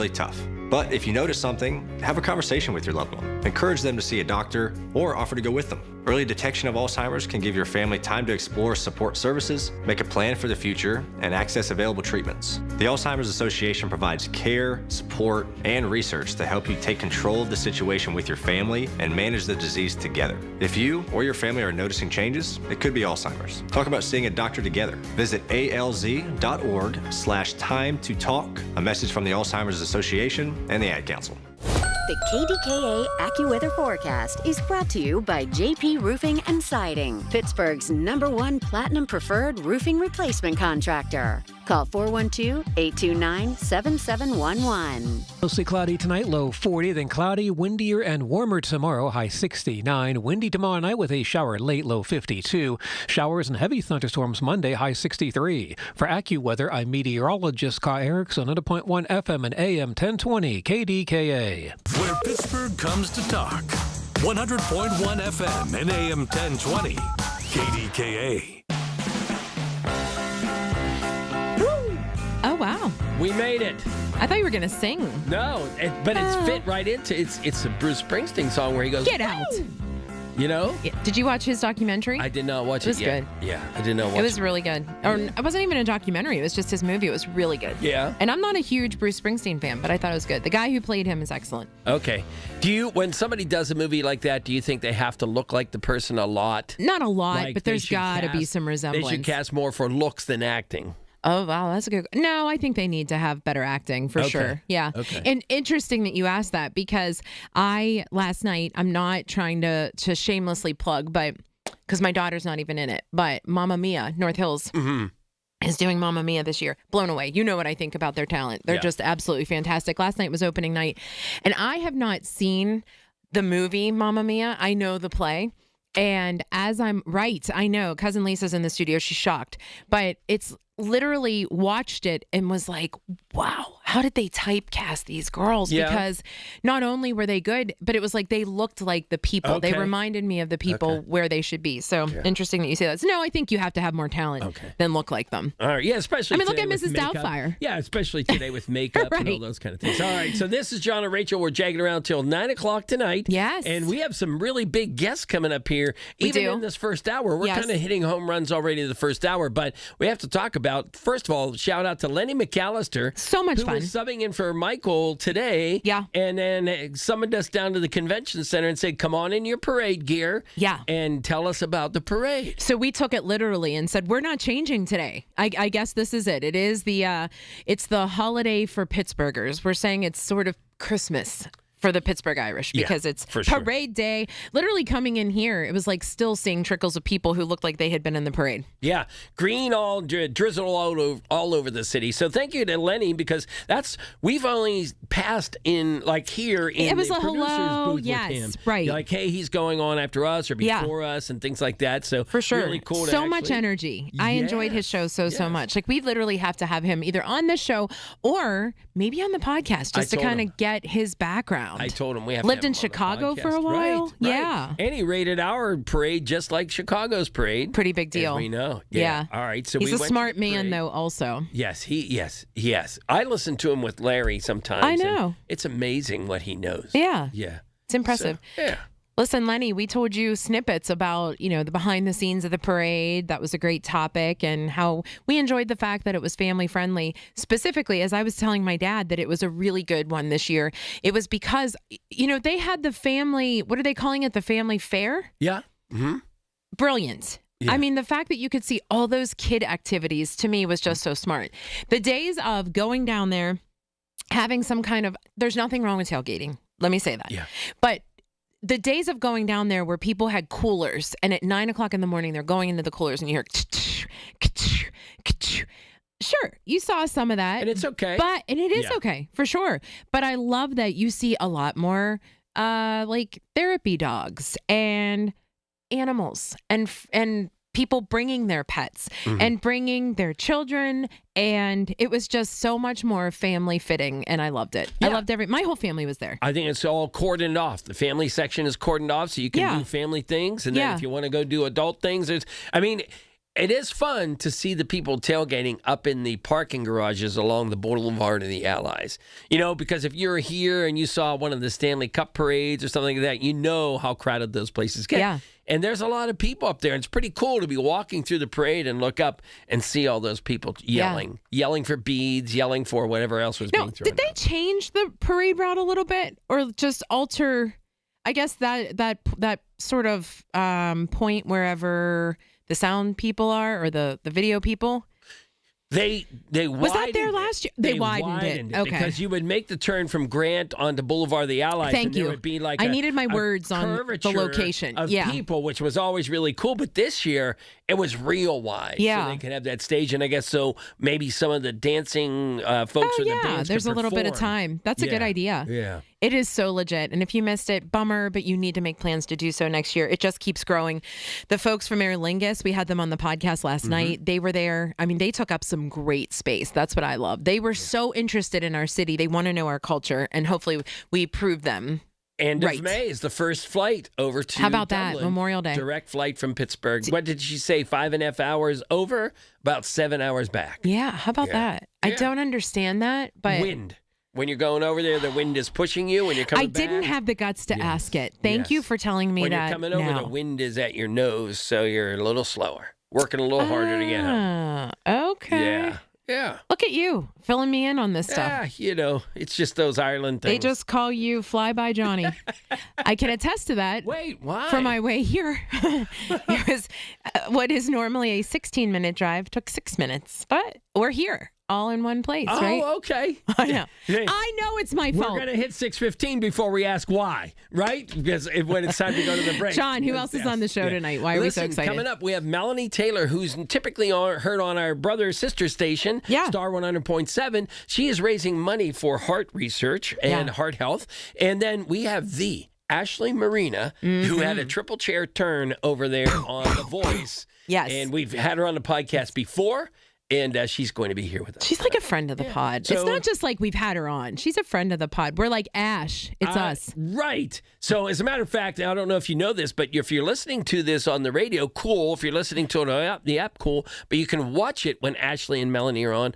really tough. But if you notice something, have a conversation with your loved one. Encourage them to see a doctor or offer to go with them. Early detection of Alzheimer's can give your family time to explore support services, make a plan for the future, and access available treatments. The Alzheimer's Association provides care, support, and research to help you take control of the situation with your family and manage the disease together. If you or your family are noticing changes, it could be Alzheimer's. Talk about seeing a doctor together. Visit alz.org/time to talk. A message from the Alzheimer's Association and the Ad Council. The KDKA AccuWeather forecast is brought to you by JP Roofing and Siding, Pittsburgh's #1 Platinum Preferred roofing replacement contractor. Call 412-829-7711. Mostly cloudy tonight, low 40, then cloudy, windier, and warmer tomorrow, high 69. Windy tomorrow night with a shower late, low 52. Showers and heavy thunderstorms Monday, high 63. For AccuWeather, I'm meteorologist Kai Erickson, 100.1 FM and AM 1020 KDKA. Where Pittsburgh comes to talk. 100.1 FM and AM 1020 KDKA. Oh, wow. We made it. I thought you were going to sing. No, but it's fit right into it's a Bruce Springsteen song where he goes, Get out. "Woo!" You know? Yeah. Did you watch his documentary? I did not watch it. It was good. Yeah, I did not watch it. It was really good. Or it wasn't even a documentary. It was just his movie. It was really good. Yeah. And I'm not a huge Bruce Springsteen fan, but I thought it was good. The guy who played him is excellent. Okay. When somebody does a movie like that, do you think they have to look like the person a lot? Not a lot, Like but they there's should got to be cast- some resemblance. They should cast more for looks than acting. Oh, wow. That's a good. No, I think they need to have better acting for sure. Yeah. Okay. And interesting that you asked that because last night, I'm not trying to shamelessly plug, but because my daughter's not even in it, but Mamma Mia, North Hills. Is doing Mamma Mia this year. Blown away. You know what I think about their talent. They're just absolutely fantastic. Last night was opening night, and I have not seen the movie Mamma Mia. I know the play. And as I know, Cousin Lisa's in the studio. She's shocked. But it's literally watched it and was like, wow, how did they typecast these girls? Yeah. Because not only were they good, but it was like they looked like the people. Okay. They reminded me of the people where they should be. So interesting that you say that. So no, I think you have to have more talent than look like them. All right. Yeah, especially I mean, look today at with Mrs. makeup. Doubtfire. Yeah, especially today with makeup and all Right. those kind of things. All right. So this is John and Rachel. We're jagging around till 9 o'clock tonight. Yes. And we have some really big guests coming up here. We Even do. in this first hour. We're Yes. kind of hitting home runs already in the first hour. But we have to talk about, first of all, shout out to Lenny McAllister. So much who fun. was subbing in for Michael today. Yeah. And then summoned us down to the convention center and said, come on in your parade gear. Yeah. And tell us about the parade. So we took it literally and said, we're not changing today. I guess this is it. It is it's the holiday for Pittsburghers. We're saying it's sort of Christmas for the Pittsburgh Irish because it's for sure. parade day. Literally coming in here, it was like still seeing trickles of people who looked like they had been in the parade. Yeah, green all drizzle all over the city. So thank you to Lenny because we've only passed in like here in It was the a producer's hello, booth yes, with him. right. You're like, hey, he's going on after us or before us and things like that. So For sure. really cool. So much energy. I enjoyed his show so much. Like we literally have to have him either on the show or maybe on the podcast just to kind of get his background. I told him we have Lived to in have him on the Chicago for a podcast. while. Right. Yeah. And he rated our parade just like Chicago's parade. Pretty big deal. As we know. Yeah. All right. So He's we a went smart to the man, parade. though, also. Yes, yes. I listen to him with Larry sometimes. I know. and it's amazing what he knows. Yeah. Yeah. It's impressive. So, yeah. Listen, Lenny, we told you snippets about, the behind the scenes of the parade. That was a great topic and how we enjoyed the fact that it was family friendly. Specifically, as I was telling my dad that it was a really good one this year, it was because, they had the family, what are they calling it? The family fair? Yeah. Mm-hmm. Brilliant. Yeah. I mean, the fact that you could see all those kid activities to me was just so smart. The days of going down there, having some kind of, there's nothing wrong with tailgating. Let me say that. Yeah. But the days of going down there where people had coolers and at 9 o'clock in the morning, they're going into the coolers and you hear, sure, you saw some of that. And it's okay. And it is okay, for sure. But I love that you see a lot more like therapy dogs and animals and people bringing their pets and bringing their children. And it was just so much more family fitting. And I loved it. Yeah. I loved my whole family was there. I think it's all cordoned off. The family section is cordoned off so you can do family things. And then if you want to go do adult things, it is fun to see the people tailgating up in the parking garages along the Boulevard of the Allies. Because if you're here and you saw one of the Stanley Cup parades or something like that, you know how crowded those places get. Yeah. And there's a lot of people up there. And it's pretty cool to be walking through the parade and look up and see all those people yelling for beads, yelling for whatever else was being thrown. Did they change the parade route a little bit or just alter, I guess, that sort of point wherever the sound people are or the video people? They was that there last year? They widened it. Okay. Because you would make the turn from Grant onto Boulevard of the Allies. Thank and you. There would be like I needed my words on the location of people, which was always really cool. But this year it was real wide. Yeah. So they could have that stage, and I guess so. Maybe some of the dancing folks or the bands. There's could a little bit of perform. time. That's a good idea. Yeah. It is so legit. And if you missed it, bummer, but you need to make plans to do so next year. It just keeps growing. The folks from Aer Lingus, we had them on the podcast last night. They were there. I mean, they took up some great space. That's what I love. They were so interested in our city. They want to know our culture, and hopefully we prove them. End of May is the first flight over to How about that? Dublin. Memorial Day. Direct flight from Pittsburgh. What did she say? 5.5 hours over? About 7 hours back. Yeah, how about that? I don't understand that, but... Wind. When you're going over there, the wind is pushing you. When you're coming back. I didn't have the guts to ask it. Thank you for telling me when that. When you're coming over, the wind is at your nose, so you're a little slower. Working a little harder to get home. Okay. Yeah. Look at you, filling me in on this stuff. Yeah, it's just those Ireland things. They just call you Fly By Johnny. I can attest to that. Wait, why? For my way here. It was what is normally a 16-minute drive, took 6 minutes. But we're here. All in one place, right? Oh, okay. I know. Hey, I know it's my fault. We're going to hit 6:15 before we ask why, right? Because when it's time to go to the break. John, who else is on the show tonight? Why are we so excited? Coming up, we have Melanie Taylor, who's typically heard on our brother-sister station, Star 100.7. She is raising money for heart research and heart health. And then we have Ashley Marina, who had a triple chair turn over there on The Voice. Yes. And we've had her on the podcast before. And she's going to be here with us. She's like a friend of the pod. So, it's not just like we've had her on. She's a friend of the pod. We're like Ash. It's us. Right. So as a matter of fact, I don't know if you know this, but if you're listening to this on the radio, cool. If you're listening to it on the app, cool. But you can watch it when Ashley and Melanie are on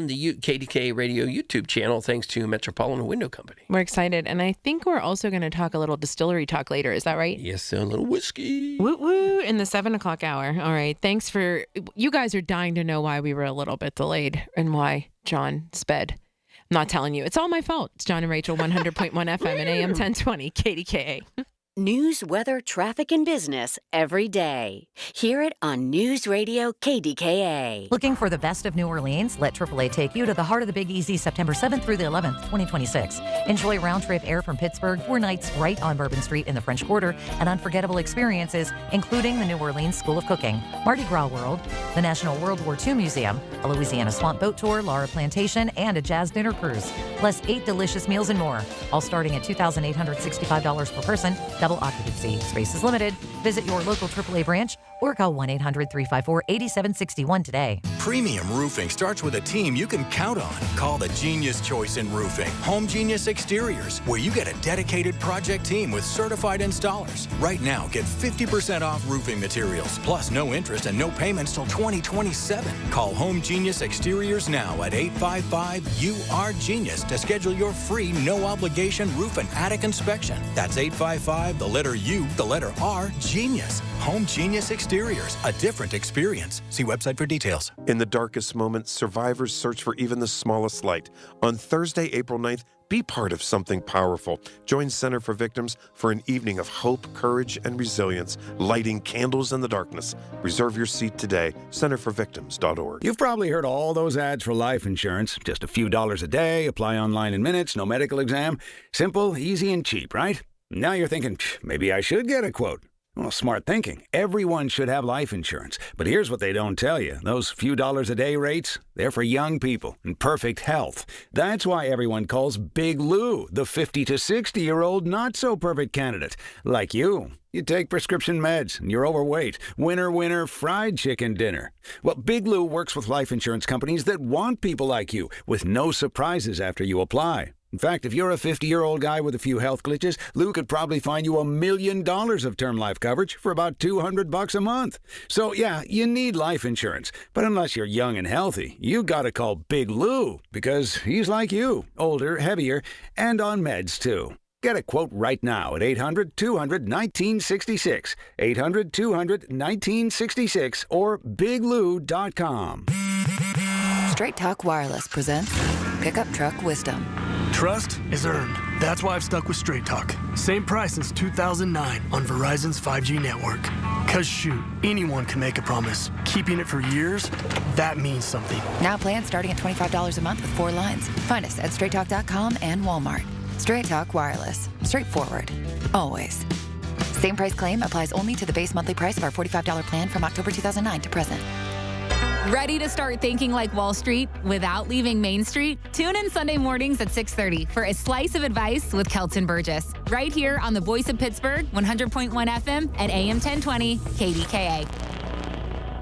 the KDKA Radio YouTube channel, thanks to Metropolitan Window Company. We're excited. And I think we're also going to talk a little distillery talk later. Is that right? Yes, a little whiskey. Woo woo in the 7 o'clock hour. All right. Thanks for, you guys are dying to know why we were a little bit delayed and why John sped. I'm not telling you. It's all my fault. It's John and Rachel, 100.1 FM and AM 1020, KDKA. News, weather, traffic, and business every day. Hear it on News Radio KDKA. Looking for the best of New Orleans? Let AAA take you to the heart of the Big Easy September 7th through the 11th, 2026. Enjoy round-trip air from Pittsburgh, 4 nights right on Bourbon Street in the French Quarter, and unforgettable experiences, including the New Orleans School of Cooking, Mardi Gras World, the National World War II Museum, a Louisiana Swamp Boat Tour, Laura Plantation, and a jazz dinner cruise. Plus 8 delicious meals and more, all starting at $2,865 per person. Double occupancy. Space is limited. Visit your local AAA branch or call 1-800-354-8761 today. Premium roofing starts with a team you can count on. Call the Genius Choice in Roofing. Home Genius Exteriors, where you get a dedicated project team with certified installers. Right now, get 50% off roofing materials, plus no interest and no payments till 2027. Call Home Genius Exteriors now at 855-UR-GENIUS to schedule your free, no-obligation roof and attic inspection. That's 855, the letter U, the letter R, Genius. Home Genius Exteriors, a different experience. See website for details. In the darkest moments, survivors search for even the smallest light. On Thursday, April 9th, be part of something powerful. Join Center for Victims for an evening of hope, courage, and resilience, lighting candles in the darkness. Reserve your seat today, centerforvictims.org. You've probably heard all those ads for life insurance. Just a few dollars a day, apply online in minutes, no medical exam. Simple, easy, and cheap, right? Now you're thinking, maybe I should get a quote. Well, smart thinking. Everyone should have life insurance. But here's what they don't tell you. Those few dollars a day rates, they're for young people in perfect health. That's why everyone calls Big Lou the 50 to 60-year-old not-so-perfect candidate. Like you. You take prescription meds, and you're overweight. Winner, fried chicken dinner. Well, Big Lou works with life insurance companies that want people like you, with no surprises after you apply. In fact, if you're a 50-year-old guy with a few health glitches, Lou could probably find you $1 million of term life coverage for about $200 a month. So yeah, you need life insurance. But unless you're young and healthy, you gotta call Big Lou, because he's like you, older, heavier, and on meds too. Get a quote right now at 800-200-1966, 800-200-1966, or biglou.com. Straight Talk Wireless presents Pickup Truck Wisdom. Trust is earned. That's why I've stuck with Straight Talk. Same price since 2009 on Verizon's 5G network. Cause shoot, anyone can make a promise. Keeping it for years, that means something. Now plans starting at $25 a month with 4 lines. Find us at straighttalk.com and Walmart. Straight Talk Wireless. Straightforward. Always. Same price claim applies only to the base monthly price of our $45 plan from October 2009 to present. Ready to start thinking like Wall Street without leaving Main Street? Tune in Sunday mornings at 6:30 for a slice of advice with Kelton Burgess. Right here on the Voice of Pittsburgh, 100.1 FM and AM 1020 KDKA.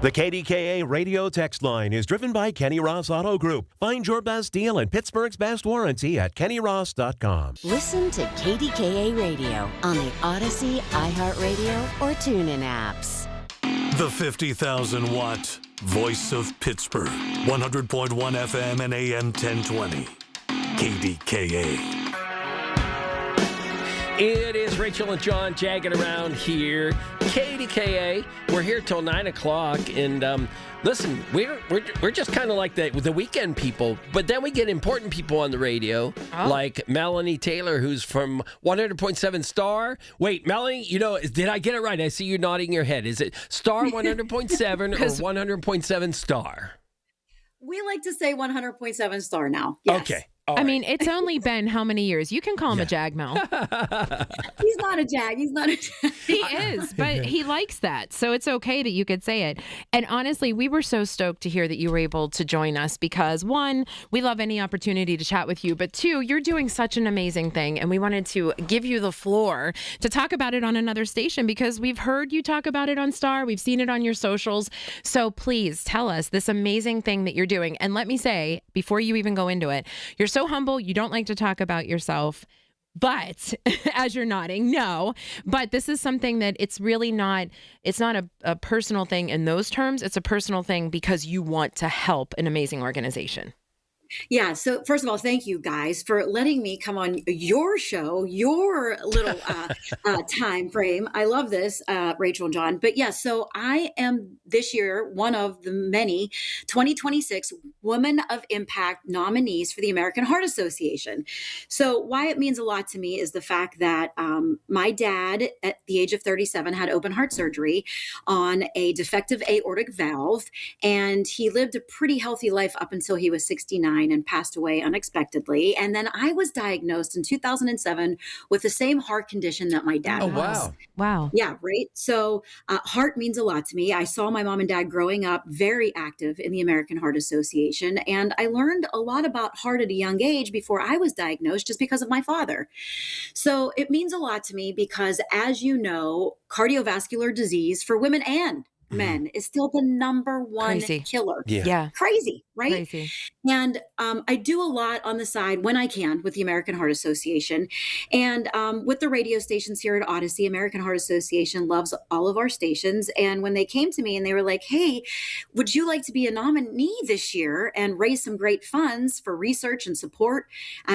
The KDKA radio text line is driven by Kenny Ross Auto Group. Find your best deal and Pittsburgh's best warranty at kennyross.com. Listen to KDKA Radio on the Odyssey, iHeartRadio, or TuneIn apps. The 50,000-watt voice of Pittsburgh, 100.1 FM and AM 1020, KDKA. It is Rachel and John jagging around here. KDKA. We're here till 9 o'clock. And listen, we're just kind of like the weekend people. But then we get important people on the radio, like Melanie Taylor, who's from 100.7 Star. Wait, Melanie, did I get it right? I see you nodding your head. Is it Star 100.7 or 100.7 Star? We like to say 100.7 Star now. Yes. Okay. I mean, it's only been how many years? You can call him a jag, Mel. He's not a jag. He's not a jag. He is, but he likes that. So it's okay that you could say it. And honestly, we were so stoked to hear that you were able to join us because, one, we love any opportunity to chat with you. But two, you're doing such an amazing thing. And we wanted to give you the floor to talk about it on another station because we've heard you talk about it on Star. We've seen it on your socials. So please tell us this amazing thing that you're doing. And let me say, before you even go into it, you're so humble. You don't like to talk about yourself, but as you're nodding, no, but this is something that it's really not, it's not a personal thing in those terms. It's a personal thing because you want to help an amazing organization. Yeah. So first of all, thank you guys for letting me come on your show, your little time frame. I love this, Rachel and John. But yeah, so I am this year one of the many 2026 Women of Impact nominees for the American Heart Association. So why it means a lot to me is the fact that my dad at the age of 37 had open heart surgery on a defective aortic valve, and he lived a pretty healthy life up until he was 69. And passed away unexpectedly. And then I was diagnosed in 2007 with the same heart condition that my dad was. Wow. Wow. Yeah, right. So heart means a lot to me. I saw my mom and dad growing up very active in the American Heart Association. And I learned a lot about heart at a young age before I was diagnosed just because of my father. So it means a lot to me because, as you know, cardiovascular disease for women and men is still the number one killer. Yeah. Crazy, right? Crazy. And I do a lot on the side when I can with the American Heart Association. And with the radio stations here at Odyssey, American Heart Association loves all of our stations. And when they came to me and they were like, hey, would you like to be a nominee this year and raise some great funds for research and support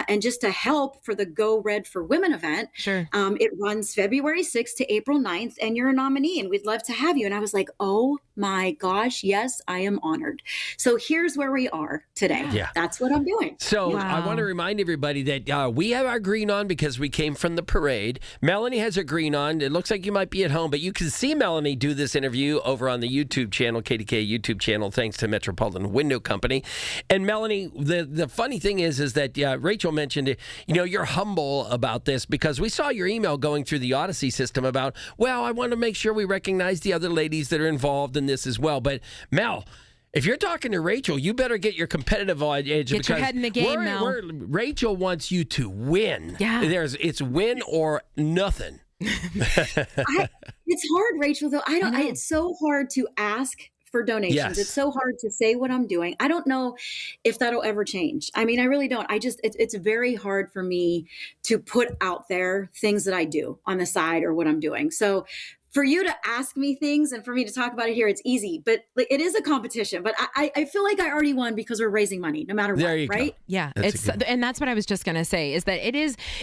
and just to help for the Go Red for Women event? Sure. It runs February 6th to April 9th, and you're a nominee and we'd love to have you. And I was like, oh my gosh, yes, I am honored. So here's where we are today. Yeah. That's what I'm doing. So I want to remind everybody that we have our green on because we came from the parade. Melanie has her green on. It looks like you might be at home, but you can see Melanie do this interview over on the YouTube channel, KDKA YouTube channel, thanks to Metropolitan Window Company. And Melanie, the funny thing is that Rachel mentioned, you're humble about this because we saw your email going through the Odyssey system about, well, I want to make sure we recognize the other ladies that are involved in this as well. But Mel, if you're talking to Rachel, you better get your competitive edge. Get your head in the game, Mel. Rachel wants you to win. Yeah. It's win or nothing. It's hard, Rachel, though. It's so hard to ask for donations. Yes. It's so hard to say what I'm doing. I don't know if that'll ever change. I mean, I really don't. It's very hard for me to put out there things that I do on the side or what I'm doing. So for you to ask me things and for me to talk about it here, it's easy, but it is a competition. But I feel like I already won because we're raising money no matter There what, you go. right? Yeah, That's and that's what I was just going to say is that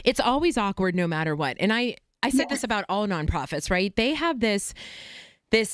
it's always awkward no matter what. And I said this about all nonprofits, right? They have this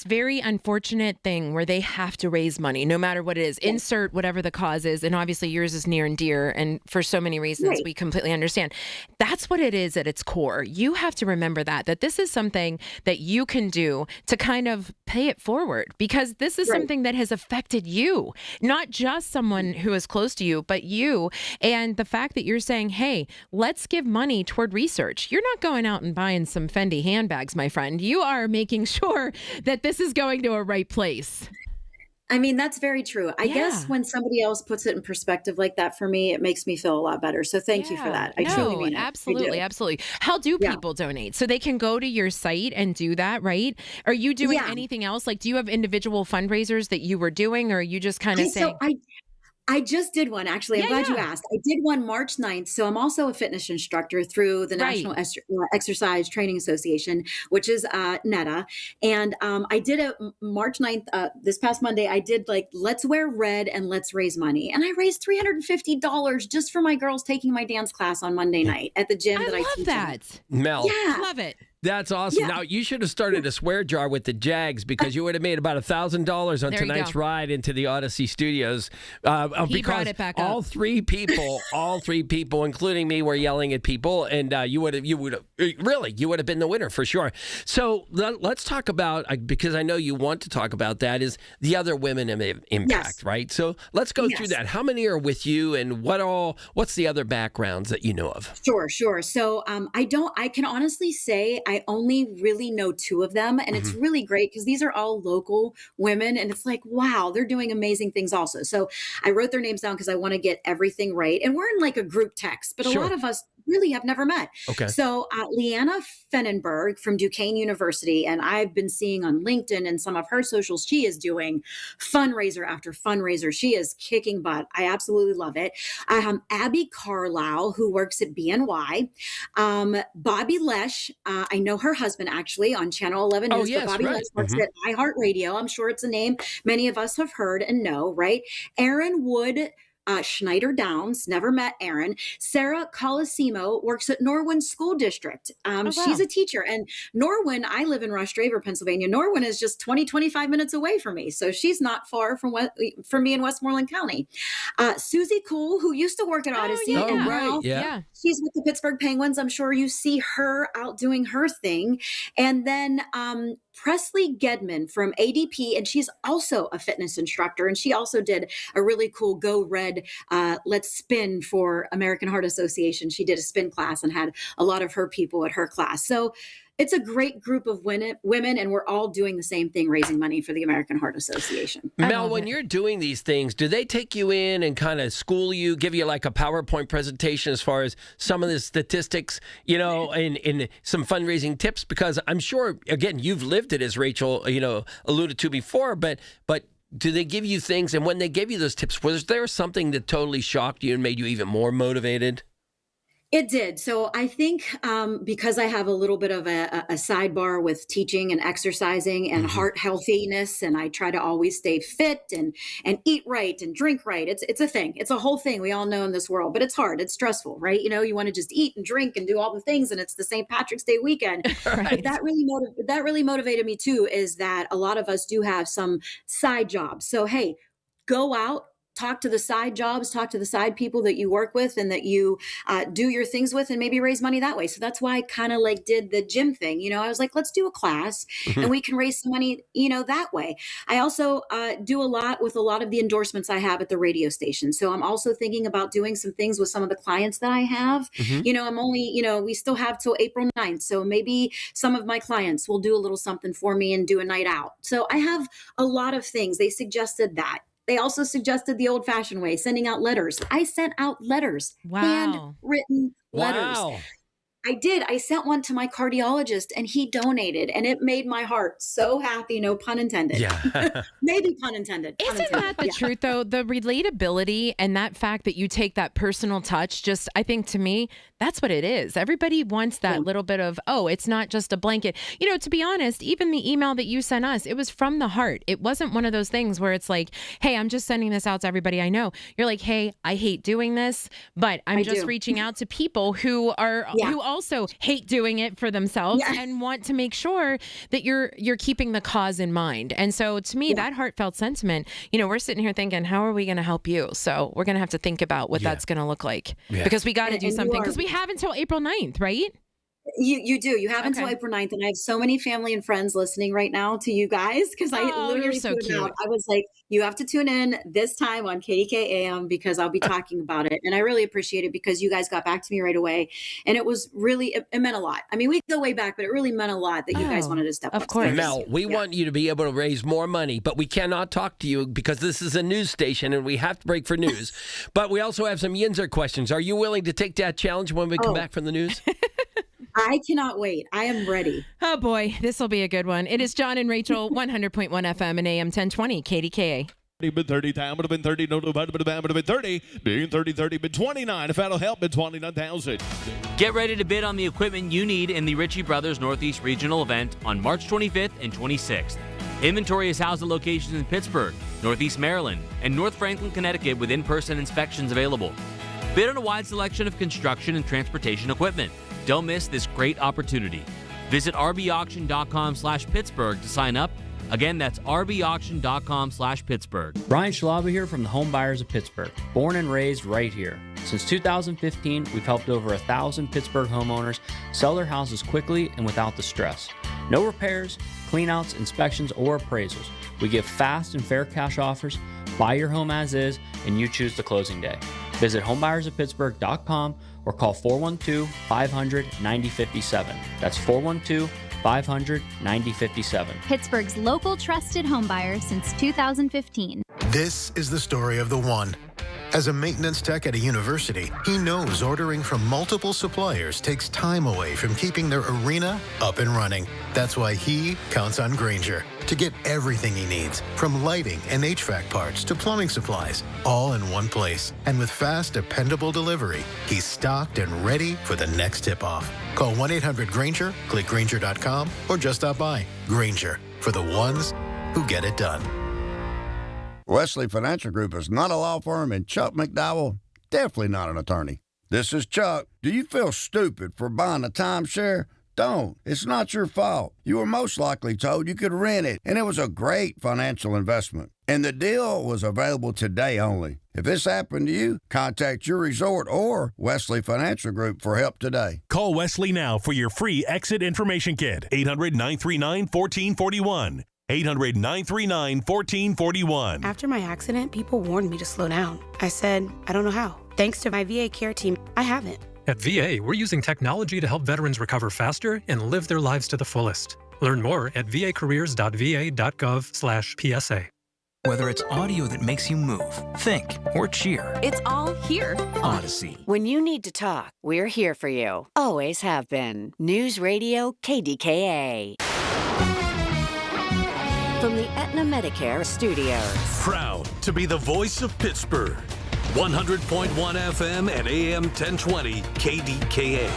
very unfortunate thing where they have to raise money no matter what it is, insert whatever the cause is. And obviously yours is near and dear. And for so many reasons, we completely understand. That's what it is at its core. You have to remember that this is something that you can do to kind of pay it forward, because this is something that has affected you, not just someone who is close to you, but you. And the fact that you're saying, hey, let's give money toward research. You're not going out and buying some Fendi handbags, my friend. You are making sure that this is going to a right place. I mean, that's very true. I guess when somebody else puts it in perspective like that for me, it makes me feel a lot better. So thank you for that. I truly mean it. Absolutely. Absolutely. How do people donate? So they can go to your site and do that, right? Are you doing anything else? Like, do you have individual fundraisers that you were doing, or are you just kind of saying? I just did one, actually. I'm glad you asked. I did one March 9th. So I'm also a fitness instructor through the National Exercise Training Association, which is NETA. And I did a March 9th, this past Monday, I did like, let's wear red and let's raise money. And I raised $350 just for my girls taking my dance class on Monday night at the gym that I teach. I love that. Mel. Yeah. Love it. That's awesome. Now, you should have started a swear jar with the Jags, because you would have made about $1,000 on tonight's ride into the Odyssey Studios. He brought it back up. All three people, including me, were yelling at people, and you would have been the winner for sure. So let's talk about, because I know you want to talk about that, is the other women impact, right? So let's go through that. How many are with you, and what's the other backgrounds that you know of? Sure. So I can honestly say I only really know two of them, and it's really great because these are all local women, and it's like, wow, they're doing amazing things also. So I wrote their names down because I want to get everything right. And we're in like a group text, but a lot of us really have never met. Okay. So Leanna Fennenberg from Duquesne University, and I've been seeing on LinkedIn and some of her socials, she is doing fundraiser after fundraiser. She is kicking butt. I absolutely love it. Abby Carlisle, who works at BNY. Bobby Lesh, I know her husband actually on Channel 11 News, but Bobby Lesh works at iHeartRadio. I'm sure it's a name many of us have heard and know, right? Aaron Wood, Schneider Downs, never met Aaron. Sarah Colosimo works at Norwin School District. She's a teacher. And Norwin, I live in Rush Draver, Pennsylvania. Norwin is just 25 minutes away from me. So she's not far from me in Westmoreland County. Susie Cool, who used to work at Odyssey. And now she's with the Pittsburgh Penguins. I'm sure you see her out doing her thing. And then Presley Gedman from ADP, and she's also a fitness instructor, and she also did a really cool Go Red Let's Spin for American Heart Association. She did a spin class and had a lot of her people at her class. So it's a great group of women, and we're all doing the same thing, raising money for the American Heart Association. Mel, when you're doing these things, do they take you in and kind of school you, give you like a PowerPoint presentation as far as some of the statistics, in some fundraising tips? Because I'm sure, again, you've lived it, as Rachel, alluded to before, but do they give you things? And when they give you those tips, was there something that totally shocked you and made you even more motivated? It did. So I think because I have a little bit of a sidebar with teaching and exercising and heart healthiness, and I try to always stay fit and eat right and drink right. It's a thing. It's a whole thing we all know in this world, but it's hard. It's stressful, right? You want to just eat and drink and do all the things, and it's the St. Patrick's Day weekend. But that really motivated me too, is that a lot of us do have some side jobs. So, hey, go out, talk to the side jobs, talk to the side people that you work with and that you do your things with, and maybe raise money that way. So that's why I kind of like did the gym thing. I was like, let's do a class and we can raise some money, that way. I also do a lot with a lot of the endorsements I have at the radio station. So I'm also thinking about doing some things with some of the clients that I have. I'm only, we still have till April 9th. So maybe some of my clients will do a little something for me and do a night out. So I have a lot of things. They suggested that. They also suggested the old-fashioned way, sending out letters. I sent out letters, handwritten letters. I did. I sent one to my cardiologist and he donated, and it made my heart so happy. No pun intended. Yeah. Maybe pun intended. Isn't that the truth, though? The relatability and that fact that you take that personal touch, just, I think to me, that's what it is. Everybody wants that little bit of, oh, it's not just a blanket. You know, to be honest, even the email that you sent us, it was from the heart. It wasn't one of those things where it's like, hey, I'm just sending this out to everybody I know. You're like, hey, I hate doing this, but I'm just reaching out to people who are who also hate doing it for themselves and want to make sure that you're keeping the cause in mind. And so to me, that heartfelt sentiment, you know, we're sitting here thinking, how are we going to help you? So we're going to have to think about what that's going to look like because we got to do something because we have until April 9th, right? You do. You have until April 9th. And I have so many family and friends listening right now to you guys because I literally you're so cute. I was like, you have to tune in this time on KDKA-AM because I'll be talking about it. And I really appreciate it because you guys got back to me right away. And it was really, it meant a lot. I mean, we go way back, but it really meant a lot that you guys wanted to step up. Of course. Mel, we want you to be able to raise more money, but we cannot talk to you because this is a news station and we have to break for news. But we also have some Yinzer questions. Are you willing to take that challenge when we come back from the news? I cannot wait. I am ready. Oh, boy. This will be a good one. It is John and Rachel, 100.1 FM and AM 1020, KDKA. Been 30 time would have been 30 no would have been 30 being 30 been 29 if that'll help been 29,000. Get ready to bid on the equipment you need in the Ritchie Brothers Northeast Regional event on March 25th and 26th. Inventory is housed at locations in Pittsburgh, Northeast Maryland, and North Franklin, Connecticut with in-person inspections available. Bid on a wide selection of construction and transportation equipment. Don't miss this great opportunity. Visit rbauction.com/Pittsburgh to sign up. Again, that's rbauction.com/Pittsburgh. Brian Schlaba here from the Home Buyers of Pittsburgh. Born and raised right here. Since 2015, we've helped over 1,000 Pittsburgh homeowners sell their houses quickly and without the stress. No repairs, cleanouts, inspections, or appraisals. We give fast and fair cash offers. Buy your home as is, and you choose the closing day. Visit homebuyersoftpittsburgh.com or call 412-500-9057. That's 412-500-9057. Pittsburgh's local trusted homebuyer since 2015. This is the story of the one. As a maintenance tech at a university, he knows ordering from multiple suppliers takes time away from keeping their arena up and running. That's why he counts on Grainger to get everything he needs, from lighting and HVAC parts to plumbing supplies, all in one place. And with fast, dependable delivery, he's stocked and ready for the next tip-off. Call 1-800-GRAINGER, click Grainger.com, or just stop by. Grainger, for the ones who get it done. Wesley Financial Group is not a law firm, and Chuck McDowell, definitely not an attorney. This is Chuck. Do you feel stupid for buying a timeshare? Don't. It's not your fault. You were most likely told you could rent it, and it was a great financial investment. And the deal was available today only. If this happened to you, contact your resort or Wesley Financial Group for help today. Call Wesley now for your free exit information kit. 800-939-1441. 800-939-1441. After my accident, people warned me to slow down. I said, I don't know how. Thanks to my VA care team, I haven't. At VA, we're using technology to help veterans recover faster and live their lives to the fullest. Learn more at vacareers.va.gov/PSA. Whether it's audio that makes you move, think, or cheer. It's all here. Odyssey. When you need to talk, we're here for you. Always have been. News Radio KDKA. From the Aetna Medicare Studios. Proud to be the voice of Pittsburgh. 100.1 FM and AM 1020 KDKA.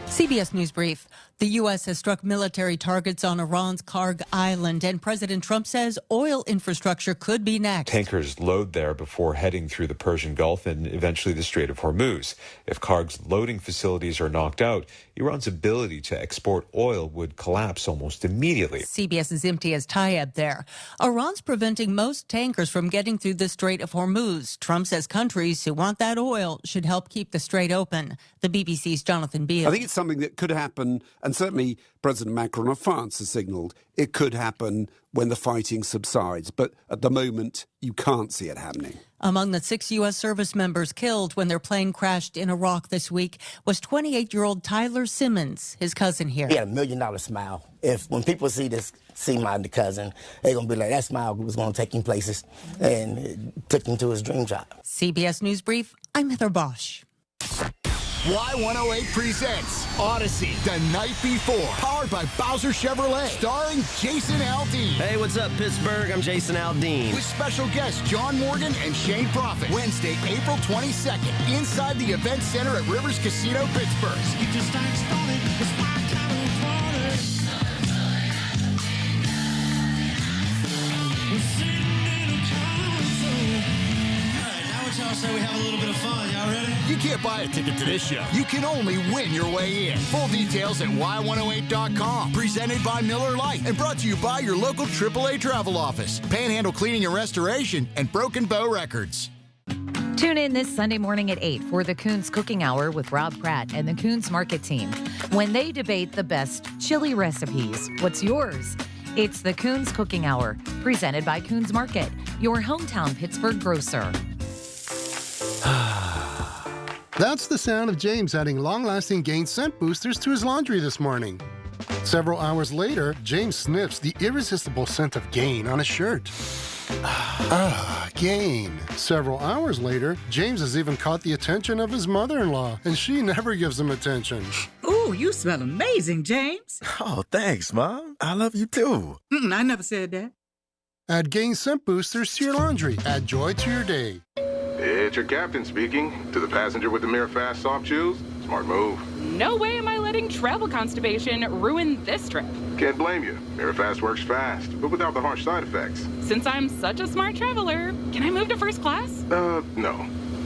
CBS News Brief. The U.S. has struck military targets on Iran's Karg Island, and President Trump says oil infrastructure could be next. Tankers load there before heading through the Persian Gulf and eventually the Strait of Hormuz. If Karg's loading facilities are knocked out, Iran's ability to export oil would collapse almost immediately. CBS's Imtiaz Tayeb there. Iran's preventing most tankers from getting through the Strait of Hormuz. Trump says countries who want that oil should help keep the strait open. The BBC's Jonathan Beale. I think it's something that could happen, and certainly President Macron of France has signalled it could happen when the fighting subsides. But at the moment, you can't see it happening. Among the 6 U.S. service members killed when their plane crashed in Iraq this week was 28-year-old Tyler Simmons, his cousin here. He had $1 million smile. When people see my cousin, they're going to be like, that smile was going to take him places, and it took him to his dream job. CBS News Brief, I'm Heather Bosch. Y108 presents Odyssey, The Night Before, powered by Bowser Chevrolet, starring Jason Aldean. Hey, what's up, Pittsburgh? I'm Jason Aldean. With special guests John Morgan and Shane Prophet. Wednesday, April 22nd, inside the Event Center at Rivers Casino, Pittsburgh. So we have a little bit of fun. Y'all ready? You can't buy a ticket to this show. You can only win your way in. Full details at y108.com. Presented by Miller Lite and brought to you by your local AAA travel office, Panhandle Cleaning and Restoration, and Broken Bow Records. Tune in this Sunday morning at 8 for the Coons Cooking Hour with Rob Pratt and the Coons Market team when they debate the best chili recipes. What's yours? It's the Coons Cooking Hour, presented by Coons Market, your hometown Pittsburgh grocer. That's the sound of James adding long-lasting Gain scent boosters to his laundry this morning. Several hours later, James sniffs the irresistible scent of Gain on his shirt. Gain. Several hours later, James has even caught the attention of his mother-in-law, and she never gives him attention. Ooh, you smell amazing, James. Oh, thanks, Mom. I love you, too. I never said that. Add Gain scent boosters to your laundry. Add joy to your day. It's your captain speaking. To the passenger with the Mirror Fast soft chews, smart move. No way am I letting travel constipation ruin this trip. Can't blame you. Mirror Fast works fast, but without the harsh side effects. Since I'm such a smart traveler, can I move to first class? No.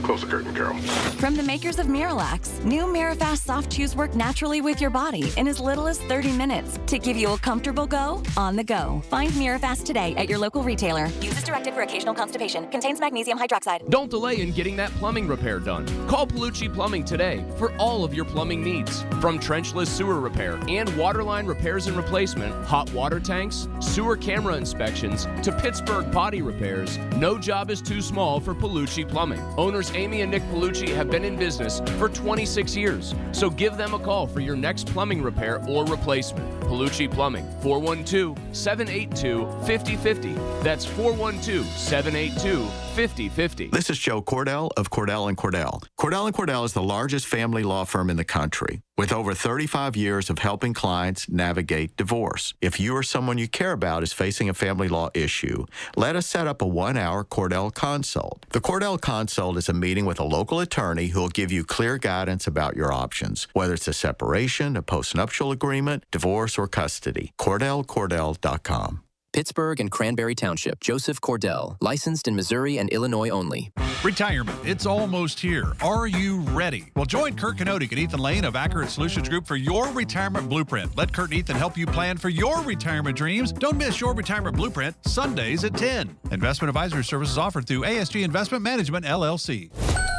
Close the curtain, Carol. From the makers of Miralax, new Mirafast soft chews work naturally with your body in as little as 30 minutes to give you a comfortable go on the go. Find Mirafast today at your local retailer. Use as directed for occasional constipation. Contains magnesium hydroxide. Don't delay in getting that plumbing repair done. Call Palucci Plumbing today for all of your plumbing needs. From trenchless sewer repair and waterline repairs and replacement, hot water tanks, sewer camera inspections, to Pittsburgh potty repairs, no job is too small for Palucci Plumbing. Owners Amy and Nick Palucci have been in business for 26 years, so give them a call for your next plumbing repair or replacement. Palucci Plumbing, 412-782-5050. That's 412-782-5050. This is Joe Cordell of Cordell & Cordell. Cordell & Cordell is the largest family law firm in the country, with over 35 years of helping clients navigate divorce. If you or someone you care about is facing a family law issue, let us set up a 1-hour Cordell Consult. The Cordell Consult is a meeting with a local attorney who will give you clear guidance about your options, whether it's a separation, a postnuptial agreement, divorce, or custody. CordellCordell.com. Pittsburgh and Cranberry Township. Joseph Cordell. Licensed in Missouri and Illinois only. Retirement. It's almost here. Are you ready? Well, join Kurt Kanodik and Ethan Lane of Accurate Solutions Group for your retirement blueprint. Let Kurt and Ethan help you plan for your retirement dreams. Don't miss your retirement blueprint Sundays at 10. Investment advisory services offered through ASG Investment Management, LLC.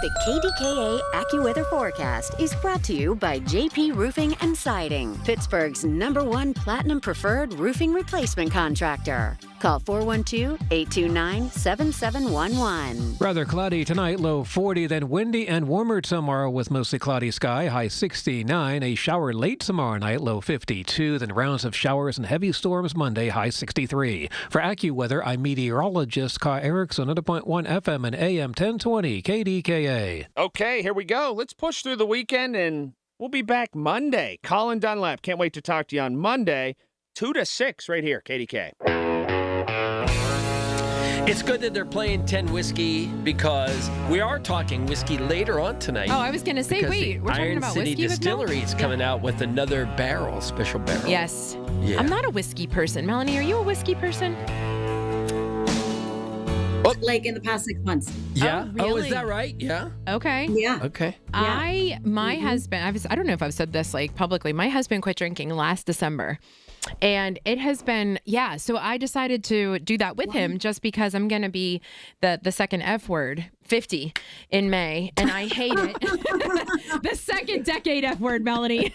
The KDKA AccuWeather forecast is brought to you by JP Roofing and Siding, Pittsburgh's #1 Platinum Preferred Roofing Replacement Contractor. Call 412-829-7711. Rather cloudy tonight, low 40, then windy and warmer tomorrow with mostly cloudy sky, high 69. A shower late tomorrow night, low 52, then rounds of showers and heavy storms Monday, high 63. For AccuWeather, I'm meteorologist Kai Erickson, 100.1 FM and AM 1020 KDKA. Okay, here we go. Let's push through the weekend, and we'll be back Monday. Colin Dunlap, can't wait to talk to you on Monday, 2 to 6 right here, KDK. It's good that they're playing 10 Whiskey because we are talking whiskey later on tonight. Oh, I was going to say, wait, we're talking about Iron City whiskey Distillery is coming out with another barrel, special barrel. Yes. Yeah. I'm not a whiskey person. Melanie, are you a whiskey person? Like in the past 6 months. Yeah. Oh, really? Is that right? Yeah. Okay. Yeah. Okay. My husband, I don't know if I've said this like publicly. My husband quit drinking last December. And it has been, so I decided to do that with him just because I'm going to be the second F word, 50, in May. And I hate it. The second decade F word, Melanie.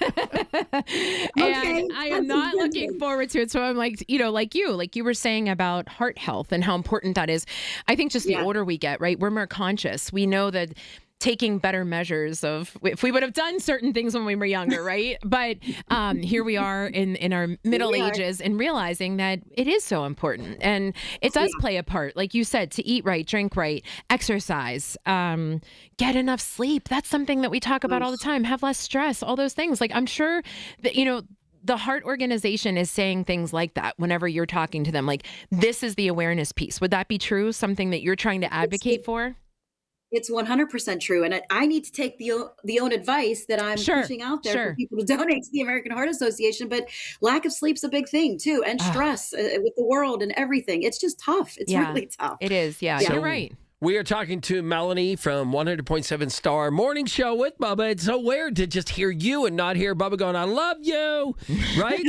And I am not looking forward to it. So I'm like, like you were saying about heart health and how important that is. I think just the older we get, right, we're more conscious. We know that taking better measures of if we would have done certain things when we were younger, right? But here we are in our middle ages and realizing that it is so important. And it does play a part, like you said, to eat right, drink right, exercise, get enough sleep. That's something that we talk about all the time. Have less stress, all those things. Like I'm sure that, the Heart Organization is saying things like that whenever you're talking to them. Like, this is the awareness piece. Would that be true? Something that you're trying to advocate for? It's 100% true. And I need to take the own advice that I'm pushing out there for people to donate to the American Heart Association. But lack of sleep's a big thing too. And stress with the world and everything. It's just tough. It's really tough. It is. Yeah, you're right. We are talking to Melanie from 100.7 Star Morning Show with Bubba. It's so weird to just hear you and not hear Bubba going, I love you. Right?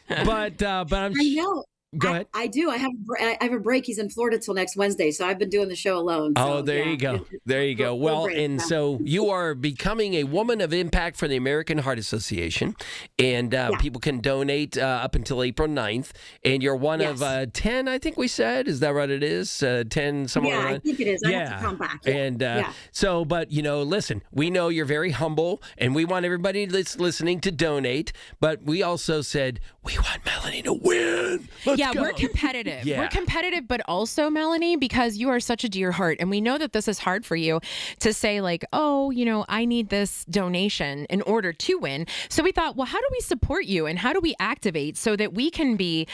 But I'm... I know. Go ahead. I do. I have a break. He's in Florida till next Wednesday, so I've been doing the show alone. So, there you go. There you go. Well, so you are becoming a woman of impact for the American Heart Association, and people can donate up until April 9th, and you're one of 10, I think we said. Is that what it is? 10 somewhere around? I think it is. I have to come back. And so, but, listen, we know you're very humble, and we want everybody that's listening to donate, but we also said we want Melanie to win. Let's go. We're competitive. Yeah. We're competitive, but also, Melanie, because you are such a dear heart, and we know that this is hard for you to say, like, oh, I need this donation in order to win. So we thought, well, how do we support you, and how do we activate so that we can be,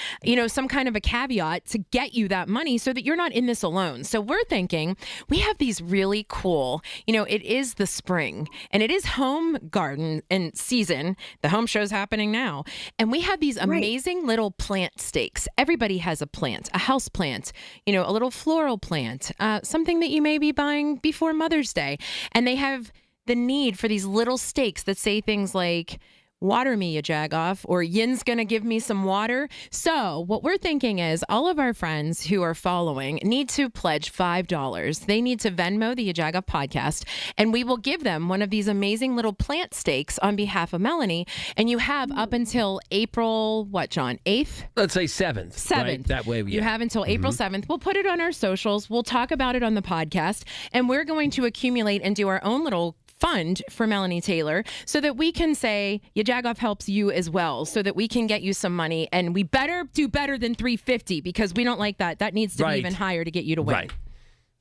some kind of a caveat to get you that money so that you're not in this alone. So we're thinking we have these really cool, it is the spring, and it is home garden and season. The home show's happening now, and we have these amazing little plant stakes. Everybody has a plant, a house plant, a little floral plant, something that you may be buying before Mother's Day. And they have the need for these little stakes that say things like, water me, you jagoff, or Yin's going to give me some water. So what we're thinking is all of our friends who are following need to pledge $5. They need to Venmo the Jagoff podcast, and we will give them one of these amazing little plant stakes on behalf of Melanie. And you have up until April, what, John, 8th? Let's say 7th. 7th. Right? That way, You have until April 7th. We'll put it on our socials. We'll talk about it on the podcast, and we're going to accumulate and do our own little fund for Melanie Taylor so that we can say Jagoff helps you as well, so that we can get you some money, and we better do better than $350 because we don't like that. That needs to be even higher to get you to win.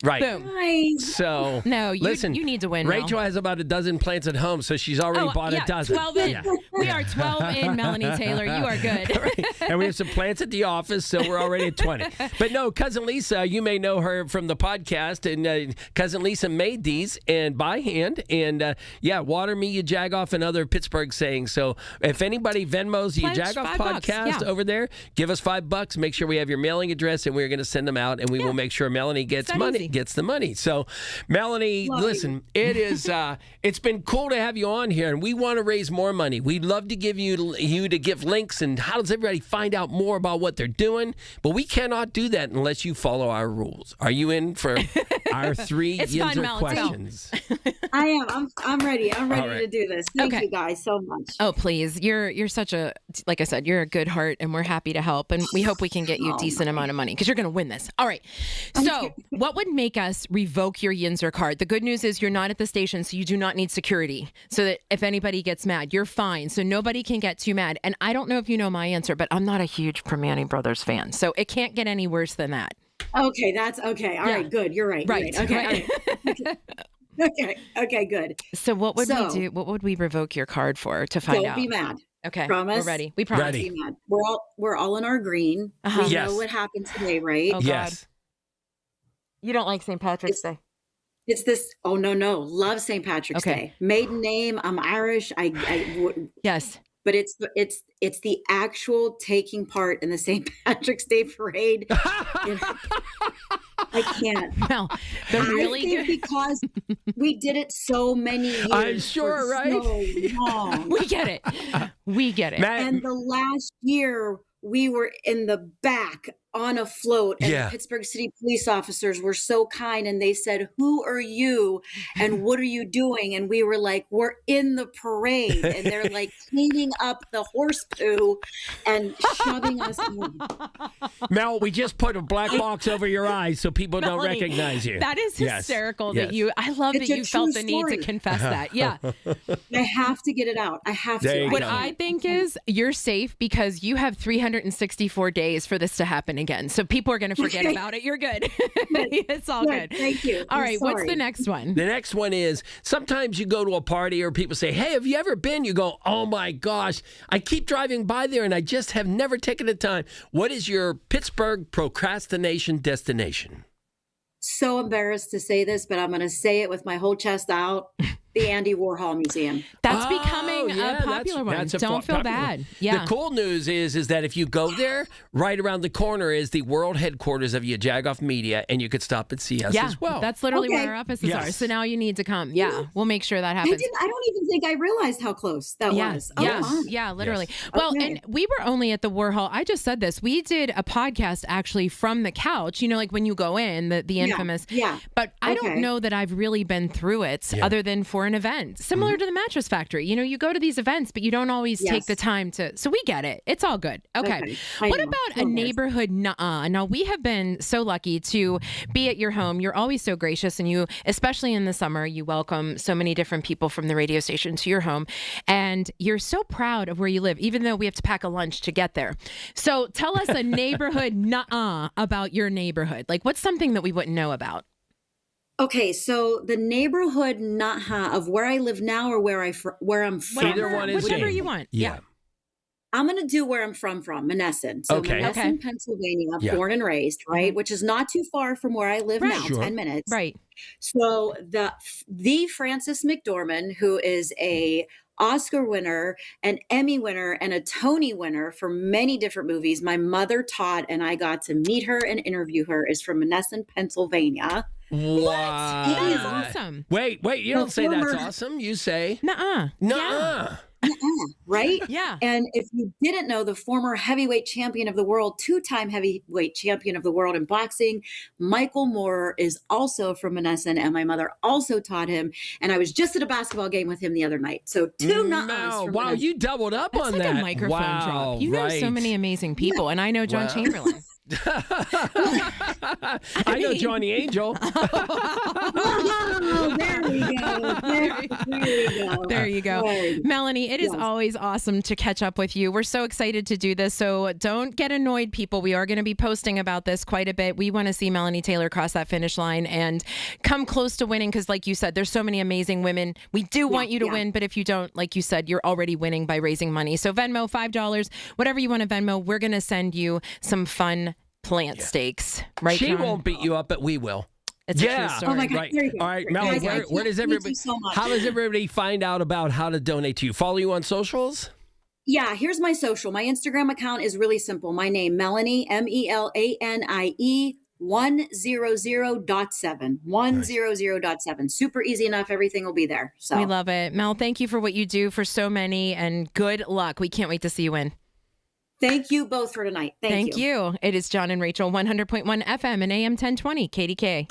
Right. Boom. Nice. So no, listen, you need to win. Rachel Mel. has about a dozen plants at home, so she's already bought a dozen. 12 in. We are 12 in, Melanie Taylor. You are good. Right. And we have some plants at the office, so we're already at 20. But no, Cousin Lisa, you may know her from the podcast, and Cousin Lisa made these and by hand. And water me, you jagoff, and other Pittsburgh sayings. So if anybody Venmos the Jagoff podcast over there, give us $5. Make sure we have your mailing address, and we're going to send them out, and we will make sure Melanie gets the money. So, Melanie, listen, it is it's been cool to have you on here, and we want to raise more money. We'd love to give you to give links and how does everybody find out more about what they're doing, but we cannot do that unless you follow our rules. Are you in for our 3 Yinzer questions? I am. I'm ready. I'm ready to do this. Thank you guys so much. Oh, please. You're such a, like I said, you're a good heart, and we're happy to help, and we hope we can get you a decent amount of money because you're going to win this. All right. So what would make us revoke your Yinzer card? The good news is you're not at the station, so you do not need security, so that if anybody gets mad, you're fine. So nobody can get too mad. And I don't know if you know my answer, but I'm not a huge Primanti Brothers fan, so it can't get any worse than that. Okay, that's okay. All right, good. You're right. Right. Okay. Right. Okay, good. So what would we do? What would we revoke your card for to find out? Don't be mad. Okay. Promise? We're ready. We promise. Don't be mad. We're all in our green. We know what happened today, right? Oh, God. You don't like St. Patrick's Day? It's this. Oh no, love St. Patrick's Day. Maiden name. I'm Irish. Yes. But it's the actual taking part in the St. Patrick's Day parade. I can't. Well, because we did it so many years. I'm sure, right? So long. We get it. We get it. And the last year we were in the back on a float, and Yeah. the Pittsburgh City police officers were so kind, and they said, "Who are you and what are you doing?" And we were like, "We're in the parade." And they're like cleaning up the horse poo and shoving us in. Mel, we just put a black box over your eyes so people don't Melanie, recognize you. That is Yes. hysterical Yes. that you, I love It's that a you felt true the need story. to confess that. Yeah. I have to get it out. I have There to. you What go. I think is you're safe because you have 364 days for this to happen again. So people are going to forget about it. You're good. It's all good. Thank you. All I'm right. What's the sorry. next one? The next one is sometimes you go to a party or people say, "Hey, have you ever been?" You go, "Oh my gosh, I keep driving by there and I just have never taken the time." What is your Pittsburgh procrastination destination? So embarrassed to say this, but I'm going to say it with my whole chest out. The Andy Warhol Museum. That's becoming yeah, a popular one. that's a Don't feel popular bad. one. Yeah. The cool news is that if you go there, right around the corner is the world headquarters of Jagoff Media, and you could stop and see us as well. That's literally Okay. where our offices Yes. are. So now you need to come. Yeah. We'll make sure that I happens. don't even think I realized how close that was. Oh, Yes. my. Yeah, literally. Yes. Well, Okay. and we were only at the Warhol. I just said this. We did a podcast actually from the couch, like when you go in, the infamous. Yeah. But I don't Okay. know that I've really been through it Yeah. other than for an event. Similar to the Mattress Factory. You go to these events, but you don't always take Yes. the time to. So we get it. It's all good. Okay. I What know. about So a embarrassed. neighborhood nuh-uh? Now, we have been so lucky to be at your home. You're always so gracious, and you, especially in the summer, you welcome so many different people from the radio station to your home. And you're so proud of where you live, even though we have to pack a lunch to get there. So tell us a neighborhood nuh-uh about your neighborhood. Like, what's something that we wouldn't know about? Okay, so the neighborhood of where I live now or where I'm from. Either one is Whichever game. you want. Yeah. I'm going to do where I'm from, Monessen. So Okay. Monessen, Okay. Pennsylvania, Yeah. born and raised, right? Which is not too far from where I live Right. now, Sure. 10 minutes. Right. So the Frances McDormand, who is a Oscar winner, an Emmy winner, and a Tony winner for many different movies. My mother taught, and I got to meet her and interview her, is from Monessen, Pennsylvania. Wow. That is awesome. Wait, you don't say that's former- awesome. You say, Nuh-uh. nuh-uh. Right? Yeah. And if you didn't know, the former heavyweight champion of the world, two-time heavyweight champion of the world in boxing, Michael Moore, is also from Monessen, and my mother also taught him. And I was just at a basketball game with him the other night. So two nuh-uhs from Wow, Monessen. you doubled up That's on like that. a microphone wow, drop. You know so right. many amazing people, and I know John Wow. Chamberlain. I know Johnny Angel. Oh, there we go. There we go. There you go. Right. Melanie, it is Yes. always awesome to catch up with you. We're so excited to do this. So don't get annoyed, people. We are going to be posting about this quite a bit. We want to see Melanie Taylor cross that finish line and come close to winning because, like you said, there's so many amazing women. We do want you to win, but if you don't, like you said, you're already winning by raising money. So Venmo, $5, whatever you want to Venmo, we're going to send you some fun plant steaks. Right, She John? won't beat you up, but we will. It's a true story. Oh my God, Right. there you go. All right, Guys, Melanie, I where can't does thank everybody? you so much. How does everybody find out about how to donate to you? Follow you on socials? Yeah, here's my social. My Instagram account is really simple. My name, Melanie, MELANIE 100.7. 100.7. Super easy enough. Everything will be there. So We love it. Mel, thank you for what you do for so many, and good luck. We can't wait to see you win. thank you both for tonight. Thank you. It is John and Rachel, 100.1 FM and AM 1020, KDKA.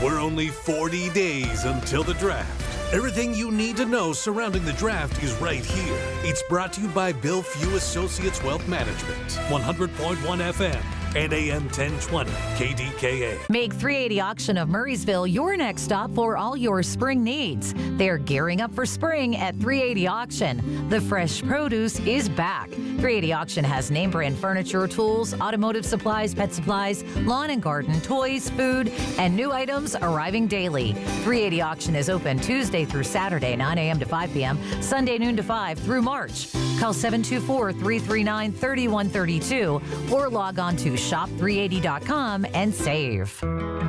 We're only 40 days until the draft. Everything you need to know surrounding the draft is right here. It's brought to you by Bill Few Associates Wealth Management, 100.1 FM and AM 1020, KDKA. Make 380 Auction of Murraysville your next stop for all your spring needs. They're gearing up for spring at 380 Auction. The fresh produce is back. 380 Auction has name brand furniture, tools, automotive supplies, pet supplies, lawn and garden, toys, food, and new items arriving daily. 380 Auction is open Tuesday through Saturday, 9 a.m. to 5 p.m., Sunday noon to 5 through March. Call 724-339-3132 or log on to shop380.com and save.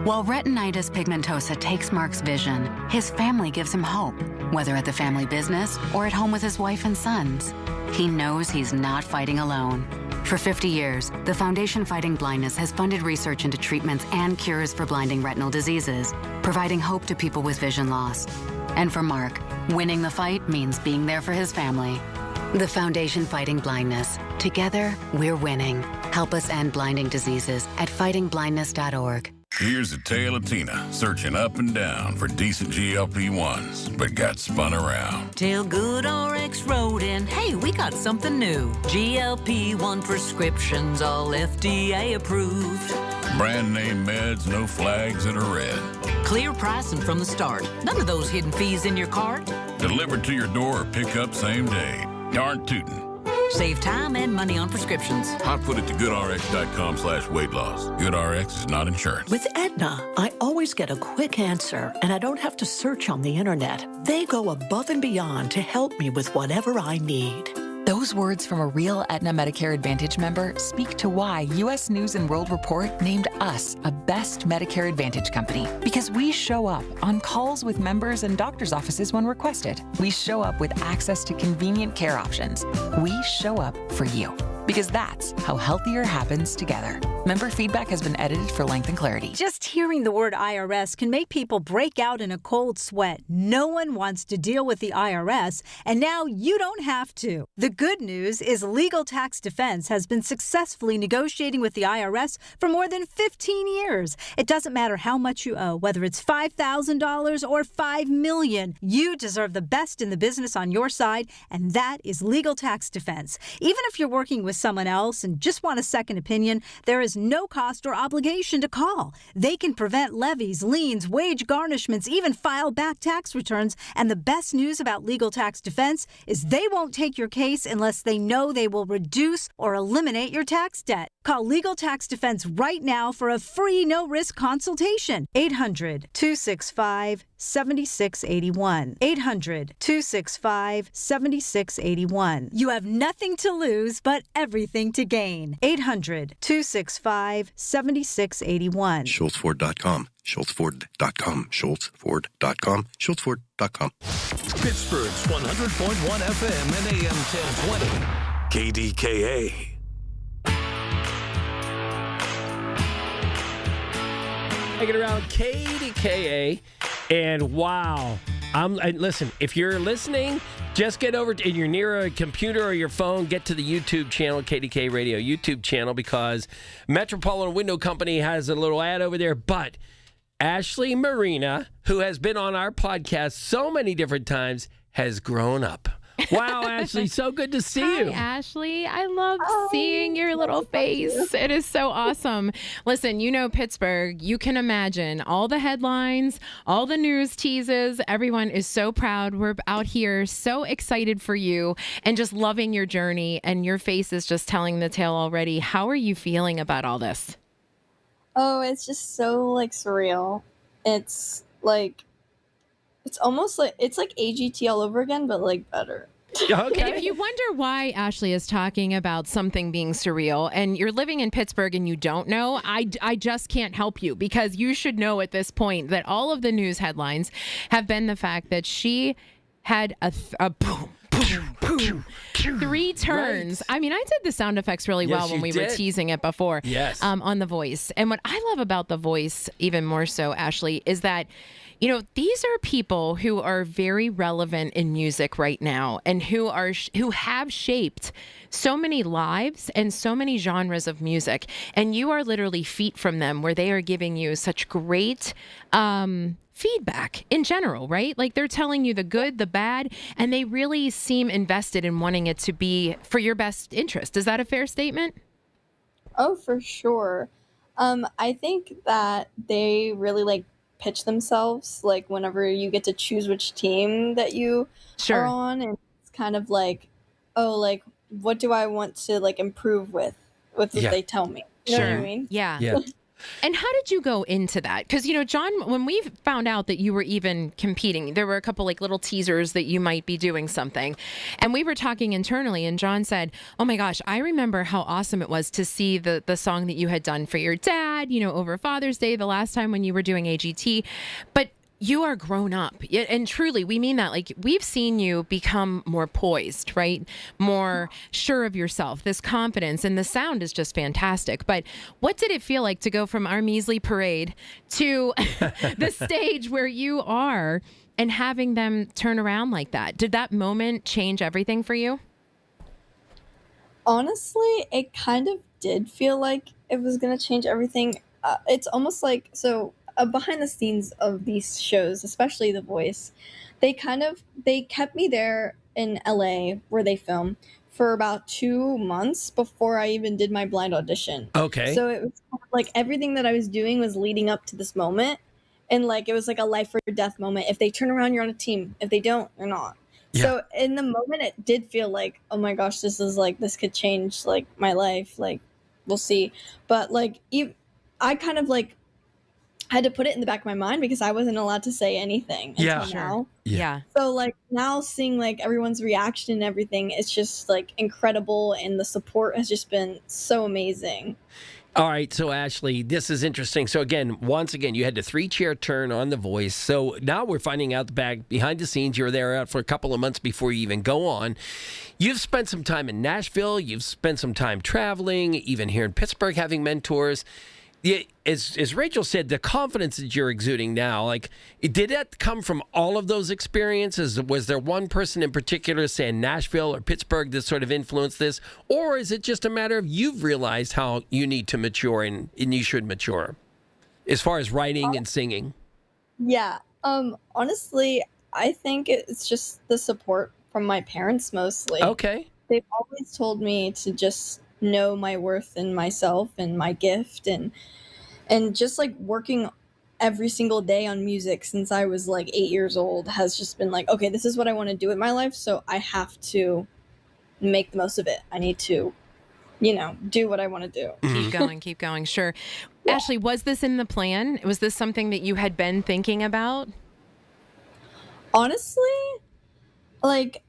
While retinitis pigmentosa takes Mark's vision, his family gives him hope, whether at the family business or at home with his wife and sons. He knows he's not fighting alone. For 50 years, the Foundation Fighting Blindness has funded research into treatments and cures for blinding retinal diseases, providing hope to people with vision loss. And for Mark, winning the fight means being there for his family. The Foundation Fighting Blindness. Together, we're winning. Help us end blinding diseases at fightingblindness.org. Here's a tale of Tina searching up and down for decent GLP-1s, but got spun around. Tell Good RX wrote in, hey, we got something new. GLP-1 prescriptions, all FDA approved. Brand name meds, no flags that are red. Clear pricing from the start. None of those hidden fees in your cart. Delivered to your door or pick up same day. Darn tootin'. Save time and money on prescriptions. Hotfoot it to goodrx.com/weight loss. GoodRx is not insurance. With Aetna, I always get a quick answer, and I don't have to search on the internet. They go above and beyond to help me with whatever I need. Those words from a real Aetna Medicare Advantage member speak to why U.S. News & World Report named us a Best Medicare Advantage company. Because we show up on calls with members and doctors' offices when requested. We show up with access to convenient care options. We show up for you. Because that's how healthier happens together. Member feedback has been edited for length and clarity. Just hearing the word IRS can make people break out in a cold sweat. No one wants to deal with the IRS, and now you don't have to. The good news is Legal Tax Defense has been successfully negotiating with the IRS for more than 15 years. It doesn't matter how much you owe, whether it's $5,000 or $5 million. You deserve the best in the business on your side, and that is Legal Tax Defense. Even if you're working with someone else and just want a second opinion, there is no cost or obligation to call. They can prevent levies, liens, wage garnishments, even file back tax returns. And the best news about Legal Tax Defense is they won't take your case unless they know they will reduce or eliminate your tax debt. Call Legal Tax Defense right now for a free no-risk consultation. 800-265-7681. 800-265-7681. You have nothing to lose but everything to gain. 800-265-7681. SchultzFord.com. SchultzFord.com. SchultzFord.com. SchultzFord.com. Pittsburgh's 100.1 FM and AM 1020. KDKA. Hanging around KDKA, and wow. Listen, if you're listening, just get over to, and you're near a computer or your phone, get to the YouTube channel, KDK Radio YouTube channel, because Metropolitan Window Company has a little ad over there. But Ashley Marina, who has been on our podcast so many different times, has grown up. Wow, Ashley, so good to see you. Hi, Ashley. I love seeing your little face. It is so awesome. Listen, you know Pittsburgh. You can imagine all the headlines, all the news teases. Everyone is so proud. We're out here so excited for you and just loving your journey. And your face is just telling the tale already. How are you feeling about all this? Oh, it's just so, surreal. It's almost like AGT all over again, but better. Okay. And if you wonder why Ashley is talking about something being surreal and you're living in Pittsburgh and you don't know, I just can't help you, because you should know at this point that all of the news headlines have been the fact that she had a boom, boom, boom, 3 turns. Right. I mean, I did the sound effects really well when we were teasing it before. Yes. On The Voice. And what I love about The Voice, even more so, Ashley, is that these are people who are very relevant in music right now and who have shaped so many lives and so many genres of music. And you are literally feet from them, where they are giving you such great feedback in general, right? Like, they're telling you the good, the bad, and they really seem invested in wanting it to be for your best interest. Is that a fair statement? Oh, for sure. I think that they really pitch themselves, whenever you get to choose which team that you are on, and it's kind of what do I want to improve with what they tell me, you know what I mean? Yeah. And how did you go into that? Because, John, when we found out that you were even competing, there were a couple little teasers that you might be doing something. And we were talking internally, and John said, oh my gosh, I remember how awesome it was to see the song that you had done for your dad, over Father's Day, the last time when you were doing AGT. But you are grown up, and truly, we mean that. We've seen you become more poised, right? More sure of yourself, this confidence, and the sound is just fantastic. But what did it feel like to go from our measly parade to the stage where you are and having them turn around like that? Did that moment change everything for you? Honestly, it kind of did feel like it was going to change everything. It's almost like, behind the scenes of these shows, especially The Voice, they kept me there in LA where they film for about 2 months before I even did my blind audition. Okay. So it was kind of like everything that I was doing was leading up to this moment. And like, it was like a life or death moment. If they turn around, you're on a team. If they don't, you're not. Yeah. So in the moment, it did feel like, oh my gosh, this could change like my life. Like, we'll see. But like, I kind of like had to put it in the back of my mind because I wasn't allowed to say anything until now. Yeah. So like now seeing like everyone's reaction and everything, it's just like incredible. And the support has just been so amazing. All right, so Ashley, this is interesting. So once again, you had the 3-chair turn on The Voice. So now we're finding out behind the scenes. You were there out for a couple of months before you even go on. You've spent some time in Nashville. You've spent some time traveling, even here in Pittsburgh, having mentors. Yeah, as Rachel said, the confidence that you're exuding now, like, did that come from all of those experiences? Was there one person in particular, say in Nashville or Pittsburgh, that sort of influenced this? Or is it just a matter of you've realized how you need to mature and you should mature as far as writing and singing? Yeah. Honestly, I think it's just the support from my parents mostly. Okay. They've always told me to just know my worth and myself and my gift and just like working every single day on music since I was like 8 years old has just been like, okay, this is what I want to do with my life, so I have to make the most of it. I need to, do what I want to do. Keep going. Sure. Yeah. Ashley, was this in the plan? Was this something that you had been thinking about? Honestly, like,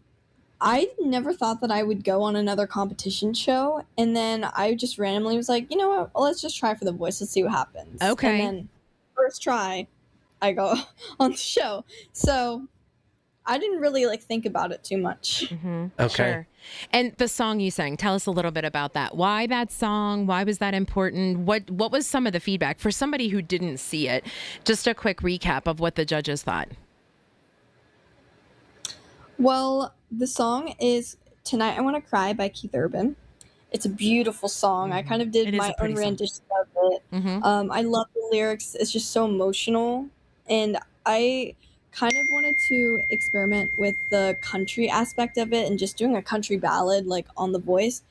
I never thought that I would go on another competition show, and then I just randomly was like, you know what, let's just try for The Voice. Let's see what happens. Okay. And then first try, I go on the show. So I didn't really like think about it too much. Mm-hmm. Okay. Sure. And the song you sang, tell us a little bit about that. Why that song? Why was that important? What was some of the feedback for somebody who didn't see it? Just a quick recap of what the judges thought. Well, the song is Tonight I Want to Cry by Keith Urban. It's a beautiful song. I kind of did my own rendition of it. Mm-hmm. I love the lyrics. It's just so emotional. And I kind of wanted to experiment with the country aspect of it and just doing a country ballad like on The Voice.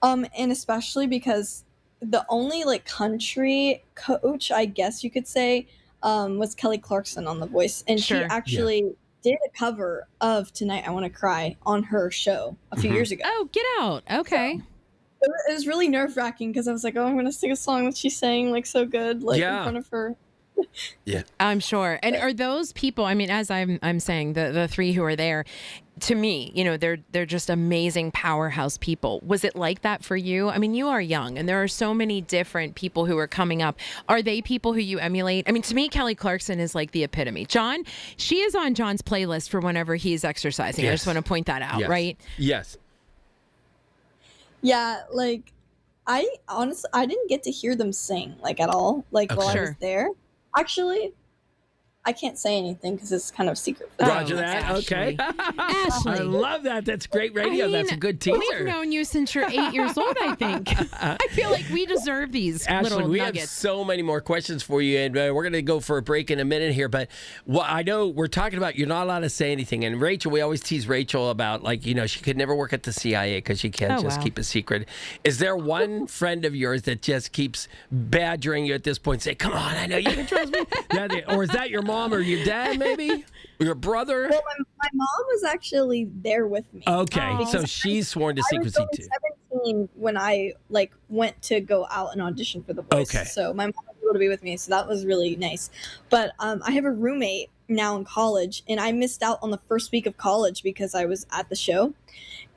And especially because the only like country coach, I guess you could say, was Kelly Clarkson on The Voice. And she actually did a cover of Tonight I Want to Cry on her show a few years ago. Oh, get out. Okay. So it was really nerve-wracking because I was like, oh, I'm going to sing a song that she's saying like so good, like in front of her. Yeah, I'm sure. And are those people, I mean, as I'm saying, the three who are there, to me, they're just amazing powerhouse people. Was it like that for you? I mean, you are young and there are so many different people who are coming up. Are they people who you emulate? I mean, to me, Kelly Clarkson is like the epitome. John, she is on John's playlist for whenever he's exercising. Yes. I just want to point that out, right? Yes. Yeah, like I didn't get to hear them sing like at all, like while I was there. Actually, I can't say anything because it's kind of secret. Roger that. Okay. Ashley. I love that. That's great radio. I mean, that's a good teaser. We've known you since you're 8 years old, I think. I feel like we deserve these Ashley, little we nuggets. have so many more questions for you, and we're going to go for a break in a minute here. But I know we're talking about you're not allowed to say anything. And Rachel, we always tease Rachel about, like, she could never work at the CIA because she can't keep a secret. Is there one friend of yours that just keeps badgering you at this point, say, come on, I know you can trust me? Or is that your mom or your dad, maybe? Or your brother? Well, my mom was actually there with me. Okay, so she's sworn to secrecy too. I was 17 when I went to go out and audition for The Voice. Okay. So my mom was able to be with me, so that was really nice. But I have a roommate now in college, and I missed out on the first week of college because I was at the show.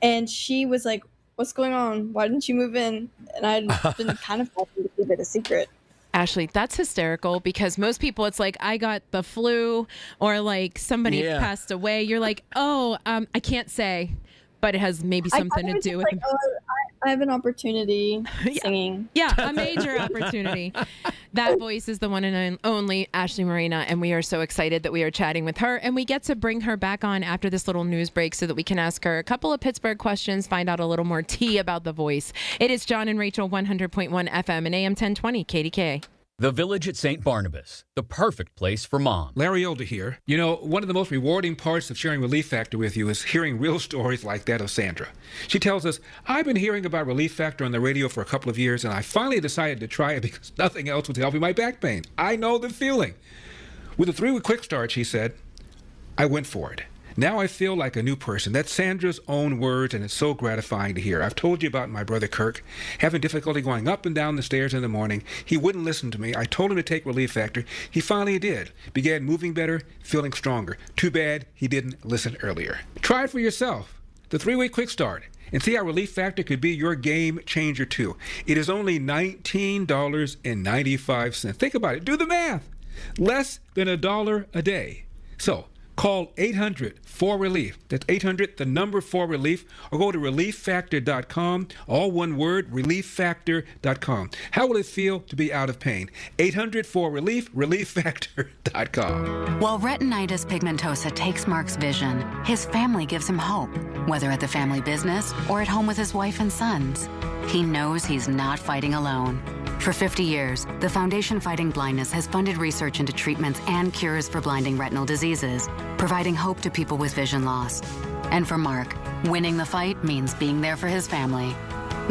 And she was like, what's going on? Why didn't you move in? And I'd been kind of hoping to keep it a secret. Ashley, that's hysterical because most people, it's like, I got the flu or like somebody passed away. You're like, I can't say, but it has maybe something to do with I have an opportunity singing. Yeah, a major opportunity. That voice is the one and only Ashley Marina, and we are so excited that we are chatting with her, and we get to bring her back on after this little news break so that we can ask her a couple of Pittsburgh questions, find out a little more tea about the voice. It is John and Rachel, 100.1 FM and AM 1020 KDKA. The Village at St. Barnabas, the perfect place for mom. Larry Older here. You know, one of the most rewarding parts of sharing Relief Factor with you is hearing real stories like that of Sandra. She tells us, I've been hearing about Relief Factor on the radio for a couple of years, and I finally decided to try it because nothing else was helping my back pain. I know the feeling. With a 3-week quick start, she said, I went for it. Now I feel like a new person. That's Sandra's own words, and it's so gratifying to hear. I've told you about my brother Kirk, having difficulty going up and down the stairs in the morning. He wouldn't listen to me. I told him to take Relief Factor. He finally did. Began moving better, feeling stronger. Too bad he didn't listen earlier. Try it for yourself. The 3-week quick start. And see how Relief Factor could be your game changer, too. It is only $19.95. Think about it. Do the math. Less than $1 a day. So, call 800-4RELIEF. That's 800, the number 4RELIEF, or go to relieffactor.com, all one word, relieffactor.com. How will it feel to be out of pain? 800-4RELIEF, relieffactor.com. While retinitis pigmentosa takes Mark's vision, his family gives him hope, whether at the family business or at home with his wife and sons. He knows he's not fighting alone. For 50 years, the Foundation Fighting Blindness has funded research into treatments and cures for blinding retinal diseases, providing hope to people with vision loss. And for Mark, winning the fight means being there for his family.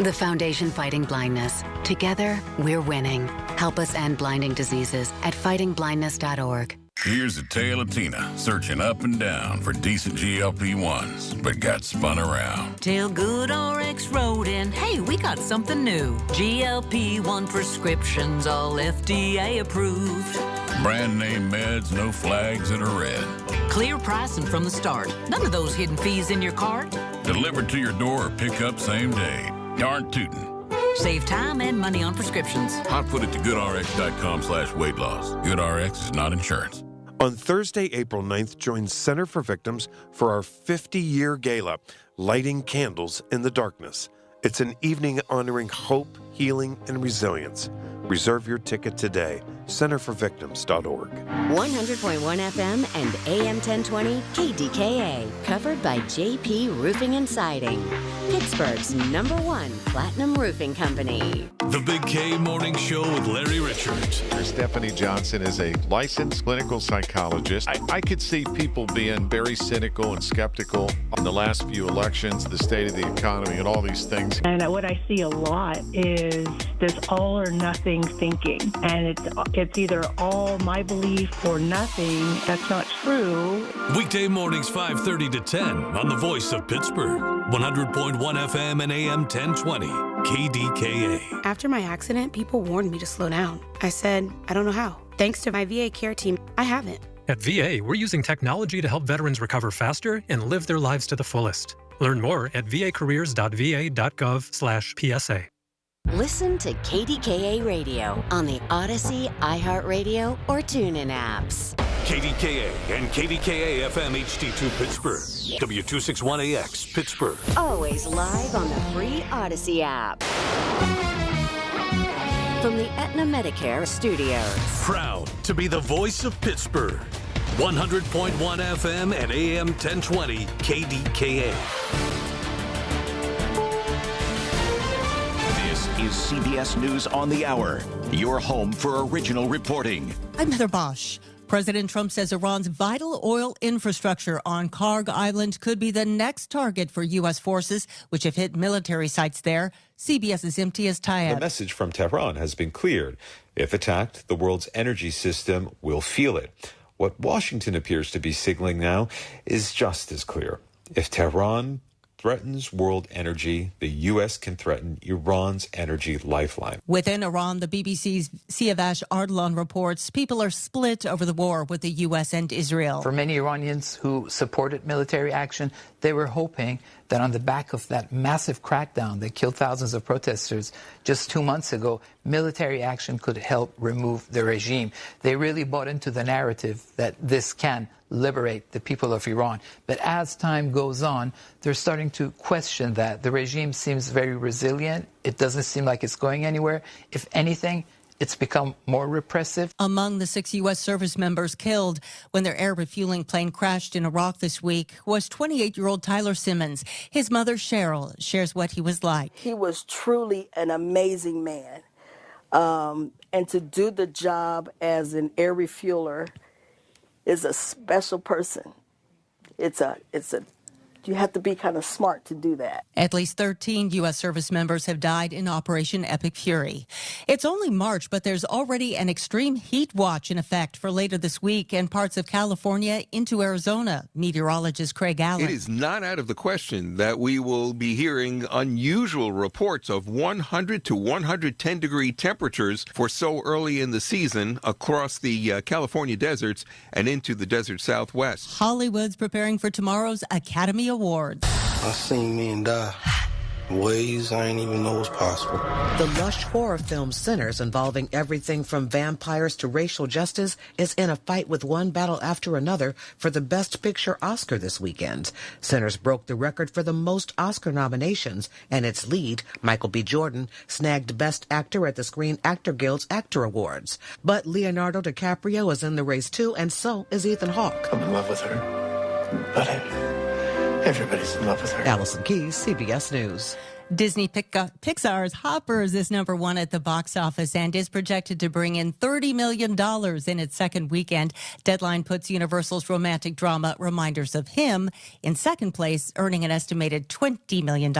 The Foundation Fighting Blindness. Together, we're winning. Help us end blinding diseases at fightingblindness.org. Here's a tale of Tina searching up and down for decent GLP-1s, but got spun around. Tell Good RX Road and hey, we got something new. GLP-1 prescriptions, all FDA approved. Brand name meds, no flags that are red. Clear pricing from the start. None of those hidden fees in your cart. Delivered to your door or pick up same day. Darn tootin'. Save time and money on prescriptions. I'll put it to goodrx.com/weight loss. GoodRx is not insurance. On Thursday, April 9th, join Center for Victims for our 50-year gala, Lighting Candles in the Darkness. It's an evening honoring hope, healing, and resilience. Reserve your ticket today. centerforvictims.org. 100.1 FM and AM 1020 KDKA. Covered by JP Roofing and Siding. Pittsburgh's #1 platinum roofing company. The Big K Morning Show with Larry Richards. Stephanie Johnson is a licensed clinical psychologist. I could see people being very cynical and skeptical on the last few elections, the state of the economy, and all these things. And what I see a lot is this all or nothing thinking. And it's either all my belief or nothing. That's not true. Weekday mornings 5:30 to 10 on the Voice of Pittsburgh. 100.1 FM and AM 1020 KDKA. After my accident, people warned me to slow down. I said, I don't know how. Thanks to my VA care team, I haven't. At VA, we're using technology to help veterans recover faster and live their lives to the fullest. Learn more at vacareers.va.gov/PSA. Listen to KDKA Radio on the Odyssey, iHeartRadio, or TuneIn apps. KDKA and KDKA FM HD2 Pittsburgh. W261AX Pittsburgh. Always live on the free Odyssey app. From the Aetna Medicare studios. Proud to be the voice of Pittsburgh. 100.1 FM and AM 1020 KDKA. Is CBS News on the Hour, your home for original reporting. I'm Heather Bosch. President Trump says Iran's vital oil infrastructure on Karg Island could be the next target for U.S. forces, which have hit military sites there. CBS's Imtiaz Tayeb. The message from Tehran has been cleared. If attacked, the world's energy system will feel it. What Washington appears to be signaling now is just as clear. If Tehran threatens world energy, the U.S. can threaten Iran's energy lifeline. Within Iran, the BBC's Siavash Ardalan reports people are split over the war with the U.S. and Israel. For many Iranians who supported military action, they were hoping that on the back of that massive crackdown that killed thousands of protesters just 2 months ago, military action could help remove the regime. They really bought into the narrative that this can liberate the people of Iran. But as time goes on, they're starting to question that. The regime seems very resilient. It doesn't seem like it's going anywhere. If anything, it's become more repressive. Among the 6 U.S. service members killed when their air refueling plane crashed in Iraq this week was 28-year-old Tyler Simmons. His mother, Cheryl, shares what he was like. He was truly an amazing man. And to do the job as an air refueler is a special person. You have to be kind of smart to do that. At least 13 U.S. service members have died in Operation Epic Fury. It's only March, but there's already an extreme heat watch in effect for later this week in parts of California into Arizona. Meteorologist Craig Allen. It is not out of the question that we will be hearing unusual reports of 100 to 110 degree temperatures for so early in the season across the California deserts and into the desert Southwest. Hollywood's preparing for tomorrow's Academy Awards. I seen men die in ways I didn't even know was possible. The lush horror film Sinners, involving everything from vampires to racial justice, is in a fight with one battle after another for the Best Picture Oscar this weekend. Sinners broke the record for the most Oscar nominations, and its lead, Michael B. Jordan, snagged Best Actor at the Screen Actor Guild's Actor Awards. But Leonardo DiCaprio is in the race too, and so is Ethan Hawke. I'm in love with her, but everybody's in love with her. Allison Keyes, CBS News. Disney Pixar's Hoppers is #1 at the box office and is projected to bring in $30 million in its second weekend. Deadline puts Universal's romantic drama Reminders of Him in second place, earning an estimated $20 million.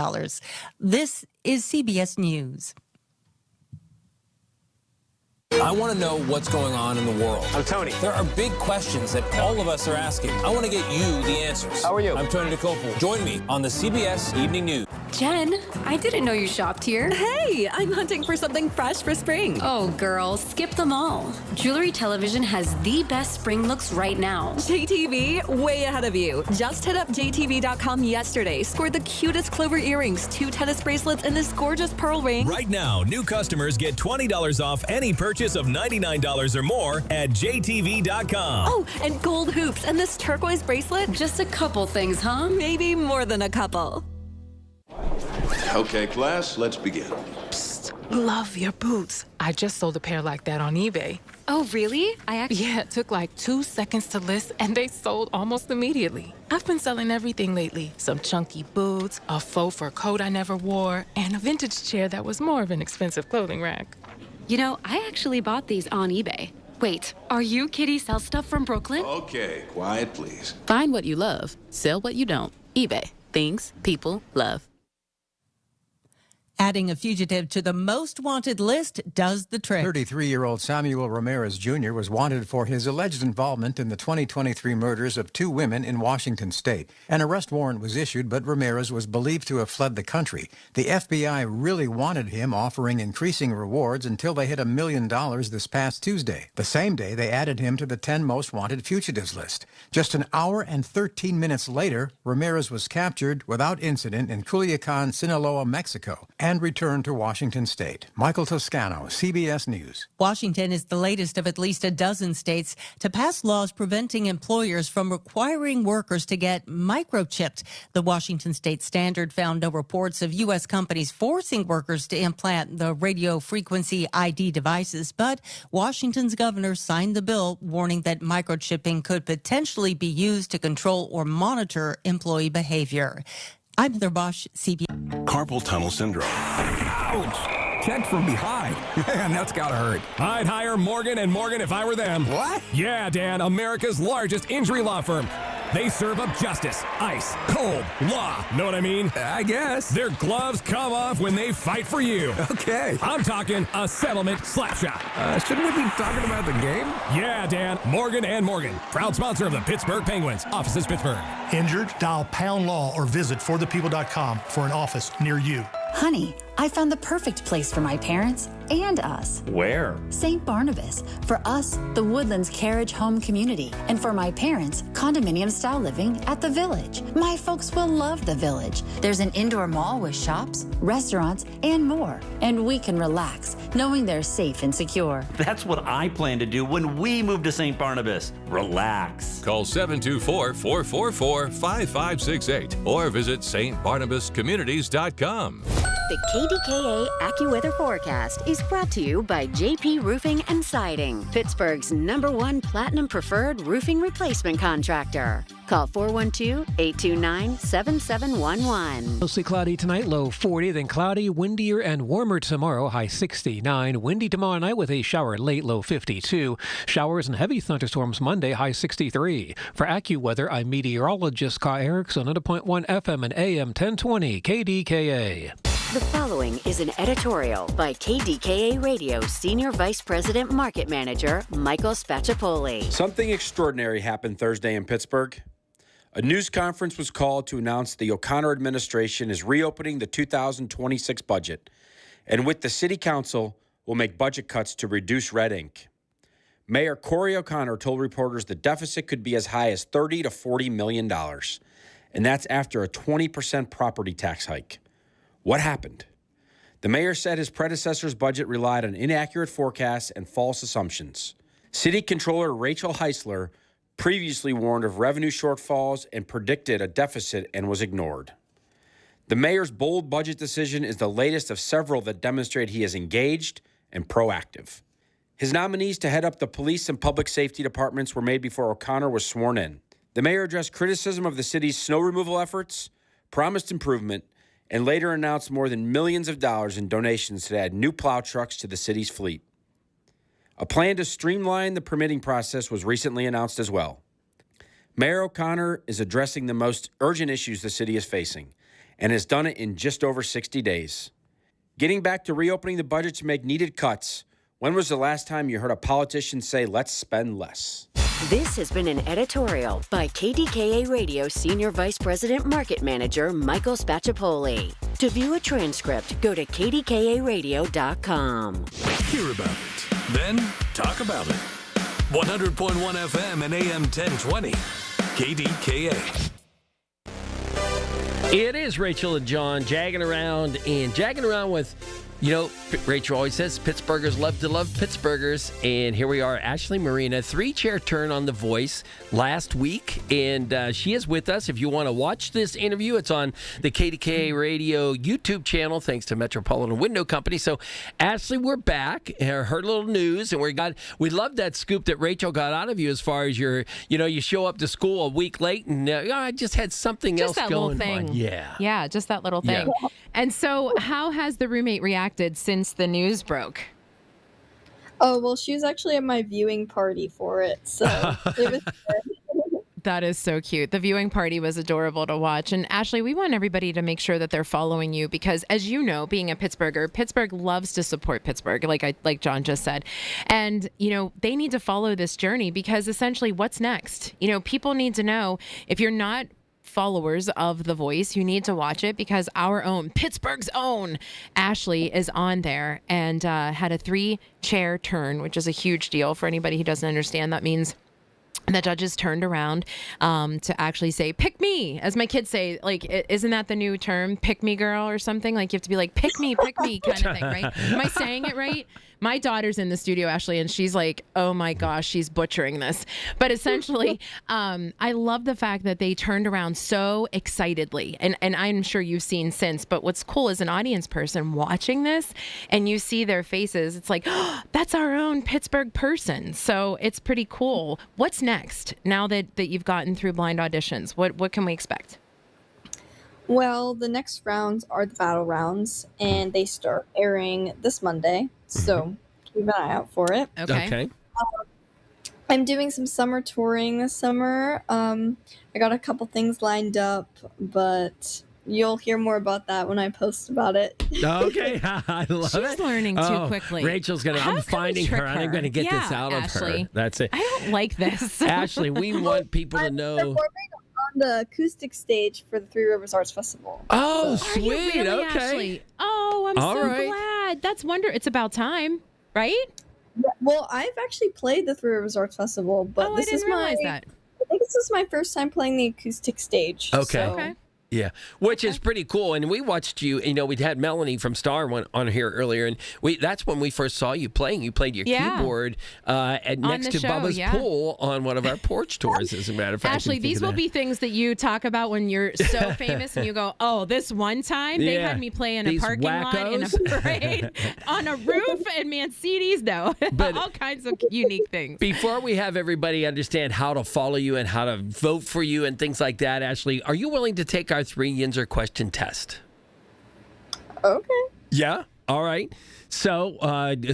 This is CBS News. I want to know what's going on in the world. I'm Tony. There are big questions that all of us are asking. I want to get you the answers. How are you? I'm Tony DeCopel. Join me on the CBS Evening News. Jen, I didn't know you shopped here. Hey, I'm hunting for something fresh for spring. Oh, girl, skip them all. Jewelry Television has the best spring looks right now. JTV, way ahead of you. Just hit up JTV.com yesterday, scored the cutest clover earrings, 2 tennis bracelets, and this gorgeous pearl ring. Right now, new customers get $20 off any purchase of $99 or more at JTV.com. Oh, and gold hoops and this turquoise bracelet. Just a couple things, huh? Maybe more than a couple. Okay, class, let's begin. Psst, love your boots. I just sold a pair like that on eBay. Oh, really? Yeah, it took like 2 seconds to list, and they sold almost immediately. I've been selling everything lately. Some chunky boots, a faux fur coat I never wore, and a vintage chair that was more of an expensive clothing rack. You know, I actually bought these on eBay. Wait, are you Kitty Sell Stuff from Brooklyn? Okay, quiet, please. Find what you love, sell what you don't. eBay. Things people love. Adding a fugitive to the most wanted list does the trick. 33-year-old Samuel Ramirez Jr. was wanted for his alleged involvement in the 2023 murders of 2 women in Washington state. An arrest warrant was issued, but Ramirez was believed to have fled the country. The FBI really wanted him, offering increasing rewards until they hit $1 million this past Tuesday. The same day, they added him to the 10 most wanted fugitives list. Just an hour and 13 minutes later, Ramirez was captured without incident in Culiacan, Sinaloa, Mexico, and returned to Washington state. Michael Toscano, CBS News. Washington is the latest of at least a dozen states to pass laws preventing employers from requiring workers to get microchipped. The Washington State Standard found no reports of U.S. companies forcing workers to implant the radio frequency ID devices, but Washington's governor signed the bill, warning that microchipping could potentially be used to control or monitor employee behavior. I'm Heather Bosch, CBS. Carpal tunnel syndrome. Ouch! Checked from behind. Man, that's gotta hurt. I'd hire Morgan & Morgan if I were them. What? Yeah, Dan, America's largest injury law firm. They serve up justice, ice, cold, law. Know what I mean? I guess. Their gloves come off when they fight for you. Okay. I'm talking a settlement slap shot. Shouldn't we be talking about the game? Yeah, Dan. Morgan & Morgan. Proud sponsor of the Pittsburgh Penguins. Offices Pittsburgh. Injured? Dial Pound Law or visit forthepeople.com for an office near you. Honey, I found the perfect place for my parents and us. Where? St. Barnabas. For us, the Woodlands Carriage Home Community. And for my parents, condominium-style living at the Village. My folks will love the Village. There's an indoor mall with shops, restaurants, and more. And we can relax, knowing they're safe and secure. That's what I plan to do when we move to St. Barnabas. Relax. Call 724-444-5568 or visit stbarnabascommunities.com. The KDKA AccuWeather forecast is brought to you by JP Roofing and Siding, Pittsburgh's #1 Platinum Preferred Roofing Replacement Contractor. Call 412-829-7711. Mostly cloudy tonight, low 40, then cloudy, windier, and warmer tomorrow, high 69. Windy tomorrow night with a shower late, low 52. Showers and heavy thunderstorms Monday, high 63. For AccuWeather, I'm meteorologist Kai Erickson, 100.1 FM and AM 1020 KDKA. The following is an editorial by KDKA Radio Senior Vice President Market Manager Michael Spacciapoli. Something extraordinary happened Thursday in Pittsburgh. A news conference was called to announce the O'Connor administration is reopening the 2026 budget, and with the city council will make budget cuts to reduce red ink. Mayor Corey O'Connor told reporters the deficit could be as high as $30 to $40 million, and that's after a 20% property tax hike. What happened? The mayor said his predecessor's budget relied on inaccurate forecasts and false assumptions. City Controller Rachel Heisler previously warned of revenue shortfalls and predicted a deficit and was ignored. The mayor's bold budget decision is the latest of several that demonstrate he is engaged and proactive. His nominees to head up the police and public safety departments were made before O'Connor was sworn in. The mayor addressed criticism of the city's snow removal efforts, promised improvement, and later announced more than millions of dollars in donations to add new plow trucks to the city's fleet. A plan to streamline the permitting process was recently announced as well. Mayor O'Connor is addressing the most urgent issues the city is facing and has done it in just over 60 days. Getting back to reopening the budget to make needed cuts, when was the last time you heard a politician say, let's spend less? This has been an editorial by KDKA Radio Senior Vice President Market Manager Michael Spacciapoli. To view a transcript, go to kdkaradio.com. Hear about it, then talk about it. 100.1 FM and AM 1020. KDKA. It is Rachel and John jagging around with, Rachel always says Pittsburghers love to love Pittsburghers. And here we are, Ashley Marina, 3-chair turn on The Voice last week. And she is with us. If you want to watch this interview, it's on the KDKA Radio YouTube channel, thanks to Metropolitan Window Company. So, Ashley, we're back. Heard a little news, and we love that scoop that Rachel got out of you as far as you show up to school a week late, and I just had something else going on. Yeah, just that little thing. Yeah. And so, how has the roommate reacted since the news broke? Oh, well, she was actually at my viewing party for it, so it was good. That is so cute. The viewing party was adorable to watch. And Ashley, we want everybody to make sure that they're following you because, as you know, being a Pittsburgher, Pittsburgh loves to support Pittsburgh, like John just said. And, they need to follow this journey because essentially what's next? People need to know if you're not followers of The Voice, you need to watch it because our own, Pittsburgh's own, Ashley is on there and had a 3-chair turn, which is a huge deal for anybody who doesn't understand. That means the judges turned around to actually say, pick me, as my kids say, isn't that the new term, pick me girl or something? You have to be like, pick me kind of thing, right? Am I saying it right? My daughter's in the studio, Ashley, and she's like, oh my gosh, she's butchering this. But essentially, I love the fact that they turned around so excitedly. And I'm sure you've seen since, but what's cool as an audience person watching this and you see their faces, it's like, oh, that's our own Pittsburgh person. So it's pretty cool. What's next now that you've gotten through blind auditions? What can we expect? Well, the next rounds are the battle rounds, and they start airing this Monday. So keep an eye out for it. Okay. I'm doing some summer touring this summer. I got a couple things lined up, but you'll hear more about that when I post about it. Okay, I love it. She's learning too quickly. Rachel's I'm finding her. I'm going to get this out Ashley. of her. That's it. I don't like this. Ashley, we want people to know. On the acoustic stage for the Three Rivers Arts Festival. Oh, sweet. Really, okay. Ashley? Oh, I'm so glad. God, that's It's about time, right? Yeah, well, I've actually played the Three Rivers Arts Festival, but I didn't realize that. I think this is my first time playing the acoustic stage. Okay. So. Okay. Yeah, which is pretty cool. And we watched you. You know, we'd had Melanie from Star on here earlier, and that's when we first saw you playing. You played your keyboard next to show, Bubba's pool on one of our porch tours. As a matter of fact, Ashley, these will be things that you talk about when you're so famous, and you go, "Oh, this one time they had me play in a parking lot in a parade on a roof in Mancini's." No, but all kinds of unique things. Before we have everybody understand how to follow you and how to vote for you and things like that, Ashley, are you willing to take our 3 Yinzer question test? Okay. Yeah. All right. So,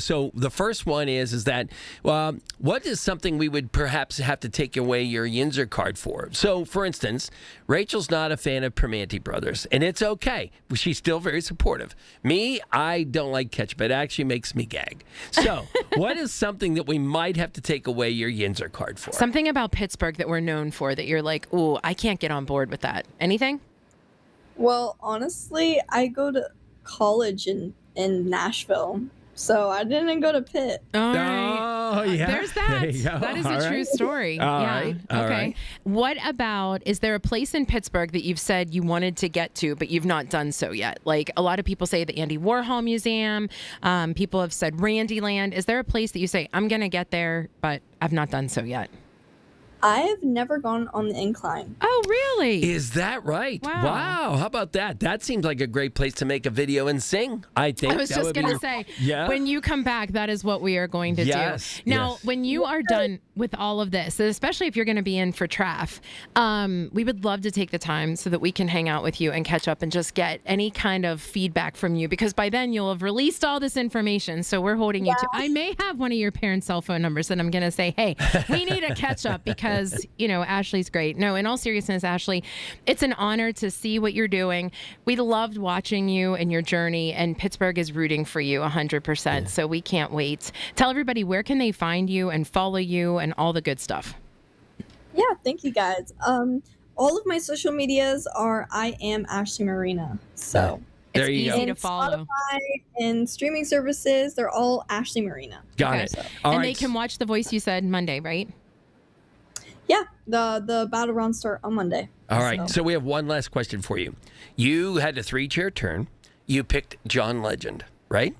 so the first one is that what is something we would perhaps have to take away your Yinzer card for? So, for instance, Rachel's not a fan of Primanti Brothers, and it's okay. She's still very supportive. Me, I don't like ketchup. It actually makes me gag. So, what is something that we might have to take away your Yinzer card for? Something about Pittsburgh that we're known for that you're like, "Ooh, I can't get on board with that." Anything? Well, honestly, I go to college in Nashville, so I didn't go to Pitt. All right. Oh, yeah. There's that. There you go. That is All a right. true story. All yeah. right. All okay. right. What about, is there a place in Pittsburgh that you've said you wanted to get to, but you've not done so yet? Like a lot of people say the Andy Warhol Museum. People have said Randyland. Is there a place that you say, I'm going to get there, but I've not done so yet? I have never gone on the incline. Oh, really? Is that right? Wow. How about that? That seems like a great place to make a video and sing, I think. I was just going to say, when you come back, that is what we are going to do. Now, when you are done with all of this, especially if you're going to be in for TRAF, we would love to take the time so that we can hang out with you and catch up and just get any kind of feedback from you, because by then you'll have released all this information. So we're holding you to, I may have one of your parents' cell phone numbers and I'm going to say, hey, we need a catch up because, you know, Ashley's great. No, in all seriousness, Ashley, it's an honor to see what you're doing. We loved watching you and your journey, and Pittsburgh is rooting for you 100%. Yeah. So we can't wait. Tell everybody, where can they find you and follow you and all the good stuff? Yeah, thank you guys. All of my social medias are I am Ashley Marina. So there you easy go. to follow. Spotify and streaming services, they're all Ashley Marina. Got it. So. And they can watch The Voice, you said, Monday, right? Yeah, the battle rounds start on Monday. All right, so we have one last question for you. You had a 3-chair turn. You picked John Legend, right?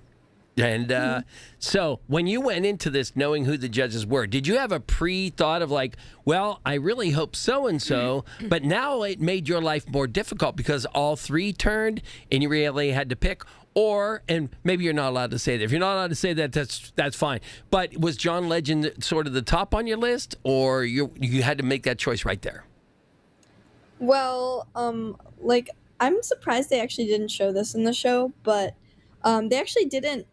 And so when you went into this knowing who the judges were, did you have a pre-thought of like, well, I really hope so-and-so, but now it made your life more difficult because all 3 turned and you really had to pick? Or, and maybe you're not allowed to say that. If you're not allowed to say that, that's fine. But was John Legend sort of the top on your list, or you had to make that choice right there? Well, like, I'm surprised they actually didn't show this in the show, but they actually didn't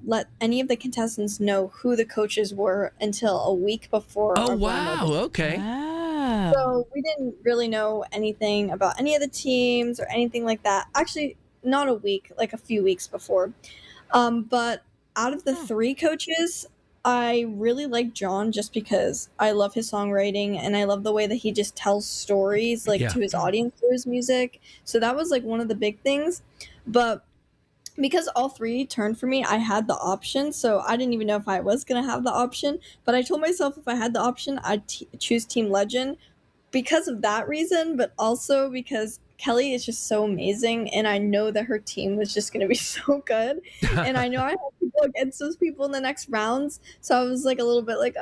let any of the contestants know who the coaches were until a week before. Oh, wow. Okay. So we didn't really know anything about any of the teams or anything like that. Actually, not a week, like a few weeks before. But out of the 3 coaches, I really like John just because I love his songwriting and I love the way that he just tells stories to his audience through his music. So that was like one of the big things. But because all 3 turned for me, I had the option. So I didn't even know if I was going to have the option. But I told myself if I had the option, I'd choose Team Legend because of that reason, but also because Kelly is just so amazing, and I know that her team was just going to be so good. And I know I have to go against those people in the next rounds. So I was like a little bit like,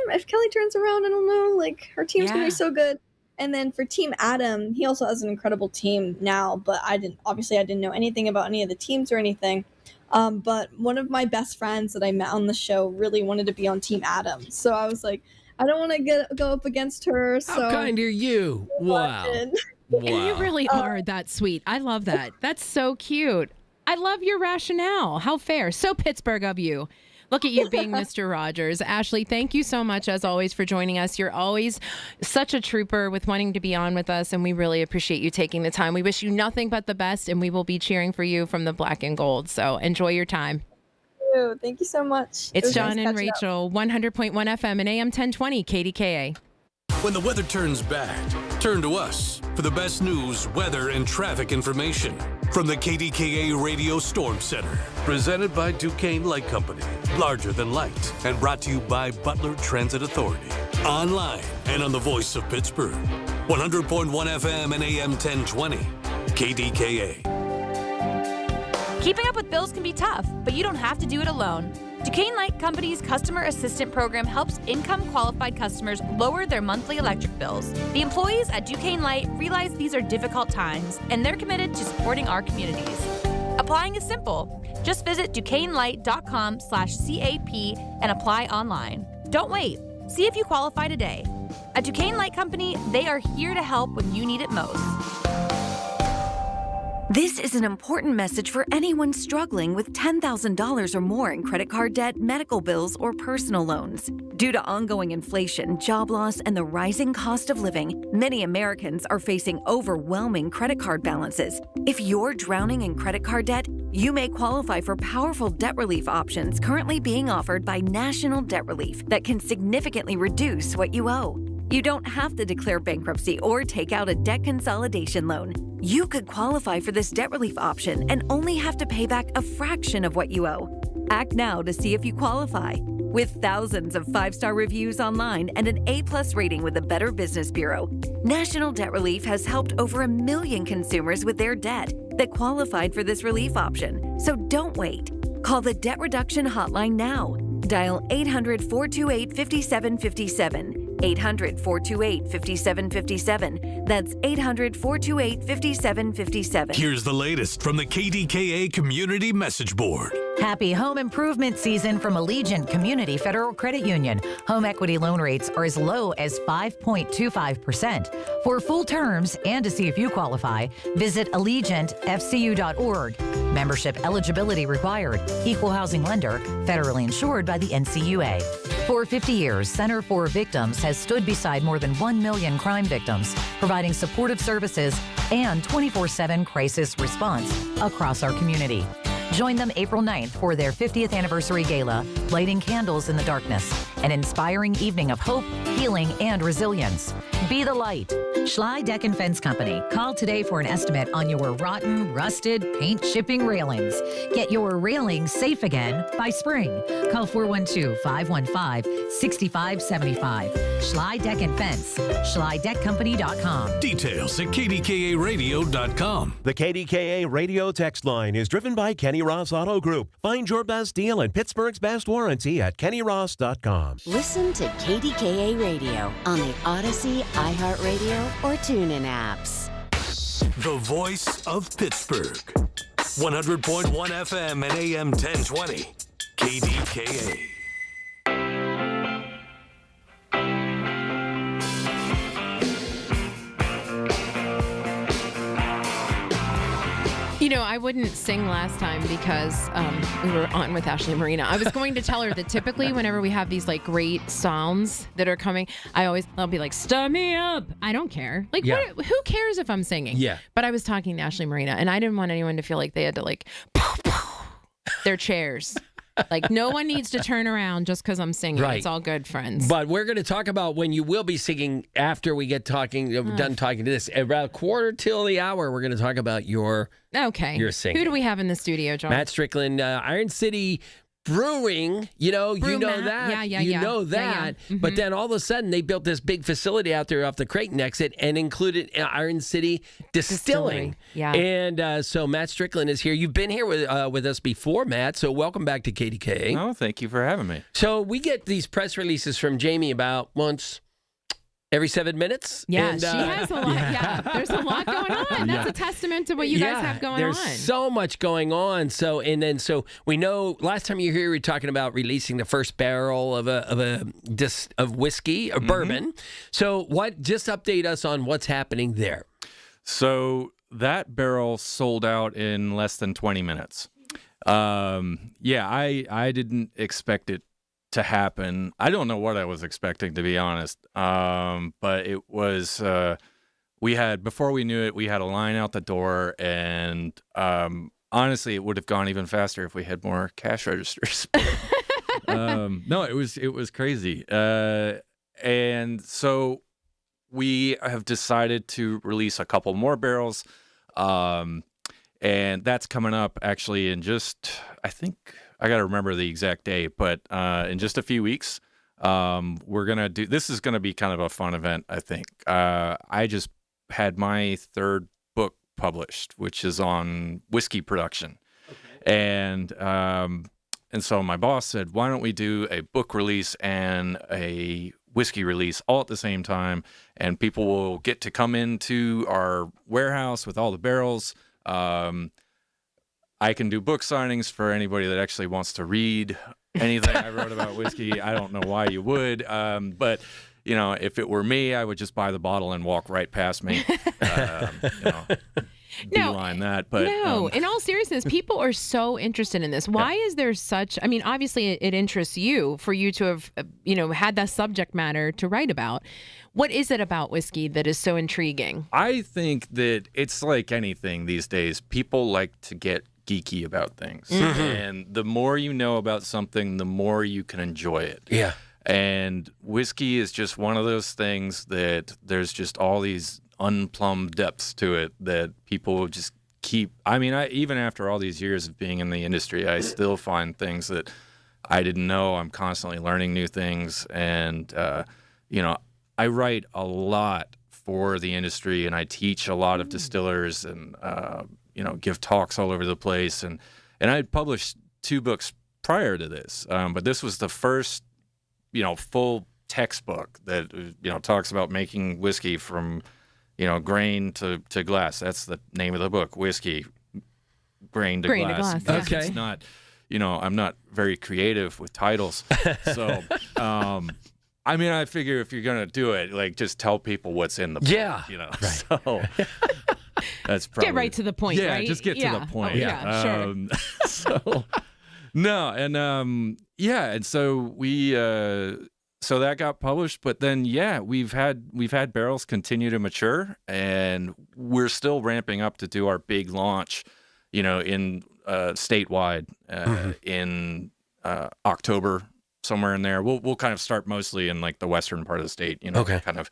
if Kelly turns around, I don't know, like her team's going to be so good. And then for Team Adam, he also has an incredible team now, but I didn't know anything about any of the teams or anything. But one of my best friends that I met on the show really wanted to be on Team Adam. So I was like, I don't want to go up against her. So how kind are you? Wow. Wow. You really are that sweet. I love that. That's so cute. I love your rationale. How fair. So Pittsburgh of you. Look at you being Mr. Rogers. Ashley, thank you so much, as always, for joining us. You're always such a trooper with wanting to be on with us, and we really appreciate you taking the time. We wish you nothing but the best, and we will be cheering for you from the black and gold. So enjoy your time. Thank you so much. It's John and Rachel, 100.1 FM and AM 1020 KDKA. When the weather turns bad, turn to us for the best news, weather, and traffic information. From the KDKA Radio Storm Center, presented by Duquesne Light Company, larger than light, and brought to you by Butler Transit Authority. Online and on the voice of Pittsburgh. 100.1 FM and AM 1020. KDKA. Keeping up with bills can be tough, but you don't have to do it alone. Duquesne Light Company's Customer Assistant Program helps income-qualified customers lower their monthly electric bills. The employees at Duquesne Light realize these are difficult times, and they're committed to supporting our communities. Applying is simple. Just visit duquesnelight.com/CAP and apply online. Don't wait. See if you qualify today. At Duquesne Light Company, they are here to help when you need it most. This is an important message for anyone struggling with $10,000 or more in credit card debt, medical bills, or personal loans. Due to ongoing inflation, job loss, and the rising cost of living, many Americans are facing overwhelming credit card balances. If you're drowning in credit card debt, you may qualify for powerful debt relief options currently being offered by National Debt Relief that can significantly reduce what you owe. You don't have to declare bankruptcy or take out a debt consolidation loan. You could qualify for this debt relief option and only have to pay back a fraction of what you owe. Act now to see if you qualify. With thousands of 5-star reviews online and an A+ rating with the Better Business Bureau, National Debt Relief has helped over 1 million consumers with their debt that qualified for this relief option. So don't wait. Call the Debt Reduction Hotline now. Dial 800-428-5757. 800-428-5757. That's 800-428-5757. Here's the latest from the KDKA Community Message Board. Happy home improvement season from Allegiant Community Federal Credit Union. Home equity loan rates are as low as 5.25%. For full terms and to see if you qualify, visit allegiantfcu.org. Membership eligibility required. Equal housing lender. Federally insured by the NCUA. For 50 years, Center for Victims has stood beside more than 1 million crime victims, providing supportive services and 24/7 crisis response across our community. Join them April 9th for their 50th anniversary gala, Lighting Candles in the Darkness, an inspiring evening of hope, healing, and resilience. Be the light. Schley Deck and Fence Company. Call today for an estimate on your rotten, rusted, paint chipping railings. Get your railings safe again by spring. Call 412-515-6575. Schley Deck and Fence. SchleyDeckCompany.com. Details at KDKARadio.com. The KDKA Radio text line is driven by Kenny Ross Auto Group. Find your best deal and Pittsburgh's best warranty at KennyRoss.com. Listen to KDKA Radio on the Odyssey, iHeartRadio, or TuneIn apps. The voice of Pittsburgh. 100.1 FM and AM 1020. KDKA. You know, I wouldn't sing last time because we were on with Ashley Marina. I was going to tell her that typically whenever we have these like great sounds that are coming, I'll be like, "Stop me up." I don't care. Like, who cares if I'm singing? Yeah. But I was talking to Ashley Marina, and I didn't want anyone to feel like they had to like their chairs. Like, no one needs to turn around just because I'm singing. Right. It's all good, friends. But we're going to talk about when you will be singing after we get done talking to this. About 1:15, we're going to talk about your singing. Who do we have in the studio, John? Matt Strickland, Iron City Brewing, you know that. You know that. Yeah. But then all of a sudden they built this big facility out there off the Creighton exit and included Iron City Distilling. Yeah. And so Matt Strickland is here. You've been here with us before, Matt. So welcome back to KDKA. Oh, thank you for having me. So we get these press releases from Jamie about once every 7 minutes. Yeah, and, she has a lot. Yeah, there's a lot going on. That's a testament to what you guys have going there's on. There's so much going on. So we know last time you were here, we were talking about releasing the first barrel of whiskey or bourbon. So just update us on what's happening there. So that barrel sold out in less than 20 minutes. I didn't expect it to happen. I don't know what I was expecting, to be honest. But it was, before we knew it, we had a line out the door, and honestly, it would have gone even faster if we had more cash registers. No, it was crazy. And so we have decided to release a couple more barrels. And that's coming up actually in just, I think, I got to remember the exact date, but in just a few weeks, we're going to do, this is going to be kind of a fun event, I think. I just had my third book published, which is on whiskey production. Okay. And so my boss said, why don't we do a book release and a whiskey release all at the same time, and people will get to come into our warehouse with all the barrels. I can do book signings for anybody that actually wants to read anything I wrote about whiskey. I don't know why you would, but you know, if it were me, I would just buy the bottle and walk right past me. Beeline that, but in all seriousness, people are so interested in this. Why is there such? I mean, obviously, it interests you for you to have, had that subject matter to write about. What is it about whiskey that is so intriguing? I think that it's like anything these days. People like to get geeky about things, and the more you know about something, the more you can enjoy it. Yeah. And whiskey is just one of those things that there's just all these unplumbed depths to it that people just keep. I mean, even after all these years of being in the industry, I still find things that I didn't know. I'm constantly learning new things. And, I write a lot for the industry, and I teach a lot of distillers and, give talks all over the place. And I had published 2 books prior to this, but this was the first, full textbook that, talks about making whiskey from grain to glass. That's the name of the book, Whiskey, Grain to Glass. Yeah. Okay. It's not, I'm not very creative with titles. So, I figure if you're going to do it, like, just tell people what's in the book. Yeah. Right. So that's probably. Get right to the point, yeah, right? Just get to the point. Oh, yeah, sure. So, no, and, and so we, so that got published, but then we've had barrels continue to mature, and we're still ramping up to do our big launch, in statewide in October, somewhere in there. We'll kind of start mostly in like the western part of the state, kind of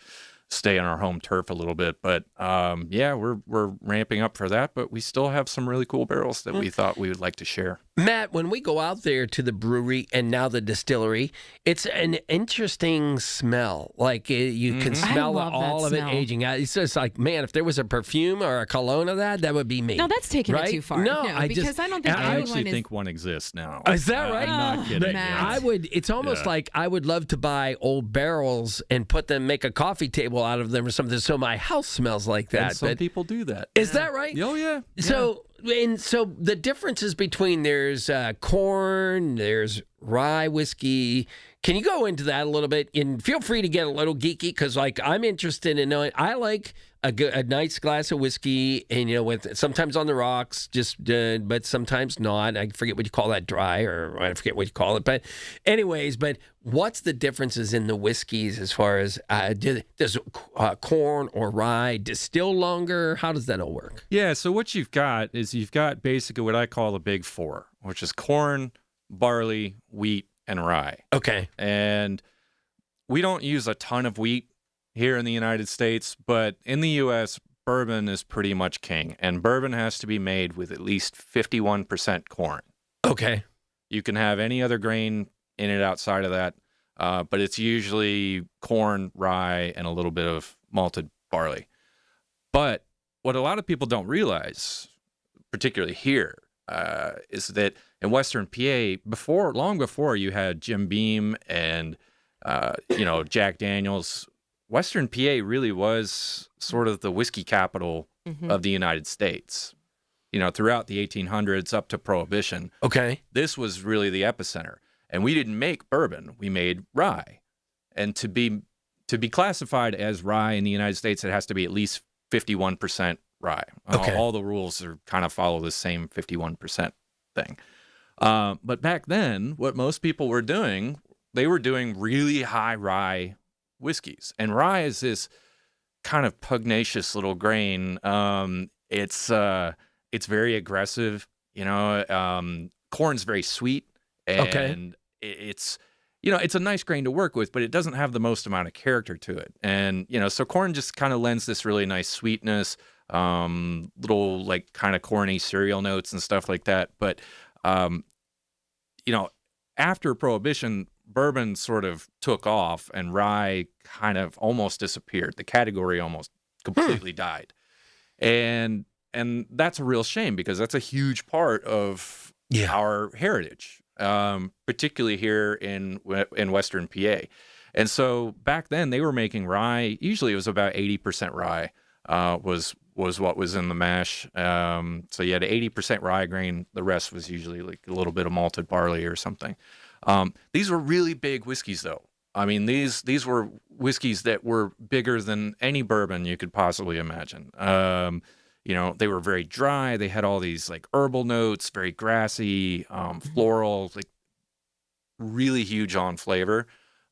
stay on our home turf a little bit. But we're ramping up for that, but we still have some really cool barrels that we thought we would like to share. Matt, when we go out there to the brewery and now the distillery, it's an interesting smell. Like you can smell all of it aging out. It's just like, man, if there was a perfume or a cologne of that would be me. No, that's taking it too far. No, because I don't think I anyone actually think one exists now. Is that right? I'm not kidding. I would. It's almost like I would love to buy old barrels and make a coffee table out of them or something, so my house smells like that. And some people do that. Is that right? Oh yeah. So the differences between there's corn, there's rye whiskey. Can you go into that a little bit? And feel free to get a little geeky, because I'm interested in knowing. I like a nice glass of whiskey, and with sometimes on the rocks, but sometimes not. I forget what you call that, dry, or I forget what you call it. But anyways, what's the differences in the whiskeys as far as does corn or rye distill longer? How does that all work? Yeah, so what you've got is basically what I call the big 4, which is corn, barley, wheat, and rye. Okay. And we don't use a ton of wheat here in the United States, but in the U.S., bourbon is pretty much king, and bourbon has to be made with at least 51% corn. Okay. You can have any other grain in it outside of that, but it's usually corn, rye, and a little bit of malted barley. But what a lot of people don't realize, particularly here, is that in Western PA, long before you had Jim Beam and Jack Daniels, Western PA really was sort of the whiskey capital of the United States. Throughout the 1800s up to Prohibition. Okay. This was really the epicenter. And we didn't make bourbon, we made rye. And to be classified as rye in the United States, it has to be at least 51% rye. Okay. All the rules kind of follow the same 51% thing. But back then, what most people were doing, they were doing really high rye whiskeys. And rye is this kind of pugnacious little grain. It's very aggressive. Corn's very sweet. And it's, it's a nice grain to work with, but it doesn't have the most amount of character to it. And, so corn just kind of lends this really nice sweetness, little like kind of corny cereal notes and stuff like that. But, after Prohibition, bourbon sort of took off and rye kind of almost disappeared. The category almost completely died. And that's a real shame because that's a huge part of our heritage, particularly here in Western PA. And so back then they were making rye. Usually it was about 80% rye was what was in the mash. So you had 80% rye grain. The rest was usually like a little bit of malted barley or something. These were really big whiskeys, though. I mean, these were whiskeys that were bigger than any bourbon you could possibly imagine. They were very dry. They had all these like herbal notes, very grassy, floral, like really huge on flavor.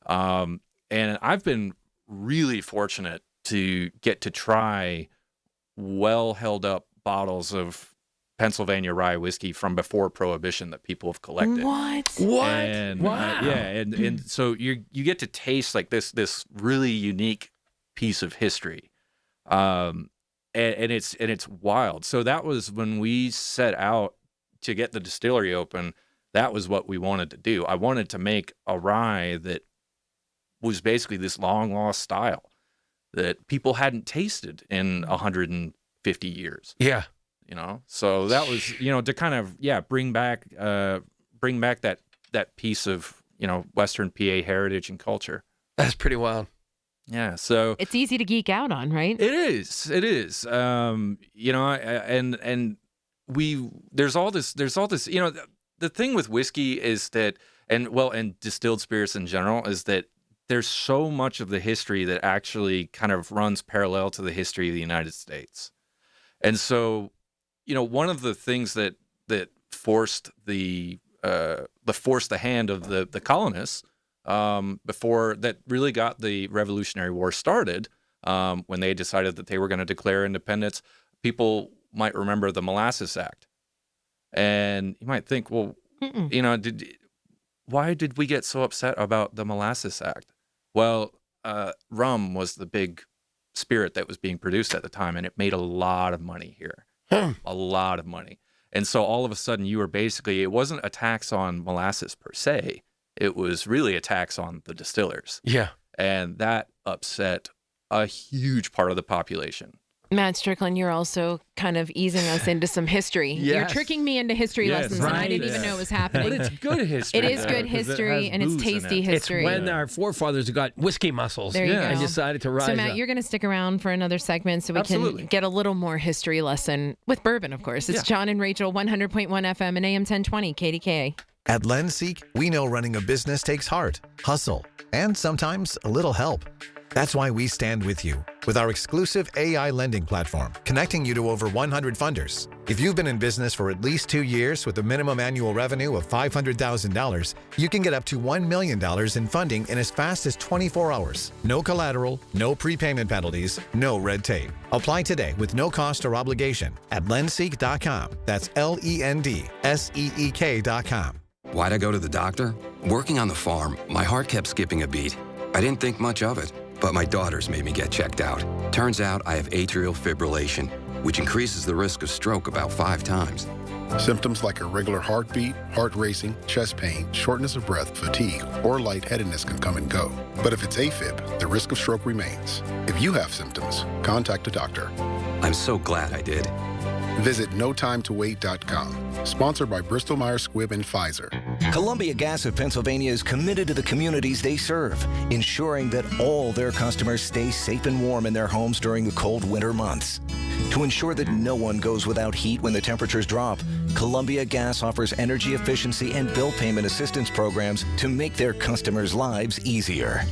And I've been really fortunate to get to try well held up bottles of Pennsylvania rye whiskey from before Prohibition that people have collected. What? And, wow. And so you get to taste like this really unique piece of history, and it's wild. So that was when we set out to get the distillery open. That was what we wanted to do. I wanted to make a rye that was basically this long lost style that people hadn't tasted in 150 years. Yeah. So that was, to kind of, bring back that piece of, Western PA heritage and culture. That's pretty wild. Yeah. So it's easy to geek out on, right? It is. And there's all this, the thing with whiskey is that, and distilled spirits in general is that there's so much of the history that actually kind of runs parallel to the history of the United States. And so, one of the things that forced the hand of the colonists before that really got the Revolutionary War started, when they decided that they were going to declare independence, people might remember the Molasses Act, and you might think, well, why did we get so upset about the Molasses Act? Well, rum was the big spirit that was being produced at the time, and it made a lot of money here. A lot of money. And so all of a sudden you were basically, it wasn't a tax on molasses per se. It was really a tax on the distillers. Yeah. And that upset a huge part of the population. Matt Strickland, you're also kind of easing us into some history. Yes. You're tricking me into history lessons, and I didn't even know it was happening. But it's good history. It is good history, and it's tasty history. It's when our forefathers got whiskey muscles There you go. and decided to rise So, Matt, up. you're going to stick around for another segment so we can get a little more history lesson with bourbon, of course. It's John and Rachel, 100.1 FM and AM 1020, KDKA. At LendSeek, we know running a business takes heart, hustle, and sometimes a little help. That's why we stand with you with our exclusive AI lending platform, connecting you to over 100 funders. If you've been in business for at least 2 years with a minimum annual revenue of $500,000, you can get up to $1 million in funding in as fast as 24 hours. No collateral, no prepayment penalties, no red tape. Apply today with no cost or obligation at lendseek.com. That's LENDSEEK.com. Why'd I go to the doctor? Working on the farm, my heart kept skipping a beat. I didn't think much of it. But my daughters made me get checked out. Turns out I have atrial fibrillation, which increases the risk of stroke about 5 times. Symptoms like irregular heartbeat, heart racing, chest pain, shortness of breath, fatigue, or lightheadedness can come and go. But if it's AFib, the risk of stroke remains. If you have symptoms, contact a doctor. I'm so glad I did. Visit notimetowait.com. Sponsored by Bristol-Myers Squibb and Pfizer. Columbia Gas of Pennsylvania is committed to the communities they serve, ensuring that all their customers stay safe and warm in their homes during the cold winter months. To ensure that no one goes without heat when the temperatures drop, Columbia Gas offers energy efficiency and bill payment assistance programs to make their customers' lives easier.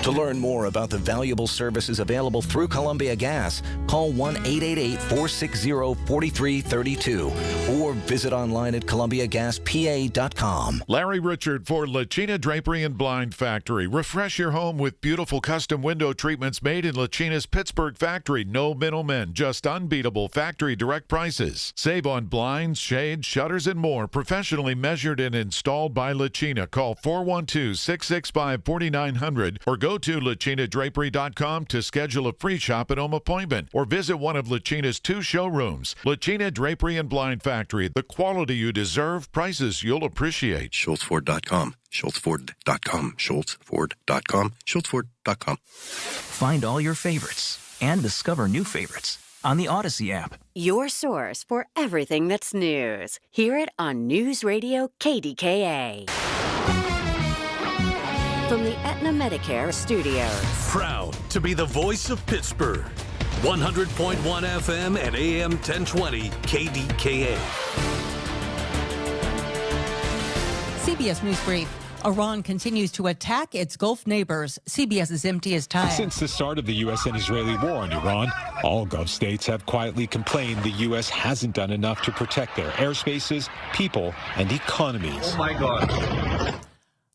To learn more about the valuable services available through Columbia Gas, call 1-888-460-40 3332 or visit online at ColumbiaGasPA.com. Larry Richard for Lachina Drapery and Blind Factory. Refresh your home with beautiful custom window treatments made in Lachina's Pittsburgh factory. No middlemen, just unbeatable factory direct prices. Save on blinds, shades, shutters, and more. Professionally measured and installed by Lachina. Call 412-665-4900 or go to LachinaDrapery.com to schedule a free shop at home appointment or visit one of Lachina's 2 showrooms. Lachina Drapery and Blind Factory. The quality you deserve, prices you'll appreciate. SchultzFord.com. SchultzFord.com. SchultzFord.com. SchultzFord.com. Find all your favorites and discover new favorites on the Odyssey app. Your source for everything that's news. Hear it on News Radio KDKA. From the Aetna Medicare Studios. Proud to be the voice of Pittsburgh. 100.1 FM and AM 1020 KDKA. CBS News Brief. Iran continues to attack its Gulf neighbors. CBS is empty as time. Since the start of the U.S. and Israeli war on Iran, all Gulf states have quietly complained the U.S. hasn't done enough to protect their airspaces, people, and economies. Oh, my God.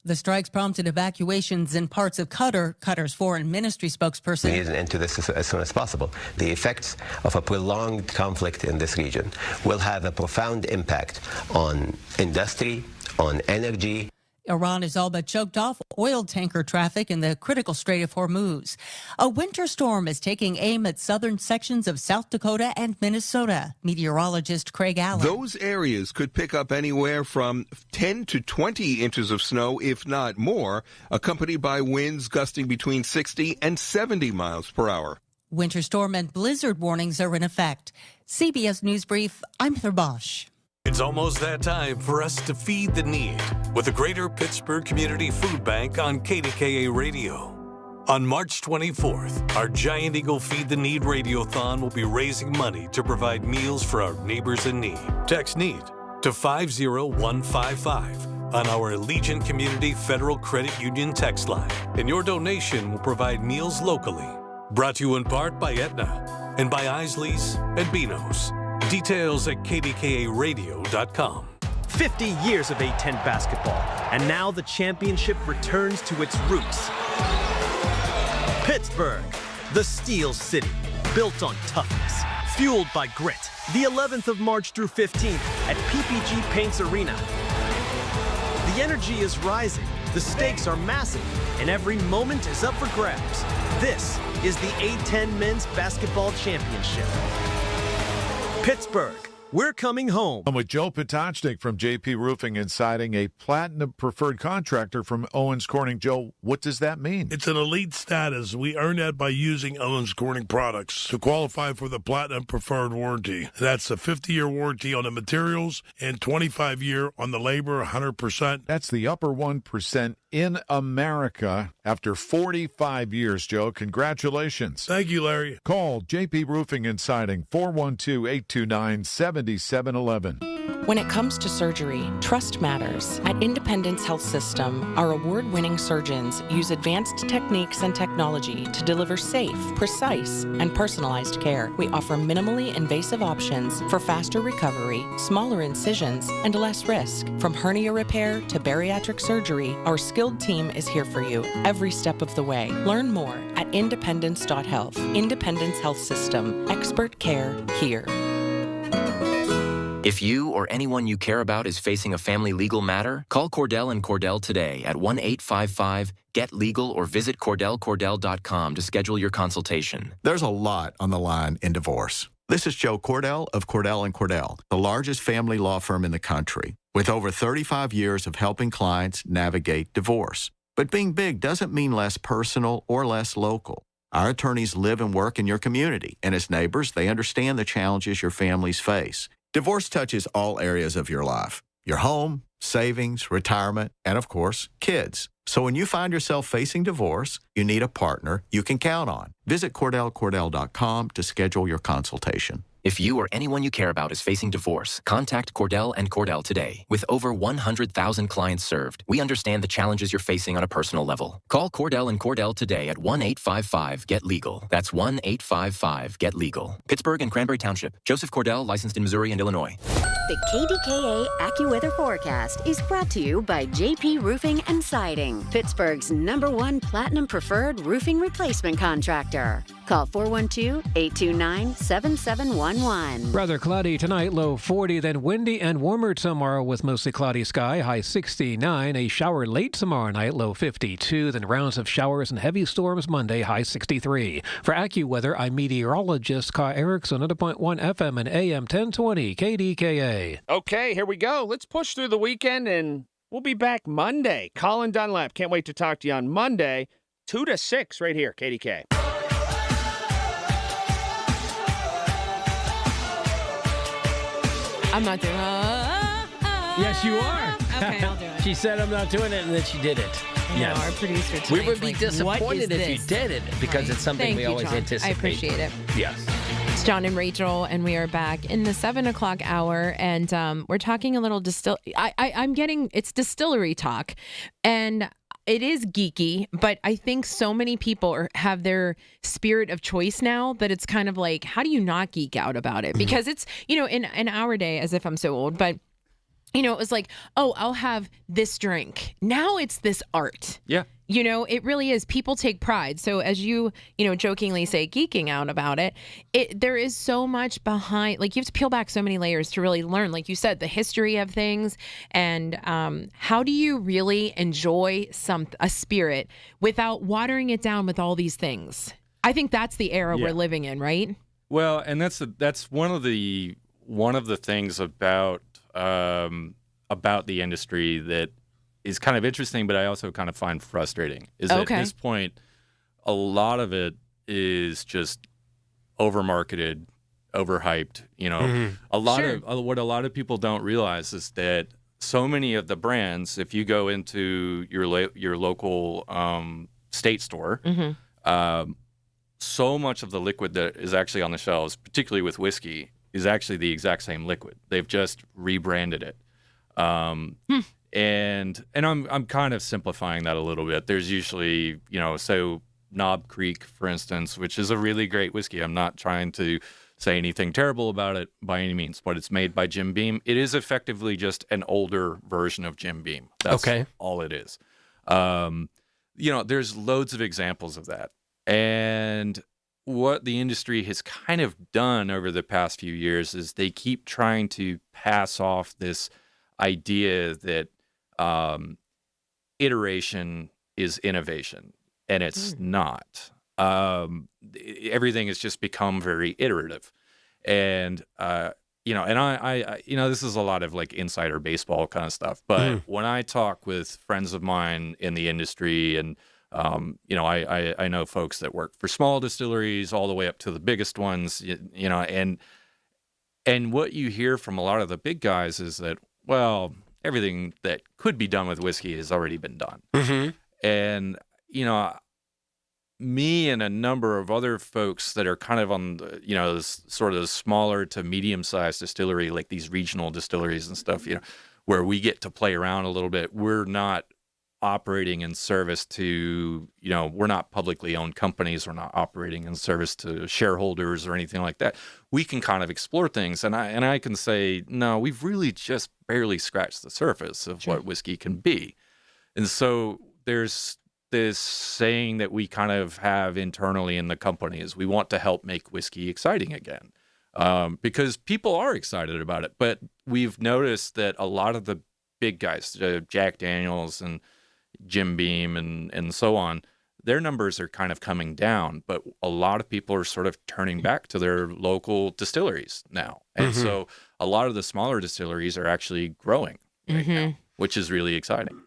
The strikes prompted evacuations in parts of Qatar. Qatar's foreign ministry spokesperson. We need an end to this as soon as possible. The effects of a prolonged conflict in this region will have a profound impact on industry, on energy. Iran has all but choked off oil tanker traffic in the critical Strait of Hormuz. A winter storm is taking aim at southern sections of South Dakota and Minnesota. Meteorologist Craig Allen. Those areas could pick up anywhere from 10 to 20 inches of snow, if not more, accompanied by winds gusting between 60 and 70 miles per hour. Winter storm and blizzard warnings are in effect. CBS News Brief, I'm Heather Bosch. It's almost that time for us to feed the need with the Greater Pittsburgh Community Food Bank on KDKA Radio. On March 24th, our Giant Eagle Feed the Need Radiothon will be raising money to provide meals for our neighbors in need. Text NEED to 50155 on our Allegiant Community Federal Credit Union text line, and your donation will provide meals locally. Brought to you in part by Aetna and by Isley's and Beano's. Details at KDKARadio.com. 50 years of A-10 basketball, and now the championship returns to its roots. Pittsburgh, the Steel City, built on toughness, fueled by grit. The 11th of March through 15th at PPG Paints Arena. The energy is rising, the stakes are massive, and every moment is up for grabs. This is the A-10 Men's Basketball Championship. Pittsburgh, we're coming home. I'm with Joe Potocnik from JP Roofing and Siding, a platinum preferred contractor from Owens Corning. Joe, what does that mean? It's an elite status. We earn that by using Owens Corning products to qualify for the platinum preferred warranty. That's a 50-year warranty on the materials and 25-year on the labor, 100%. That's the upper 1% in America after 45 years, Joe. Congratulations. Thank you, Larry. Call JP Roofing and Siding, 412-829-7711. When it comes to surgery, trust matters. At Independence Health System, our award-winning surgeons use advanced techniques and technology to deliver safe, precise, and personalized care. We offer minimally invasive options for faster recovery, smaller incisions, and less risk. From hernia repair to bariatric surgery, our skilled team is here for you every step of the way. Learn more at independence.health. Independence Health System. Expert care here. If you or anyone you care about is facing a family legal matter, call Cordell and Cordell today at 1-855-GET-LEGAL or visit CordellCordell.com to schedule your consultation. There's a lot on the line in divorce. This is Joe Cordell of Cordell & Cordell, the largest family law firm in the country, with over 35 years of helping clients navigate divorce. But being big doesn't mean less personal or less local. Our attorneys live and work in your community, and as neighbors, they understand the challenges your families face. Divorce touches all areas of your life: your home, savings, retirement, and of course, kids. So when you find yourself facing divorce, you need a partner you can count on. Visit CordellCordell.com to schedule your consultation. If you or anyone you care about is facing divorce, contact Cordell and Cordell today. With over 100,000 clients served, we understand the challenges you're facing on a personal level. Call Cordell and Cordell today at 1-855-GET-LEGAL. That's 1-855-GET-LEGAL. Pittsburgh and Cranberry Township. Joseph Cordell, licensed in Missouri and Illinois. The KDKA AccuWeather forecast is brought to you by JP Roofing and Siding, Pittsburgh's #1 Platinum Preferred Roofing Replacement Contractor. Call 412-829-7711. Rather cloudy tonight, low 40, then windy and warmer tomorrow with mostly cloudy sky, high 69. A shower late tomorrow night, low 52, then rounds of showers and heavy storms Monday, high 63. For AccuWeather, I'm meteorologist Kai Erickson at 101.1 FM and AM 1020 KDKA. Okay, here we go. Let's push through the weekend, and we'll be back Monday. Colin Dunlap, can't wait to talk to you on Monday, 2 to 6 right here, KDK. I'm not doing Yes, you are. Okay, I'll do it. She said I'm not doing it, and then she did it. Yes. Our producer We tonight's would be like, disappointed what is if you this? did it because it's something Thank we you, always John. anticipate. I appreciate it. Yes. It's John and Rachel, and we are back in the 7 o'clock hour, and we're talking a little I'm getting, it's distillery talk, and it is geeky, but I think so many people have their spirit of choice now that it's kind of like, how do you not geek out about it? Because it's, in our day, as if I'm so old, but it was like, oh, I'll have this drink. Now it's this art. Yeah. It really is. People take pride. So as you jokingly say, geeking out about it, there is so much behind, like you have to peel back so many layers to really learn, like you said, the history of things and how do you really enjoy a spirit without watering it down with all these things? I think that's the era we're living in, right? Well, and that's one of the things about the industry that is kind of interesting, but I also kind of find frustrating, is that at this point, a lot of it is just over-marketed, overhyped. What a lot of people don't realize is that so many of the brands, if you go into your local state store, so much of the liquid that is actually on the shelves, particularly with whiskey, is actually the exact same liquid. They've just rebranded it. And I'm kind of simplifying that a little bit. There's usually, so Knob Creek, for instance, which is a really great whiskey. I'm not trying to say anything terrible about it by any means, but it's made by Jim Beam. It is effectively just an older version of Jim Beam. That's all it is. There's loads of examples of that. And what the industry has kind of done over the past few years is they keep trying to pass off this idea that iteration is innovation, and it's not. Everything has just become very iterative, and I this is a lot of like insider baseball kind of stuff. But when I talk with friends of mine in the industry, and I know folks that work for small distilleries all the way up to the biggest ones, and what you hear from a lot of the big guys is that, well, everything that could be done with whiskey has already been done. And, me and a number of other folks that are kind of on the, sort of smaller to medium-sized distillery, like these regional distilleries and stuff, where we get to play around a little bit. We're not operating in service to, we're not publicly owned companies. We're not operating in service to shareholders or anything like that. We can kind of explore things. And I can say, no, we've really just barely scratched the surface of what whiskey can be. And so there's this saying that we kind of have internally in the company is we want to help make whiskey exciting again. Because people are excited about it. But we've noticed that a lot of the big guys, Jack Daniels and Jim Beam and so on, their numbers are kind of coming down, but a lot of people are sort of turning back to their local distilleries now. And so a lot of the smaller distilleries are actually growing right now, which is really exciting.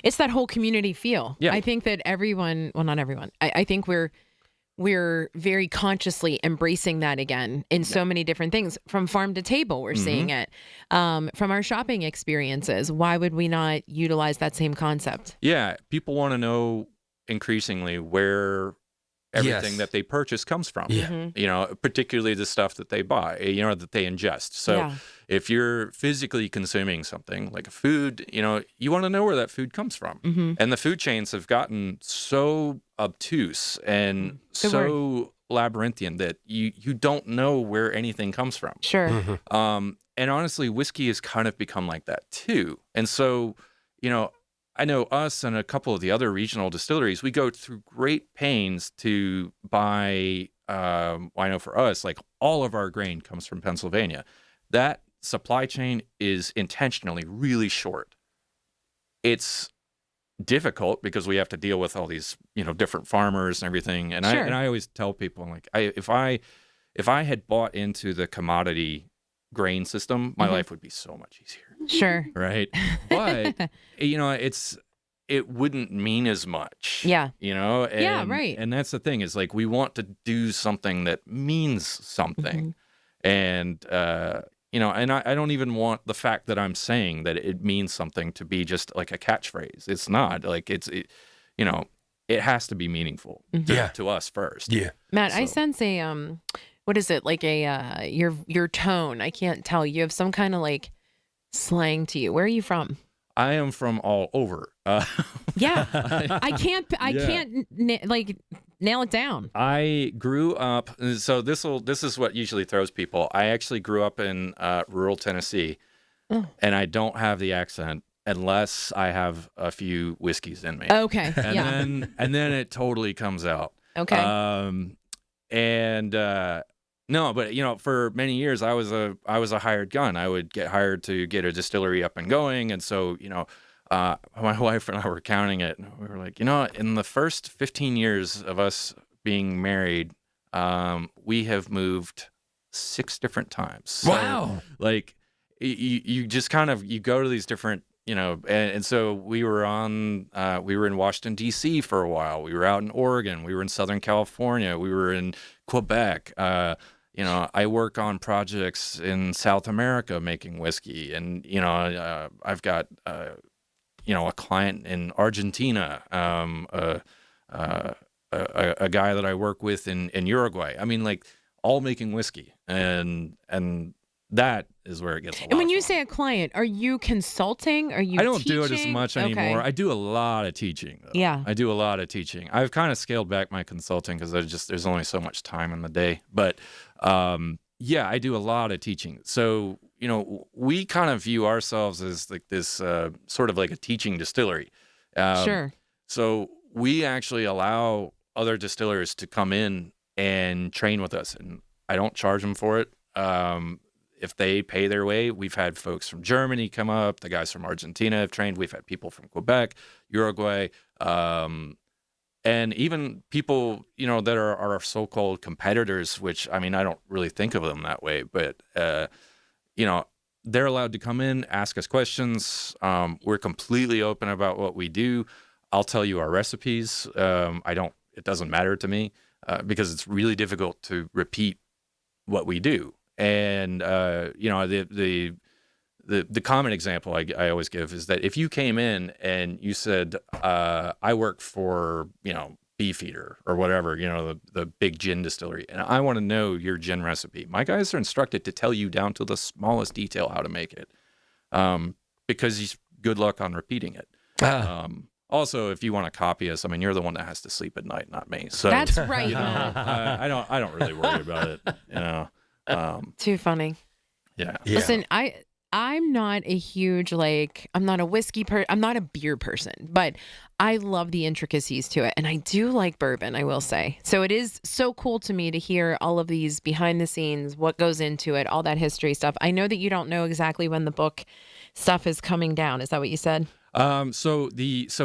It's that whole community feel. Yeah. I think that not everyone, I think we're very consciously embracing that again in so many different things. From farm to table, we're seeing it. From our shopping experiences, why would we not utilize that same concept? Yeah, people want to know increasingly where everything Yes. that they purchase comes from. Yeah. Mm-hmm. You know, particularly the stuff that they buy, you know, that they ingest. So Yeah. if you're physically consuming something like a food, you know, you want to know where that food comes from. Mm-hmm. And the food chains have gotten so obtuse and Good so labyrinthian that you don't know where anything comes from. Sure. And honestly, whiskey has kind of become like that too. And so, you know, I know us and a couple of the other regional distilleries, we go through great pains to buy, I know for us, like all of our grain comes from Pennsylvania. That supply chain is intentionally really short. It's difficult because we have to deal with all these, you know, different farmers and everything. And Sure. I always tell people, like, if I had bought into the commodity grain system, my life would be so much easier. Sure. Right. But, you know, it wouldn't mean as much. Yeah. You know? And, Yeah, right. And that's the thing is like, we want to do something that means something. And, you know, and I don't even want the fact that I'm saying that it means something to be just like a catchphrase. It's not like you know, it has to be meaningful to us first. Yeah. Matt, I sense a what is it, like a your tone? I can't tell. You have some kind of like slang to you. Where are you from? I am from all over. Yeah, I can't like nail it down. I grew up. So this is what usually throws people. I actually grew up in rural Tennessee, and I don't have the accent unless I have a few whiskeys in me. Okay. And then it totally comes out. Okay. No, but you know, for many years I was a hired gun. I would get hired to get a distillery up and going, and so you know, my wife and I were counting it, and we were like, you know, in the first 15 years of us being married, we have moved 6 different times. So, Wow! Like, you just kind of you go to these different. You know, and so we were in Washington, D.C. for a while. We were out in Oregon. We were in Southern California. We were in Quebec. You know, I work on projects in South America making whiskey. And, you know, I've got, you know, a client in Argentina, a guy that I work with in Uruguay. I mean, like, all making whiskey. And that is where it gets a lot. And when you say a client, are you consulting? Are you I don't teaching? do it as much anymore. Okay. I do a lot of teaching, though. Yeah. I do a lot of teaching. I've kind of scaled back my consulting because there's only so much time in the day. But yeah, I do a lot of teaching. So, you know, we kind of view ourselves as like this sort of like a teaching distillery. Sure. So we actually allow other distillers to come in and train with us, and I don't charge them for it. If they pay their way, we've had folks from Germany come up. The guys from Argentina have trained. We've had people from Quebec, Uruguay, and even people, you know, that are our so-called competitors, which, I mean, I don't really think of them that way. But, you know, they're allowed to come in, ask us questions. We're completely open about what we do. I'll tell you our recipes. It doesn't matter to me because it's really difficult to repeat what we do. And you know, the common example I always give is that if you came in and you said, I work for, you know, Beefeater or whatever, you know, the big gin distillery, and I want to know your gin recipe, my guys are instructed to tell you down to the smallest detail how to make it, because good luck on repeating it. Also, if you want to copy us, I mean, you're the one that has to sleep at night, not me. So That's right. You know, I don't really worry about it. You know. Too funny. Yeah. Listen, I'm not a huge, like, I'm not a whiskey I'm not a beer person, but I love the intricacies to it. And I do like bourbon, I will say. So it is so cool to me to hear all of these behind the scenes, what goes into it, all that history stuff. I know that you don't know exactly when the book stuff is coming down. Is that what you said? So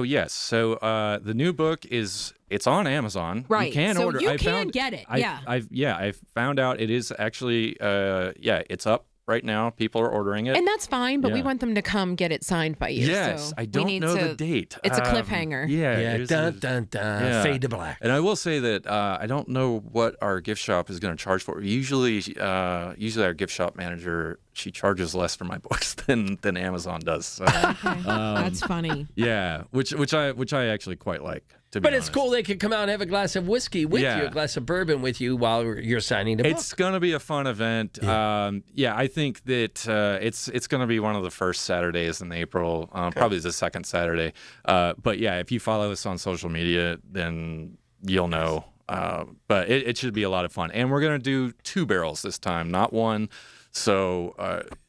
yes. So the new book it's on Amazon. Right. You can so order. You can get it. I found out it is actually it's up right now. People are ordering it. And that's fine, but we Yeah. want them to come get it signed by you. Yes, so I don't know the date. It's a cliffhanger. Yeah. Dun, dun, dun. Fade to black. And I will say that I don't know what our gift shop is going to charge for. Usually our gift shop manager, she charges less for my books than Amazon does. So, Okay. That's funny. yeah, which I actually quite like. to be But honest. it's cool they could come out and have a glass of whiskey with you, a glass of bourbon with you while you're signing the book. It's going to be a fun event. I think that it's going to be one of the first Saturdays in April, probably the second Saturday. But yeah, if you follow us on social media, then you'll know. But it should be a lot of fun. And we're going to do 2 barrels this time, not 1. So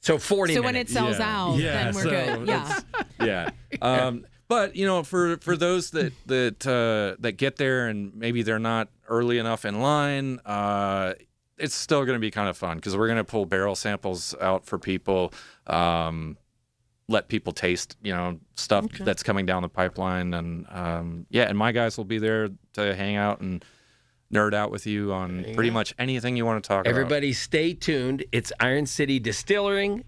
40 minutes. So when it sells out, then we're good. Yeah. But for those that get there and maybe they're not early enough in line, it's still going to be kind of fun because we're going to pull barrel samples out for people, let people taste stuff that's coming down the pipeline, and and my guys will be there to hang out and nerd out with you on pretty much anything you want to talk about. Everybody stay tuned. It's Iron City Distilling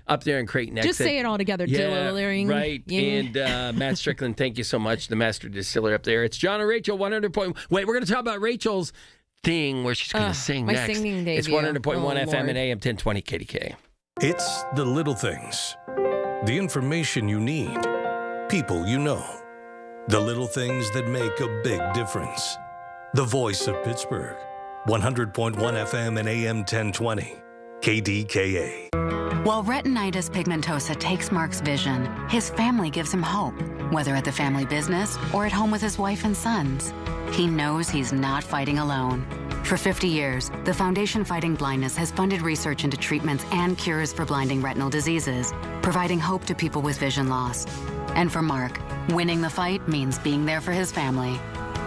up there in Creighton. Just say it all together. Distilling. Right. Yeah. And Matt Strickland, thank you so much, the master distiller up there. It's John and Rachel, 100 point. Wait, we're going to talk about Rachel's thing where she's going to sing my next. Singing debut. It's 100.1 FM Lord. and AM 1020 KDKA. It's the little things. The information you need. People you know. The little things that make a big difference. The voice of Pittsburgh. 100.1 FM and AM 1020. KDKA. While retinitis pigmentosa takes Mark's vision, his family gives him hope, whether at the family business or at home with his wife and sons. He knows he's not fighting alone. For 50 years, the Foundation Fighting Blindness has funded research into treatments and cures for blinding retinal diseases, providing hope to people with vision loss. And for Mark, winning the fight means being there for his family.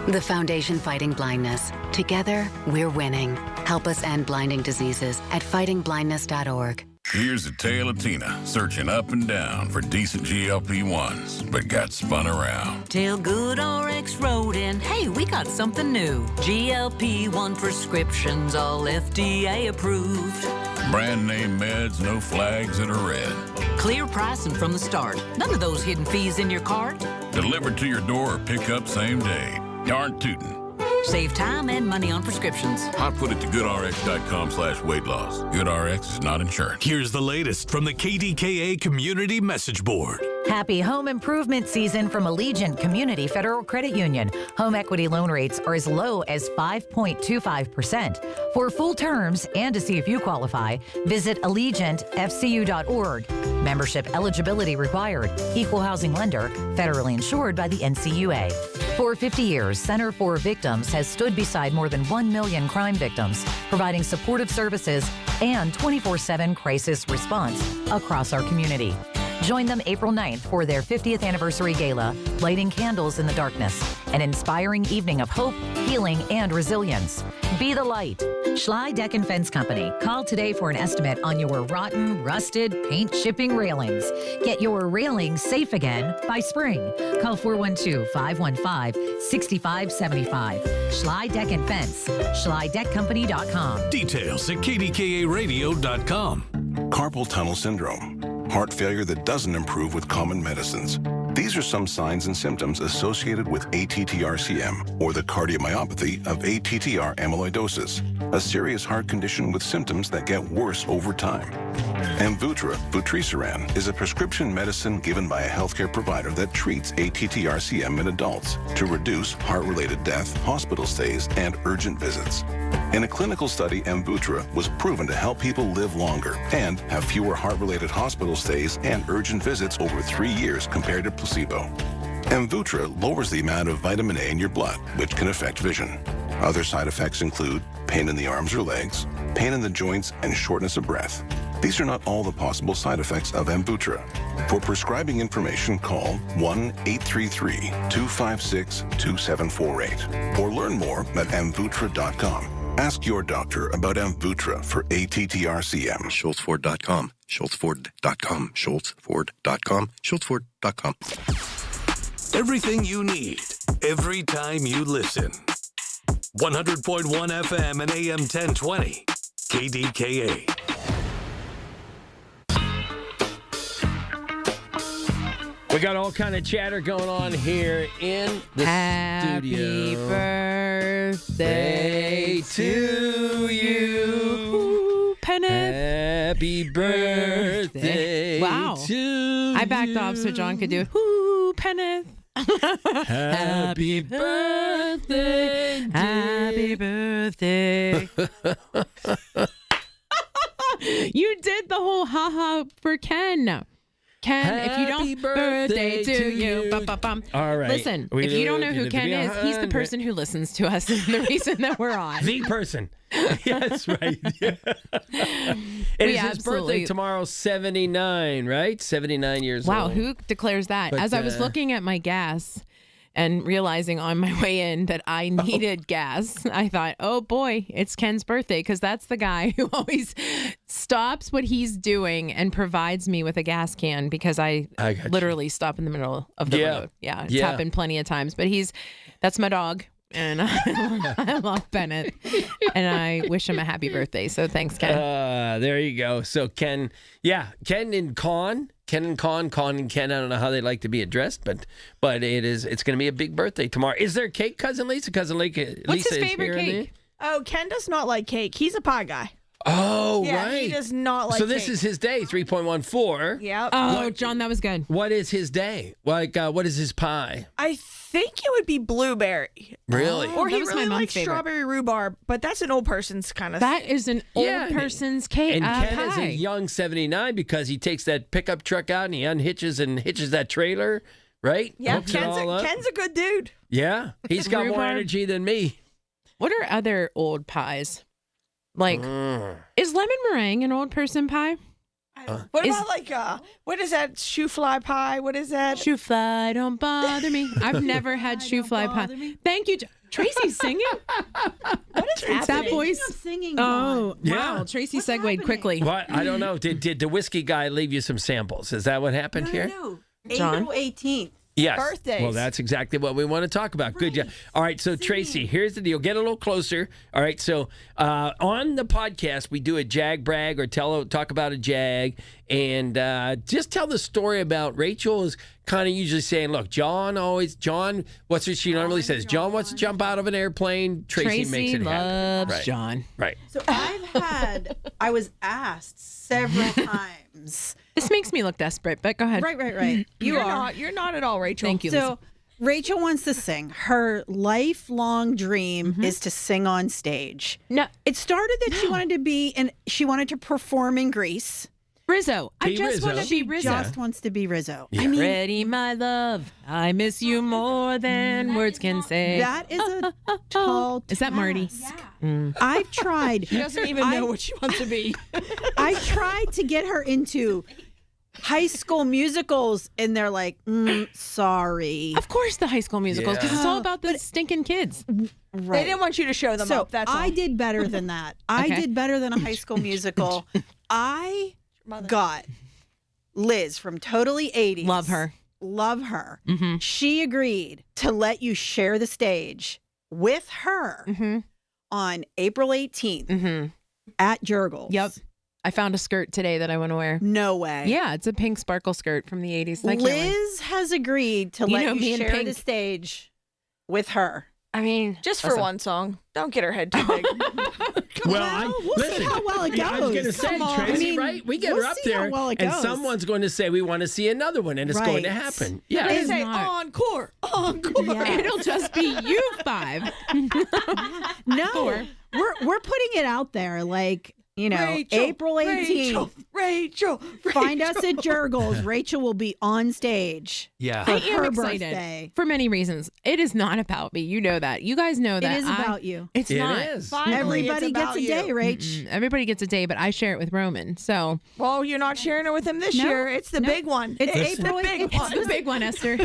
The Foundation Fighting Blindness. Together, we're winning. Help us end blinding diseases at fightingblindness.org. Here's a tale of Tina searching up and down for decent GLP-1s, but got spun around. Till Good RX wrote in, hey, we got something new. GLP-1 prescriptions, all FDA approved. Brand name meds, no flags that are red. Clear pricing from the start. None of those hidden fees in your cart. Delivered to your door or pick up same day. Darn tootin'. Save time and money on prescriptions. I'll put it to goodrx.com/weight loss. GoodRx is not insurance. Here's the latest from the KDKA Community Message Board. Happy home improvement season from Allegiant Community Federal Credit Union. Home equity loan rates are as low as 5.25%. For full terms and to see if you qualify, visit allegiantfcu.org. Membership eligibility required. Equal housing lender. Federally insured by the NCUA. For 50 years, Center for Victims has stood beside more than 1 million crime victims, providing supportive services and 24/7 crisis response across our community. Join them April 9th for their 50th anniversary gala, Lighting Candles in the Darkness, an inspiring evening of hope, healing, and resilience. Be the light. Schley Deck and Fence Company. Call today for an estimate on your rotten, rusted, paint chipping railings. Get your railings safe again by spring. Call 412-515-6575. Schley Deck and Fence. SchleyDeckCompany.com. Details at KDKARadio.com. Carpal tunnel syndrome. Heart failure that doesn't improve with common medicines. These are some signs and symptoms associated with ATTR-CM, or the cardiomyopathy of ATTR amyloidosis, a serious heart condition with symptoms that get worse over time. Amvuttra, vutrisiran, is a prescription medicine given by a healthcare provider that treats ATTR-CM in adults to reduce heart-related death, hospital stays, and urgent visits. In a clinical study, Amvuttra was proven to help people live longer and have fewer heart-related hospital stays and urgent visits over 3 years compared to placebo. Amvuttra lowers the amount of vitamin A in your blood, which can affect vision. Other side effects include pain in the arms or legs, pain in the joints, and shortness of breath. These are not all the possible side effects of Amvuttra. For prescribing information, call 1-833-256-2748 or learn more at amvuttra.com. Ask your doctor about Amvuttra for ATTR-CM. SchultzFord.com. SchultzFord.com. SchultzFord.com. SchultzFord.com. Everything you need, every time you listen. 100.1 FM and AM 1020. KDKA. We got all kind of chatter going on here in the Happy studio. birthday to you, Ooh, Penneth. Happy birthday Wow. to I backed off so John could do it. Ooh, Penneth. Happy birthday, Happy birthday. You did the whole ha-ha for Ken. Ken, if you don't, birthday to you. Bum. All right. Listen, if you don't know who Ken is, he's the person who listens to us and the reason that we're on. The person. Yes, right. Yeah. And it's his birthday tomorrow, 79, right? 79 years old. Wow, who declares that? But, As I was looking at my gas and realizing on my way in that I needed gas, I thought, oh boy, it's Ken's birthday, because that's the guy who always stops what he's doing and provides me with a gas can, because I literally stop in the middle of the road. Yeah, it's happened plenty of times, but that's my dog. And I love Bennett, and I wish him a happy birthday. So thanks, Ken. There you go. So Ken and Con, Con and Ken. I don't know how they like to be addressed, but it's going to be a big birthday tomorrow. Is there cake, Cousin Lisa? What's his favorite cake? Oh, Ken does not like cake. He's a pie guy. Oh, yeah, right. He does not like So cake. this is his day, 3.14. Yep. Oh, John, that was good. What is his day? Like, what is his pie? I think it would be blueberry. Really? Or he that was my really mom's likes favorite. strawberry rhubarb, but that's an old person's kind of That is an old person's cake. And Ken is pie. a young 79 because he takes that pickup truck out and he unhitches and hitches that trailer, right? Yeah, Hooks it all up. Ken's a good dude. Yeah, he's got more Rhubarb. energy than me. What are other old pies? Like, is lemon meringue an old person pie? What about what is that, shoe fly pie? What is that? Shoe fly, don't bother me. I've never had shoe fly pie. Thank you. Tracy's singing? What is That happening? voice? Singing. Oh, Yeah. wow. Tracy segued quickly. What? I don't know. Did the whiskey guy leave you some samples? Is that what happened here? No. John? April 18th. Yes. Birthdays. Well, that's exactly what we want to talk about. Good job. All right. So, Tracy, here's the deal. Get a little closer. All right. So, on the podcast, we do a jag brag or talk about a jag, and just tell the story about Rachel is kind of usually saying, look, John, what's what she normally says? John wants to jump out of an airplane. Tracy makes it happen. loves Right. John. Right. So I was asked several times. This makes me look desperate, but go ahead. Right. You're not at all, Rachel. Thank you, So Rachel wants to sing. Her lifelong dream is to sing on stage. No. It started that she wanted to perform in Greece. Rizzo. I Be just want Rizzo. to be Rizzo. Just wants to be Rizzo. Yeah. I mean, Ready, my love. I miss you more than words can say. that is a tall Is that Marty? task. I've tried. She doesn't even know what she wants to be. I tried to get her into High School Musicals, and they're like, sorry. Of course, the High School Musicals, because it's all about the stinking kids. Right. They didn't want you to show them So up. That's all. I did better than that. I Okay. did better than a High School Musical. I got Liz from Totally 80s. Love her. Love her. Mm-hmm. She agreed to let you share the stage with her on April 18th at Jurgles. Yep. I found a skirt today that I want to wear. No way. Yeah, it's a pink sparkle skirt from the 80s. I can't wait. Liz has agreed to You let know, me you and share Pink. the stage with her. I mean, Just for listen. one song. Don't get her head too big. We'll see how well it goes. I was going to say, Come on. Tracy, I mean, right? We get we'll her up see how there, well it and goes. someone's going to say, we want to see another one, and it's going to Right. happen. Yeah, Yeah. they is say not. encore. Yeah. It'll just be you five. No, we're putting it out there, like, you know, Rachel, April 18th. Rachel. Find us at Jurgles. Rachel will be on stage. Yeah. For I am her excited birthday. for many reasons. It is not about me. You know that. You guys know that. It is about you. It's It not. is. Finally, Everybody it's gets about a you. day, Rach. Everybody gets a day, but I share it with Roman. So Well, you're not sharing it with him this No, year. It's the no. big one. It's the April. big It's one. the big one, Esther.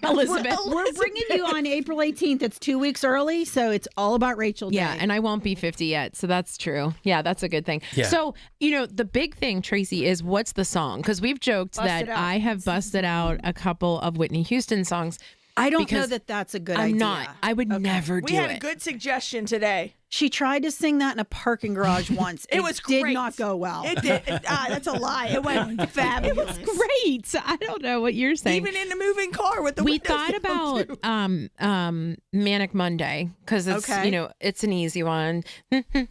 Elizabeth. We're bringing you on April 18th. It's 2 weeks early, so it's all about Rachel Day. Yeah, and I won't be 50 yet, so that's true. Yeah, that's a good thing. Yeah. So, you know, the big thing, Tracy, is what's the song? Because we've joked Bust that it out. I have busted out a couple of Whitney Houston songs. I don't know Because that that's a good I'm idea. not. I would never We do had it. a good suggestion today. She tried to sing that in a parking garage once. It was did great. not go well. It did. That's a lie. It went fabulous. It was great. I don't know what you're saying. Even in the moving car with the we windows thought down, about Manic Monday because it's it's an easy one.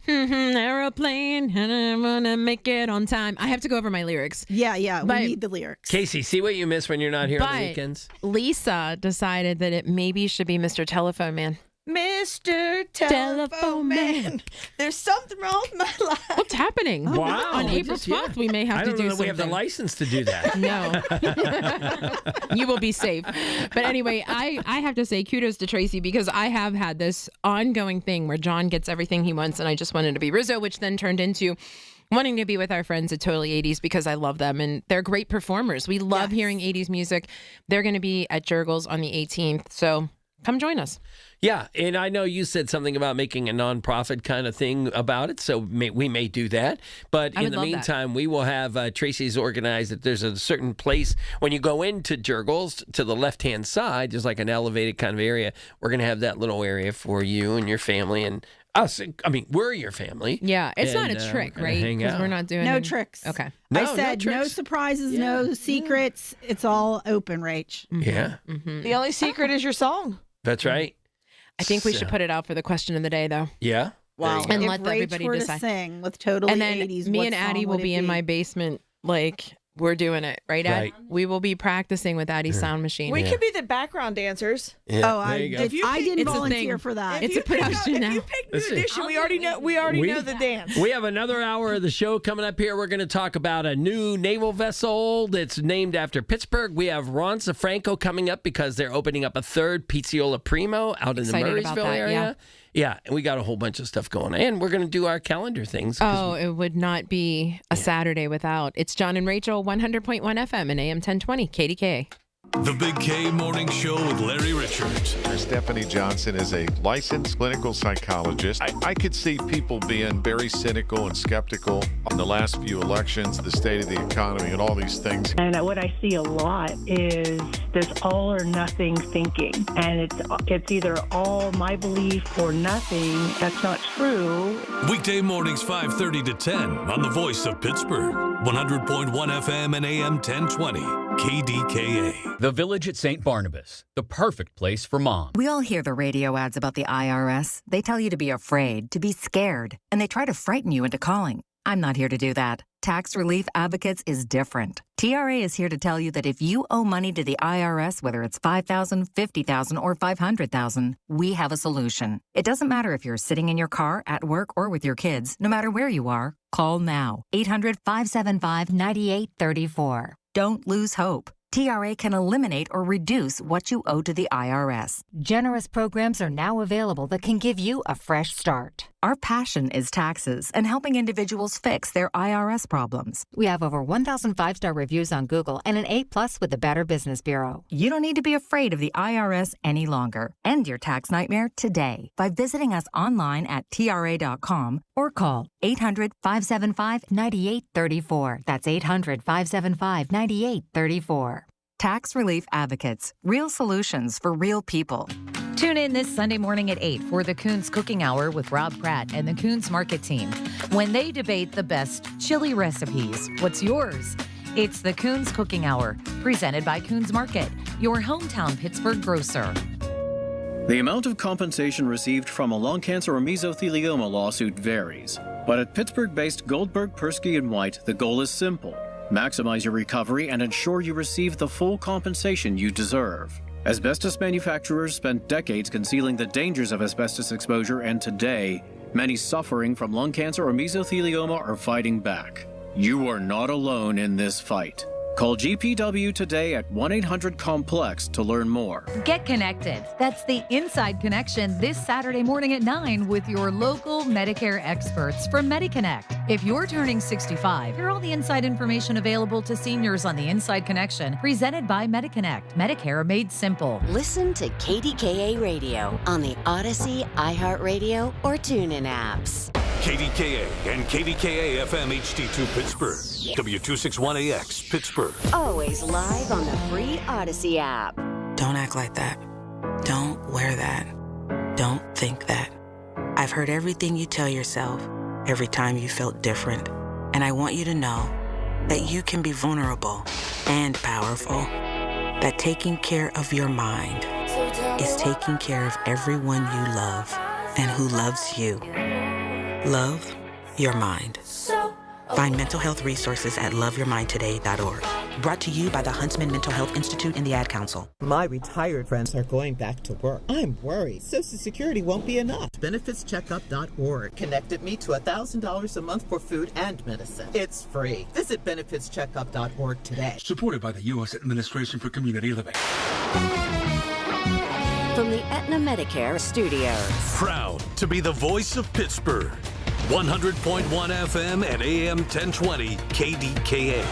Aeroplane and I'm gonna make it on time. I have to go over my lyrics. Yeah, we need the lyrics. Casey, see what you miss when you're not here on the But weekends? Lisa decided that it maybe should be Mr. Telephone Man. Mr. Telephone Man. There's something wrong with my life. What's happening? Wow. On April 12th, we may have I to don't do know that something. we have the license to do that. No. You will be safe. But anyway, I have to say kudos to Tracy because I have had this ongoing thing where John gets everything he wants and I just wanted to be Rizzo, which then turned into wanting to be with our friends at Totally 80s because I love them and they're great performers. We love hearing 80s music. They're going to be at Jurgles on the 18th. So come join us. Yeah, and I know you said something about making a nonprofit kind of thing about it, so we may do that. But in the meantime, we will have Tracy's organized that there's a certain place when you go into Jurgles to the left-hand side, there's like an elevated kind of area. We're going to have that little area for you and your family and us. I mean, we're your family. Yeah, it's not a trick, right? Because we're not doing No tricks. Okay. I said no surprises, no secrets. It's all open, Rach. Yeah. The only secret is your song. That's right. I think we should put it out for the question of the day, though. Yeah. Wow. And If let Rach everybody were decide. to sing with Totally And then 80s, me what and song Addie would will it be in my basement, like we're doing it, right, Ad? Right. We will be practicing with Addie's sound machine. We could be the background dancers. Yeah, I there you go. didn't It's a volunteer thing. for that. It's a production now. If you pick Listen. New Edition, we already know the dance. We have another hour of the show coming up here. We're going to talk about a new naval vessel that's named after Pittsburgh. We have Ron Safranco coming up because they're opening up a third Pizziola Primo out in the Excited about Murraysville that, area. Yeah, and we got a whole bunch of stuff going on. And we're going to do our calendar things. Oh, it would not be a Saturday without. It's John and Rachel, 100.1 FM and AM 1020, KDKA. The Big K Morning Show with Larry Richards. Stephanie Johnson is a licensed clinical psychologist. I could see people being very cynical and skeptical on the last few elections, the state of the economy, and all these things. And what I see a lot is this all or nothing thinking. And it's either all my belief or nothing. That's not true. Weekday mornings 5:30 to 10 on the voice of Pittsburgh. 100.1 FM and AM 1020. KDKA. The Village at St. Barnabas, the perfect place for mom. We all hear the radio ads about the IRS. They tell you to be afraid, to be scared, and they try to frighten you into calling. I'm not here to do that. Tax Relief Advocates is different. TRA is here to tell you that if you owe money to the IRS, whether it's $5,000, $50,000, or $500,000, we have a solution. It doesn't matter if you're sitting in your car, at work, or with your kids. No matter where you are, call now. 800-575-9834. Don't lose hope. TRA can eliminate or reduce what you owe to the IRS. Generous programs are now available that can give you a fresh start. Our passion is taxes and helping individuals fix their IRS problems. We have over 1,000 5-star reviews on Google and an A+ with the Better Business Bureau. You don't need to be afraid of the IRS any longer. End your tax nightmare today by visiting us online at TRA.com Or call 800-575-9834. That's 800-575-9834. Tax Relief Advocates. Real solutions for real people. Tune in this Sunday morning at 8 for the Coons Cooking Hour with Rob Pratt and the Coons Market team when they debate the best chili recipes. What's yours? It's the Coons Cooking Hour, presented by Coons Market, your hometown Pittsburgh grocer. The amount of compensation received from a lung cancer or mesothelioma lawsuit varies. But at Pittsburgh-based Goldberg, Persky & White, the goal is simple. Maximize your recovery and ensure you receive the full compensation you deserve. Asbestos manufacturers spent decades concealing the dangers of asbestos exposure, and today, many suffering from lung cancer or mesothelioma are fighting back. You are not alone in this fight. Call GPW today at 1-800-COMPLEX to learn more. Get connected. That's the Inside Connection this Saturday morning at 9 with your local Medicare experts from MediConnect. If you're turning 65, hear all the inside information available to seniors on the Inside Connection, presented by MediConnect. Medicare made simple. Listen to KDKA Radio on the Odyssey, iHeartRadio, or TuneIn apps. KDKA and KDKA-FM HD2 Pittsburgh. W261AX Pittsburgh. Always live on the free Odyssey app. Don't act like that. Don't wear that. Don't think that. I've heard everything you tell yourself every time you felt different. And I want you to know that you can be vulnerable and powerful. That taking care of your mind is taking care of everyone you love and who loves you. Love your mind. Find mental health resources at loveyourmindtoday.org. Brought to you by the Huntsman Mental Health Institute and the Ad Council. My retired friends are going back to work. I'm worried Social Security won't be enough. BenefitsCheckup.org connected me to $1,000 a month for food and medicine. It's free. Visit BenefitsCheckup.org today. Supported by the U.S. Administration for Community Living. From the Aetna Medicare Studios. Proud to be the voice of Pittsburgh. 100.1 FM and AM 1020 KDKA.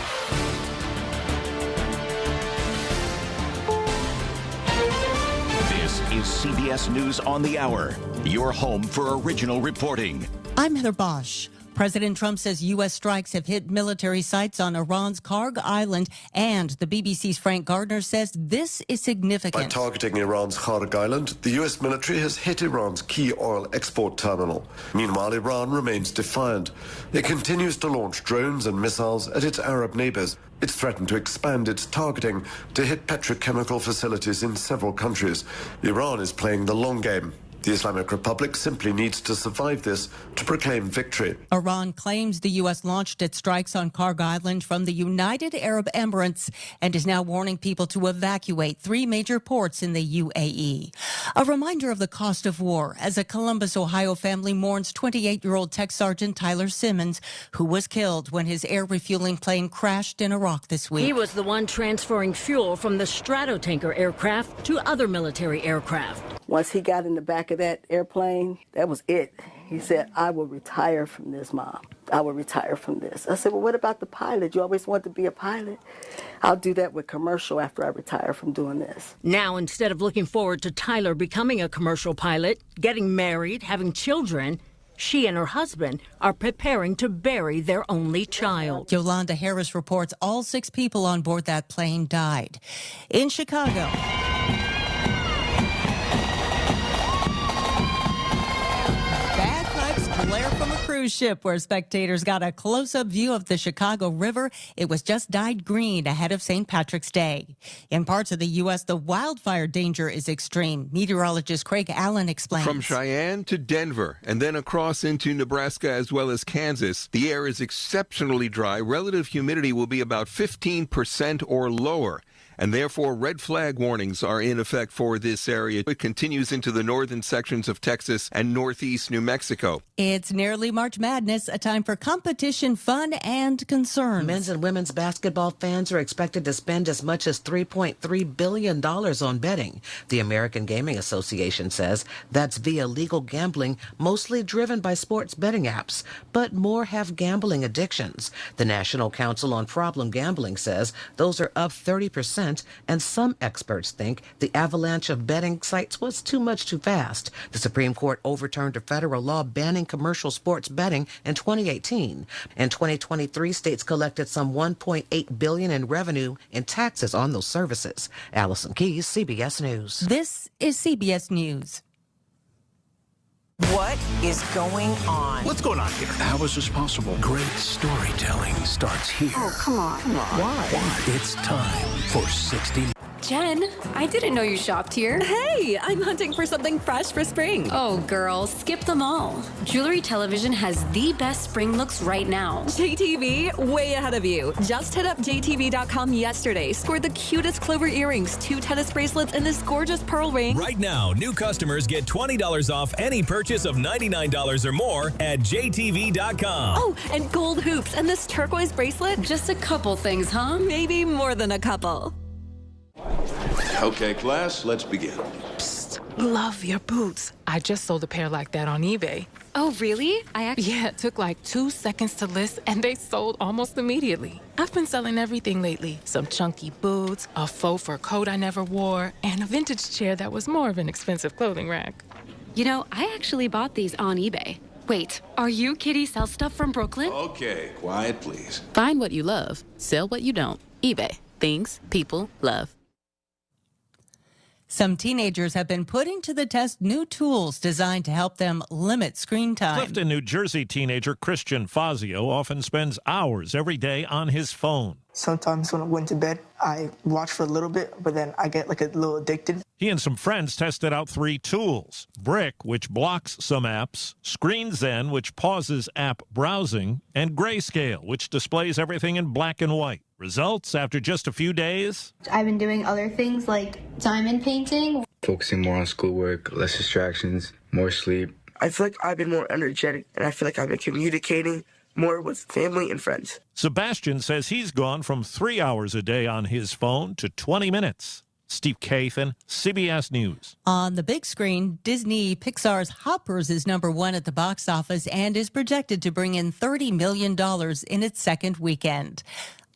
This is CBS News on the Hour, your home for original reporting. I'm Heather Bosch. President Trump says U.S. strikes have hit military sites on Iran's Karg Island, and the BBC's Frank Gardner says this is significant. By targeting Iran's Karg Island, the U.S. military has hit Iran's key oil export terminal. Meanwhile, Iran remains defiant. It continues to launch drones and missiles at its Arab neighbors. It's threatened to expand its targeting to hit petrochemical facilities in several countries. Iran is playing the long game. The Islamic Republic simply needs to survive this to proclaim victory. Iran claims the U.S. launched its strikes on Karg Island from the United Arab Emirates and is now warning people to evacuate 3 major ports in the UAE. A reminder of the cost of war as a Columbus, Ohio family mourns 28-year-old Tech Sergeant Tyler Simmons, who was killed when his air refueling plane crashed in Iraq this week. He was the one transferring fuel from the Stratotanker aircraft to other military aircraft. Once he got in the back of that airplane, that was it. He said, I will retire from this, Mom. I will retire from this. I said, well, what about the pilot? You always wanted to be a pilot. I'll do that with commercial after I retire from doing this. Now, instead of looking forward to Tyler becoming a commercial pilot, getting married, having children, she and her husband are preparing to bury their only child. Yolanda Harris reports all 6 people on board that plane died. In Chicago, glare from a cruise ship where spectators got a close-up view of the Chicago River. It was just dyed green ahead of St. Patrick's Day. In parts of the U.S., the wildfire danger is extreme. Meteorologist Craig Allen explains. From Cheyenne to Denver and then across into Nebraska as well as Kansas, the air is exceptionally dry. Relative humidity will be about 15% or lower. And therefore, red flag warnings are in effect for this area. It continues into the northern sections of Texas and northeast New Mexico. It's nearly March Madness, a time for competition, fun, and concern. Men's and women's basketball fans are expected to spend as much as $3.3 billion on betting. The American Gaming Association says that's via legal gambling, mostly driven by sports betting apps. But more have gambling addictions. The National Council on Problem Gambling says those are up 30%. And some experts think the avalanche of betting sites was too much too fast. The Supreme Court overturned a federal law banning commercial sports betting in 2018. In 2023, states collected some $1.8 billion in revenue in taxes on those services. Allison Keyes, CBS News. This is CBS News. What is going on? What's going on here? How is this possible? Great storytelling starts here. Oh, come on. Why? It's time for 60. Jen, I didn't know you shopped here. Hey, I'm hunting for something fresh for spring. Oh, girl, skip them all. Jewelry Television has the best spring looks right now. JTV, way ahead of you. Just hit up JTV.com yesterday. Scored the cutest clover earrings, 2 tennis bracelets, and this gorgeous pearl ring. Right now, new customers get $20 off any purchase of $99 or more at JTV.com. Oh, and gold hoops and this turquoise bracelet. Just a couple things, huh? Maybe more than a couple. Okay, class, let's begin. Psst, love your boots. I just sold a pair like that on eBay. Oh, really? Yeah, it took like 2 seconds to list, and they sold almost immediately. I've been selling everything lately. Some chunky boots, a faux fur coat I never wore, and a vintage chair that was more of an expensive clothing rack. You know, I actually bought these on eBay. Wait, are you Kitty Sell Stuff from Brooklyn? Okay, quiet, please. Find what you love. Sell what you don't. eBay. Things people love. Some teenagers have been putting to the test new tools designed to help them limit screen time. Clifton, New Jersey teenager Christian Fazio often spends hours every day on his phone. Sometimes when I went to bed, I watch for a little bit, but then I get like a little addicted. He and some friends tested out 3 tools. Brick, which blocks some apps, Screen Zen, which pauses app browsing, and Grayscale, which displays everything in black and white. Results after just a few days? I've been doing other things like diamond painting. Focusing more on schoolwork, less distractions, more sleep. I feel like I've been more energetic, and I feel like I've been communicating more with family and friends. Sebastian says he's gone from 3 hours a day on his phone to 20 minutes. Steve Kathan, CBS News. On the big screen, Disney Pixar's Hoppers is #1 at the box office and is projected to bring in $30 million in its second weekend.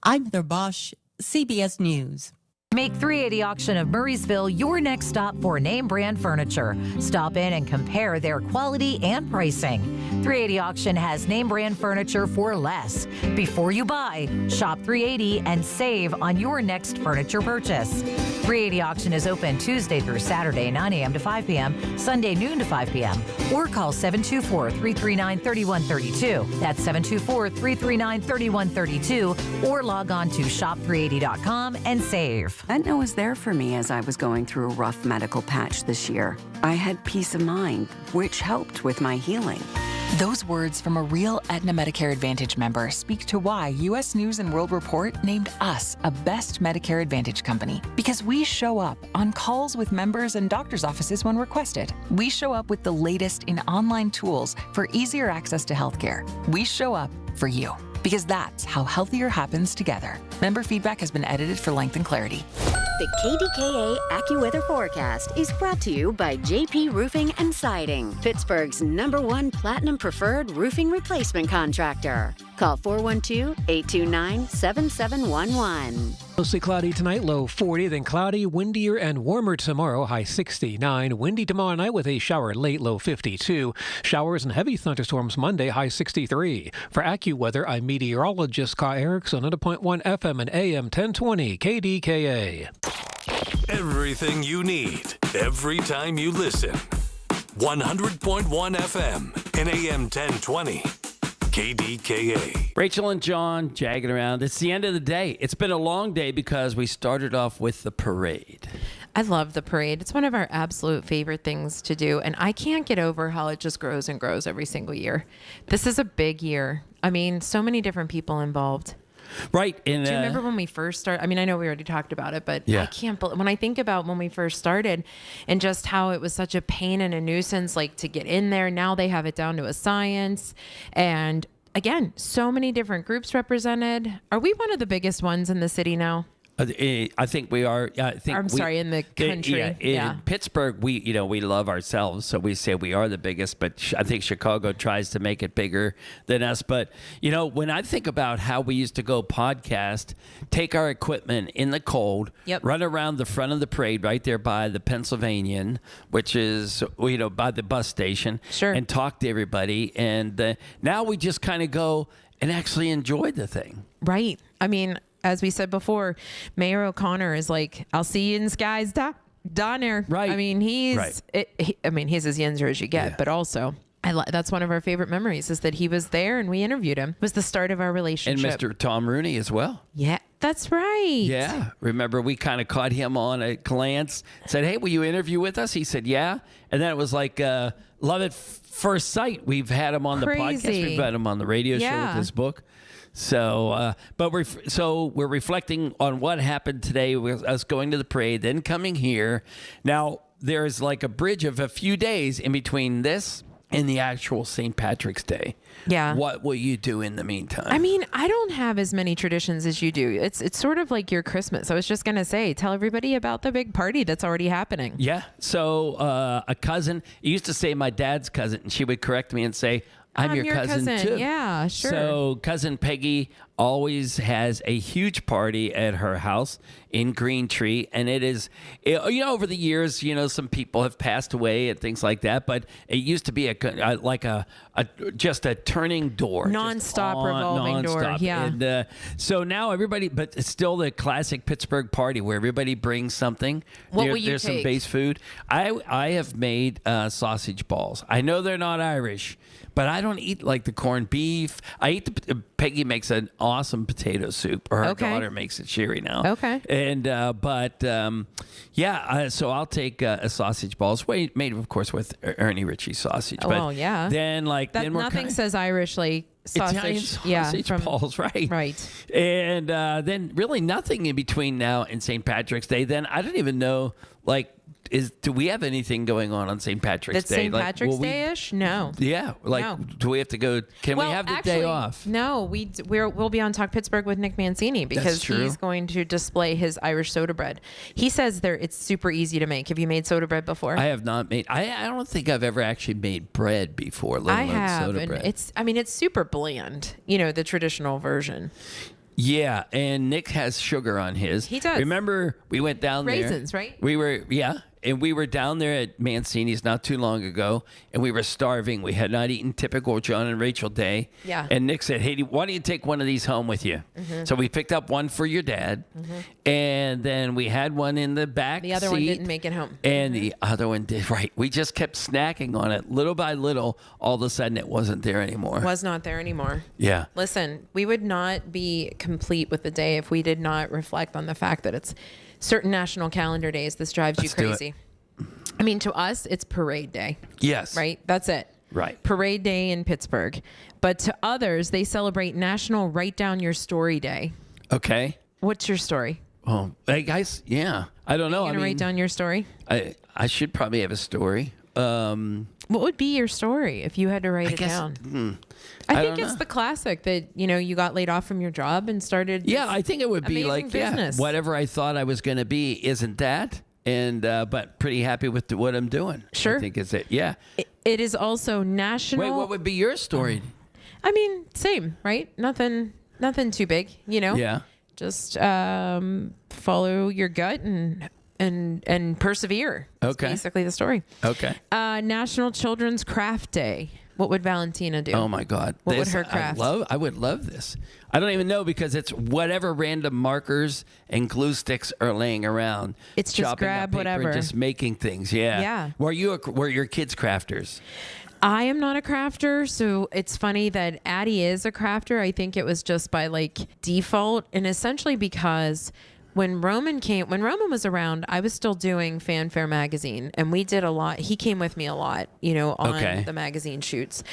I'm Heather Bosch, CBS News. Make 380 Auction of Murraysville your next stop for name brand furniture. Stop in and compare their quality and pricing. 380 Auction has name brand furniture for less. Before you buy, shop 380 and save on your next furniture purchase. 380 Auction is open Tuesday through Saturday, 9 a.m. to 5 p.m., Sunday noon to 5 p.m. Or call 724-339-3132. That's 724-339-3132. Or log on to shop380.com and save. Aetna was there for me as I was going through a rough medical patch this year. I had peace of mind, which helped with my healing. Those words from a real Aetna Medicare Advantage member speak to why U.S. News & World Report named us a best Medicare Advantage company. Because we show up on calls with members and doctors' offices when requested. We show up with the latest in online tools for easier access to healthcare. We show up for you. Because that's how healthier happens together. Member feedback has been edited for length and clarity. The KDKA AccuWeather forecast is brought to you by JP Roofing and Siding, Pittsburgh's #1 Platinum Preferred roofing replacement contractor. Call 412-829-7711. Mostly cloudy tonight, low 40, then cloudy, windier, and warmer tomorrow, high 69. Windy tomorrow night with a shower late, low 52. Showers and heavy thunderstorms Monday, high 63. For AccuWeather, I'm meteorologist Kai Erickson at 101.1 FM and AM 1020 KDKA. Everything you need, every time you listen. 100.1 FM and AM 1020. KDKA. Rachel and John jagging around. It's the end of the day. It's been a long day because we started off with the parade. I love the parade. It's one of our absolute favorite things to do. And I can't get over how it just grows and grows every single year. This is a big year. I mean, so many different people involved. Right. Do you remember when we first started? I mean, I know we already talked about it, but yeah. I can't believe when I think about when we first started and just how it was such a pain and a nuisance, like to get in there. Now they have it down to a science. And again, so many different groups represented. Are we one of the biggest ones in the city now? I think we are. in the country. In Pittsburgh, we love ourselves, so we say we are the biggest. But I think Chicago tries to make it bigger than us. But when I think about how we used to go podcast, take our equipment in the cold, run around the front of the parade right there by the Pennsylvanian, which is by the bus station, and talk to everybody. And now we just kind of go and actually enjoy the thing. Right. I mean, as we said before, Mayor O'Connor is like, I'll see you in the skies down there. Right. I mean, he's as Yinzer as you get, but also that's one of our favorite memories is that he was there and we interviewed him. It was the start of our relationship. And Mr. Tom Rooney as well. Yeah, that's right. Yeah. Remember, we kind of caught him on a glance, said, hey, will you interview with us? He said, yeah. And then it was like, love at first sight. We've had him on the podcast. We've had him on the radio show with his book. So, we're reflecting on what happened today with us going to the parade, then coming here. Now, there's like a bridge of a few days in between this and the actual St. Patrick's Day. Yeah. What will you do in the meantime? I mean, I don't have as many traditions as you do. It's sort of like your Christmas. I was just going to say, tell everybody about the big party that's already happening. Yeah. So, a cousin, I used to say my dad's cousin, and she would correct me and say, I'm your cousin too. Yeah, sure. So cousin Peggy always has a huge party at her house in Green Tree, and it is, over the years, some people have passed away and things like that, but it used to be just a turning door, nonstop revolving door. Yeah. And so now everybody, but it's still the classic Pittsburgh party where everybody brings something. What will you There's take? some base food. I have made sausage balls. I know they're not Irish, but I don't eat like the corned beef. I eat Peggy makes an awesome potato soup, or her daughter makes it, Sherry, now. Okay. And so I'll take a sausage balls made, of course, with Ernie Ritchie sausage. Oh, but yeah. Then then we're nothing says Irish like sausage. Italian sausage balls, right? Right. And then really nothing in between now and St. Patrick's Day. Then I don't even know, do we have anything going on St. Patrick's Day? St. Patrick's Day-ish? No. Yeah. No. Do we have to go? Can we have the day off? No, we'll be on Talk Pittsburgh with Nick Mancini because he's going to display his Irish soda bread. He says it's super easy to make. Have you made soda bread before? I have not made. I don't think I've ever actually made bread before, let alone soda bread. It's super bland. The traditional version. Yeah, and Nick has sugar on his. He does. Remember, we went down there. Raisins, right? We were down there at Mancini's not too long ago, and we were starving. We had not eaten typical John and Rachel Day. Yeah. And Nick said, hey, why don't you take one of these home with you? Mm-hmm. So we picked up one for your dad, and then we had one in the back The other seat, one didn't make it home. and the other one did. Right. We just kept snacking on it. Little by little, all of a sudden, it wasn't there anymore. Was not there anymore. Yeah. Listen, we would not be complete with the day if we did not reflect on the fact that it's certain national calendar days. This drives you crazy. I mean, to us, it's parade day. Yes. Right? That's it. Right. Parade day in Pittsburgh. But to others, they celebrate National Write Down Your Story Day. Okay. What's your story? Oh, hey guys, yeah. I don't know. Are you going to write down your story? I should probably have a story. What would be your story if you had to write it down? I think it's the classic that, you got laid off from your job and started. Yeah, I think it would be like, business. whatever I thought I was going to be isn't that. And but pretty happy with what I'm doing. Sure. I think is it. Yeah. It is also national. Wait, what would be your story? I mean, same, right? Nothing too big, Yeah. Just follow your gut and persevere. That's basically the story. Okay. National Children's Craft Day. What would Valentina do? Oh my God! What would her craft? I would love this. I don't even know because it's whatever random markers and glue sticks are laying around. It's just grab whatever, and just making things. Yeah. Yeah. Were your kids crafters? I am not a crafter, so it's funny that Addie is a crafter. I think it was just by default, and essentially because when Roman was around, I was still doing Fanfare magazine, and we did a lot. He came with me a lot, on the magazine shoots.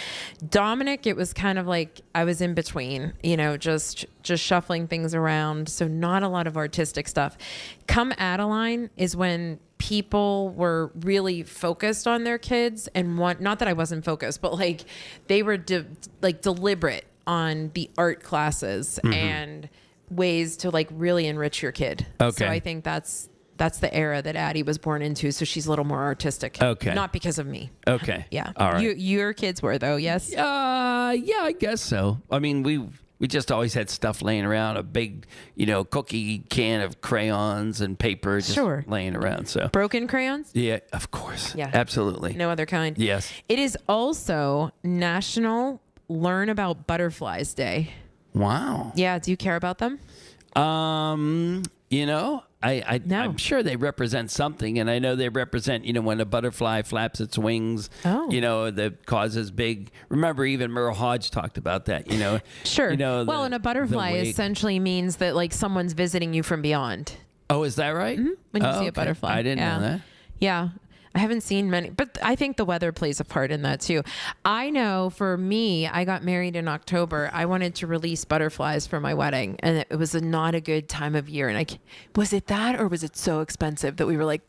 Dominic, it was kind of like I was in between, just shuffling things around. So not a lot of artistic stuff. Come Adeline is when people were really focused on their kids and not that I wasn't focused, but they were deliberate on the art classes and ways to really enrich your kid. Okay. So I think that's the era that Addie was born into. So she's a little more artistic. Okay. Not because of me. Okay. Yeah. All right. Your kids were though, yes? Yeah, I guess so. I mean, we just always had stuff laying around, a big, cookie can of crayons and paper just laying around. So broken crayons? Yeah, of course. Yeah. Absolutely. No other kind. Yes. It is also National Learn About Butterflies Day. Wow. Yeah. Do you care about them? I'm sure they represent something, and I know they represent, when a butterfly flaps its wings, that causes big. Remember, even Merle Hodge talked about that. Sure. And a butterfly essentially means that someone's visiting you from beyond. Oh, is that right? Mm-hmm. When you see a butterfly, I didn't know that. Yeah. I haven't seen many, but I think the weather plays a part in that too. I know for me, I got married in October. I wanted to release butterflies for my wedding, and it was not a good time of year. And was it that, or was it so expensive that we were like,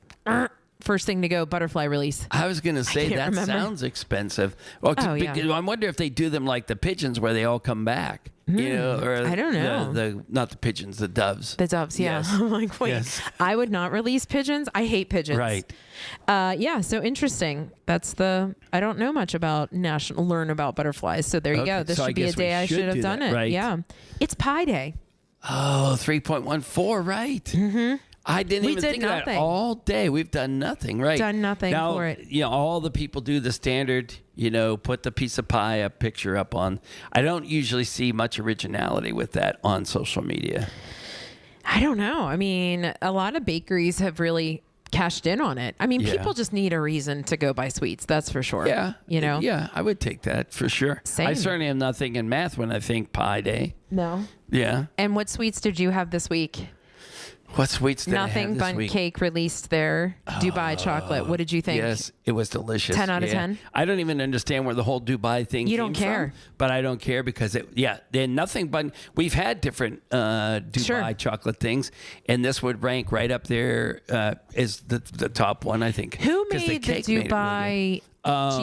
first thing to go, butterfly release? I was going to say sounds expensive. Well, I wonder if they do them like the pigeons where they all come back. You know, or I don't know. Not the pigeons, the doves. The doves, yeah. Yes. I'm like, wait, Yes. I would not release pigeons. I hate pigeons. Right. Yeah, so interesting. I don't know much about learn about butterflies. So there you go. This so should be a day I should have done it. Right. Yeah. It's Pi Day. Oh, 3.14, right. Mm-hmm. I didn't even think of that all day. We've done nothing, right? Done nothing now, for it. You know, all the people do the standard, put the piece of pie, a picture up on. I don't usually see much originality with that on social media. I don't know. I mean, a lot of bakeries have really cashed in on it. I mean, people just need a reason to go buy sweets. That's for sure. Yeah. Yeah, I would take that for sure. Same. I certainly am not thinking math when I think Pie Day. No. Yeah. And what sweets did you have this week? What sweets did I have Nothing this Bundt week? Cake released their Dubai chocolate. What did you think? Yes, it was delicious. 10 out of 10? I don't even understand where the whole Dubai thing You came don't care. from, but I don't care because they're nothing but we've had different Dubai chocolate things, and this would rank right up there as the top one, I think. Who 'cause made the Dubai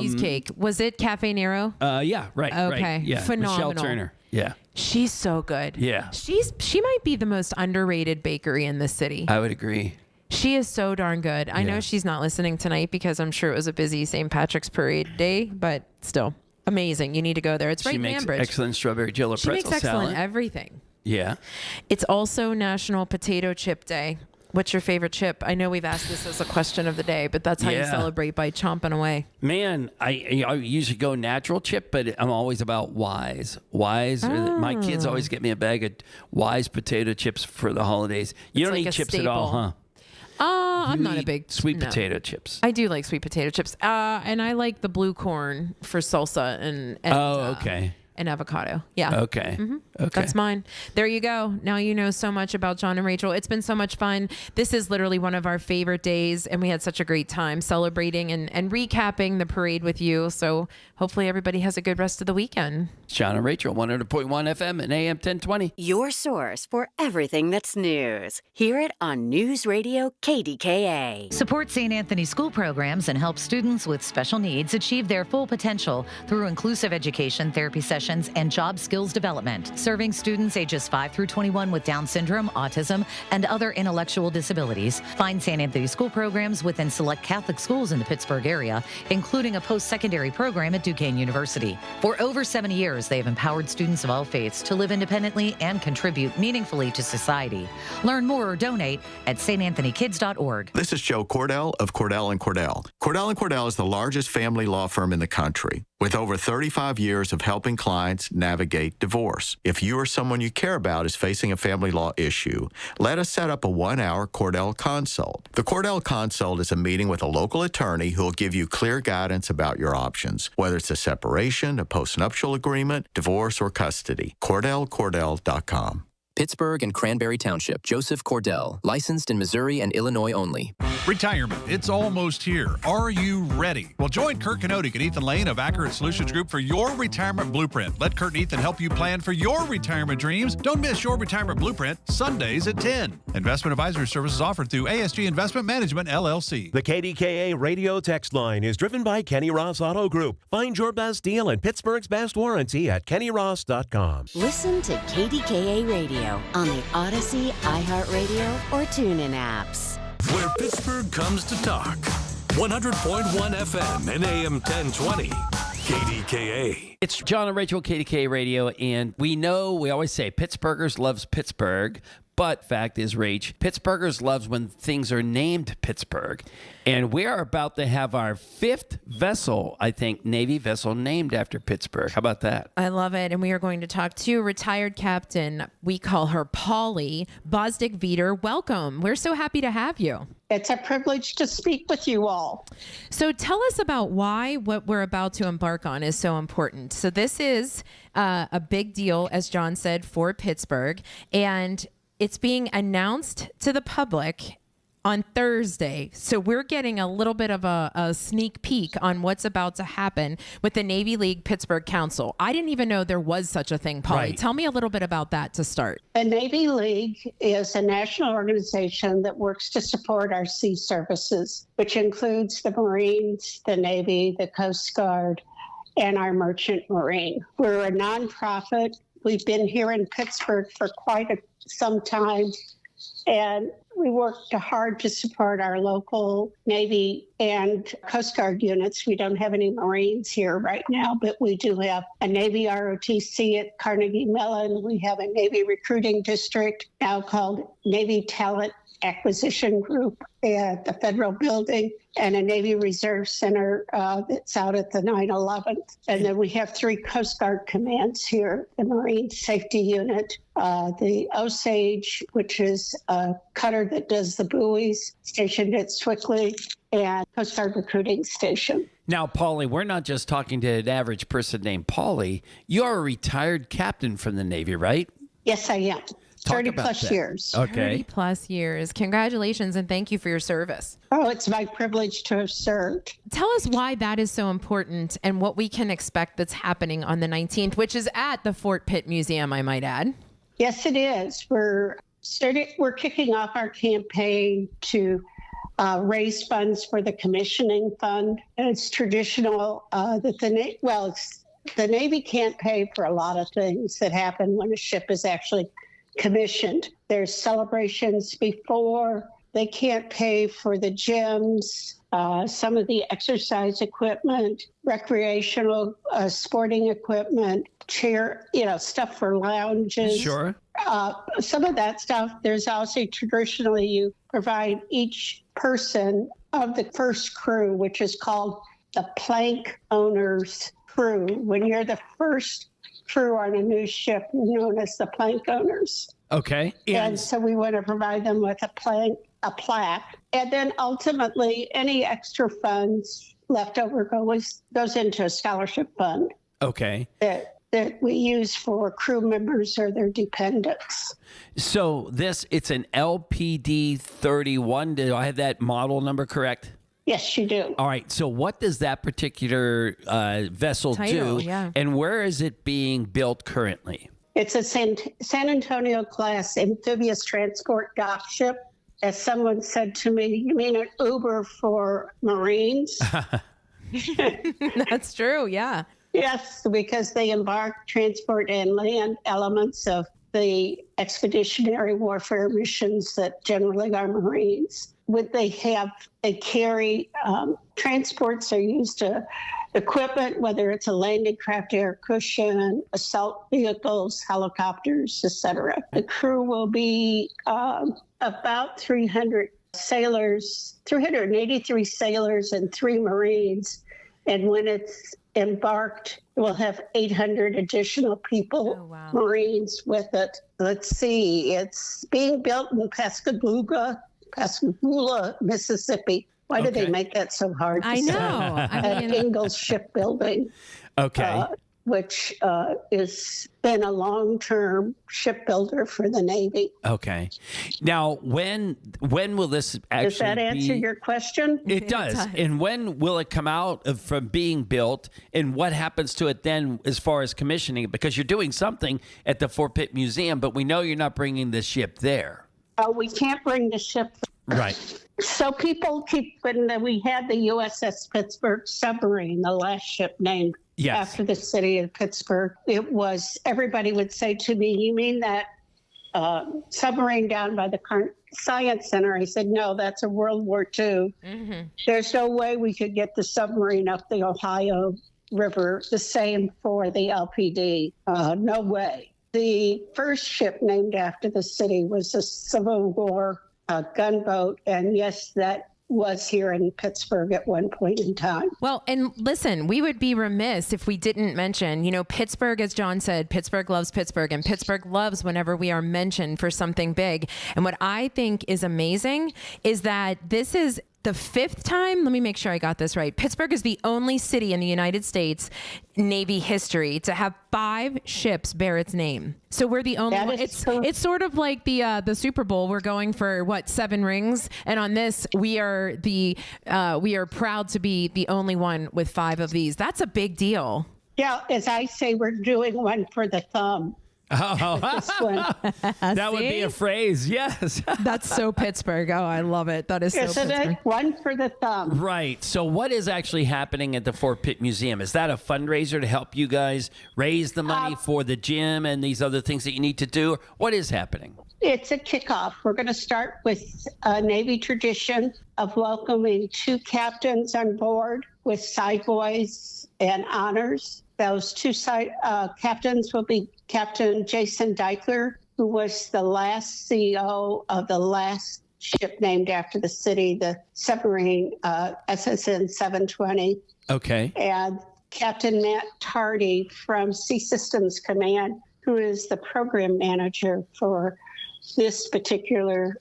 cheesecake? Was it Cafe Nero? Yeah, right. Okay, right, yeah. phenomenal. Michelle Turner. Yeah. She's so good. Yeah. She might be the most underrated bakery in this city. I would agree. She is so darn good. I know she's not listening tonight because I'm sure it was a busy St. Patrick's Parade day, but still amazing. You need to go there. It's right in She Ambridge. makes excellent strawberry jello She pretzel makes excellent salad. everything. Yeah. It's also National Potato Chip Day. What's your favorite chip? I know we've asked this as a question of the day, but that's how you celebrate, by chomping away. Man, I usually go natural chip, but I'm always about Wise. Wise. My kids always get me a bag of Wise potato chips for the holidays. You don't like eat a chips staple. at all, huh? I'm not a big sweet potato chips. I do like sweet potato chips, and I like the blue corn for salsa and okay. And avocado. Yeah. Okay. Mm-hmm. Okay. That's mine. There you go. Now you know so much about John and Rachel. It's been so much fun. This is literally one of our favorite days, and we had such a great time celebrating and recapping the parade with you. So hopefully everybody has a good rest of the weekend. John and Rachel, 100.1 FM and AM 1020. Your source for everything that's news. Hear it on News Radio KDKA. Support St. Anthony school programs and help students with special needs achieve their full potential through inclusive education, therapy sessions, and job skills development, serving students ages 5 through 21 with Down syndrome, autism, and other intellectual disabilities. Find St. Anthony school programs within select Catholic schools in the Pittsburgh area, including a post-secondary program at Duquesne University. For over 70 years, they have empowered students of all faiths to live independently and contribute meaningfully to society. Learn more or donate at stanthonykids.org. This is Joe Cordell of Cordell & Cordell. Cordell & Cordell is the largest family law firm in the country, with over 35 years of helping clients navigate divorce. If you or someone you care about is facing a family law issue, let us set up a 1-hour Cordell Consult. The Cordell Consult is a meeting with a local attorney who will give you clear guidance about your options, whether it's a separation, a postnuptial agreement, divorce, or custody. CordellCordell.com. Pittsburgh and Cranberry Township. Joseph Cordell. Licensed in Missouri and Illinois only. Retirement. It's almost here. Are you ready? Well, join Kurt Kanodik and Ethan Lane of Accurate Solutions Group for your retirement blueprint. Let Kurt and Ethan help you plan for your retirement dreams. Don't miss your retirement blueprint Sundays at 10. Investment advisory services offered through ASG Investment Management, LLC. The KDKA radio text line is driven by Kenny Ross Auto Group. Find your best deal and Pittsburgh's best warranty at kennyross.com. Listen to KDKA Radio on the Odyssey, iHeartRadio, or TuneIn apps. Where Pittsburgh comes to talk. 100.1 FM and AM 1020. KDKA. It's John and Rachel, KDKA Radio, and we always say Pittsburghers loves Pittsburgh, but fact is, Rach, Pittsburghers loves when things are named Pittsburgh. And we are about to have our 5th vessel, I think, Navy vessel named after Pittsburgh. How about that? I love it. And we are going to talk to retired captain, we call her Polly, Bosdick Veeder. Welcome. We're so happy to have you. It's a privilege to speak with you all. So tell us about why what we're about to embark on is so important. So this is a big deal, as John said, for Pittsburgh. And it's being announced to the public on Thursday. So we're getting a little bit of a sneak peek on what's about to happen with the Navy League Pittsburgh Council. I didn't even know there was such a thing, Polly. Right. Tell me a little bit about that to start. The Navy League is a national organization that works to support our sea services, which includes the Marines, the Navy, the Coast Guard, and our Merchant Marine. We're a nonprofit We've been here in Pittsburgh for quite some time, and we worked hard to support our local Navy and Coast Guard units. We don't have any Marines here right now, but we do have a Navy ROTC at Carnegie Mellon. We have a Navy recruiting district now called Navy Talent Acquisition Group at the Federal Building, and a Navy Reserve Center that's out at the 9/11th. And then we have 3 Coast Guard commands here: the Marine Safety Unit, the Osage, which is a cutter that does the buoys, stationed at Swickley, and Coast Guard Recruiting Station. Now, Paulie, we're not just talking to an average person named Paulie. You're a retired captain from the Navy, right? Yes, I am. 30 plus years. Okay. 30 plus years. Congratulations and thank you for your service. Oh, it's my privilege to have served. Tell us why that is so important and what we can expect that's happening on the 19th, which is at the Fort Pitt Museum, I might add. Yes, it is. We're kicking off our campaign to raise funds for the commissioning fund. And it's traditional that the Navy can't pay for a lot of things that happen when a ship is actually commissioned. There's celebrations before. They can't pay for the gyms, some of the exercise equipment, recreational sporting equipment, stuff for lounges. Sure. Some of that stuff. There's also traditionally you provide each person of the first crew, which is called the plank owner's crew. When you're the first crew on a new ship, known as the plank owners. Okay. And so we want to provide them with a plaque. And then ultimately, any extra funds left over goes into a scholarship fund. Okay. That we use for crew members or their dependents. So it's an LPD 31. Do I have that model number correct? Yes, you do. All right. So what does that particular vessel do? Yeah. And where is it being built currently? It's a San Antonio class amphibious transport dock ship. As someone said to me, you mean an Uber for Marines? That's true. Yeah. Yes, because they embark, transport, and land elements of the expeditionary warfare missions that generally are Marines. They carry transports are used to equipment, whether it's a landing craft, air cushion, assault vehicles, helicopters, etc. The crew will be about 300 sailors, 383 sailors and 3 Marines. And when it's embarked, we'll have 800 additional people, Marines with it. Let's see, it's being built in Pascagoula, Mississippi. Why do they make that so hard to I know. say? At Ingalls Shipbuilding. Okay. Which has been a long-term shipbuilder for the Navy. Okay. Now, when will this actually Does that answer your question? It does. And when will it come out from being built, and what happens to it then as far as commissioning it? Because you're doing something at the Fort Pitt Museum, but we know you're not bringing the ship there. We can't bring the ship. Right. So people when we had the USS Pittsburgh submarine, the last ship named after the city of Pittsburgh, everybody would say to me, you mean that submarine down by the Science Center? I said, no, that's a World War II. Mm-hmm. There's no way we could get the submarine up the Ohio River. The same for the LPD. No way. The first ship named after the city was a Civil War gunboat, and yes, that was here in Pittsburgh at one point in time. Well, and listen, we would be remiss if we didn't mention, Pittsburgh, as John said, Pittsburgh loves Pittsburgh, and Pittsburgh loves whenever we are mentioned for something big. And what I think is amazing is that this is the 5th time, let me make sure I got this right. Pittsburgh is the only city in the United States Navy history to have 5 ships bear its name. So we're the only one. It's sort of like the Super Bowl. We're going for 7 rings, and on this we are proud to be the only one with 5 of these. That's a big deal. Yeah, as I say, we're doing one for the thumb. This one. That would be a phrase, yes. That's so Pittsburgh. Oh, I love it. That is so Isn't Pittsburgh. it? One for the thumb. Right. So what is actually happening at the Fort Pitt Museum? Is that a fundraiser to help you guys raise the money for the gym and these other things that you need to do? What is happening? It's a kickoff. We're going to start with a Navy tradition of welcoming 2 captains on board with side boys and honors. Those 2 captains will be Captain Jason Deichler, who was the last CEO of the last ship named after the city, the submarine SSN 720. Okay. And Captain Matt Tardy from Sea Systems Command, who is the program manager for this particular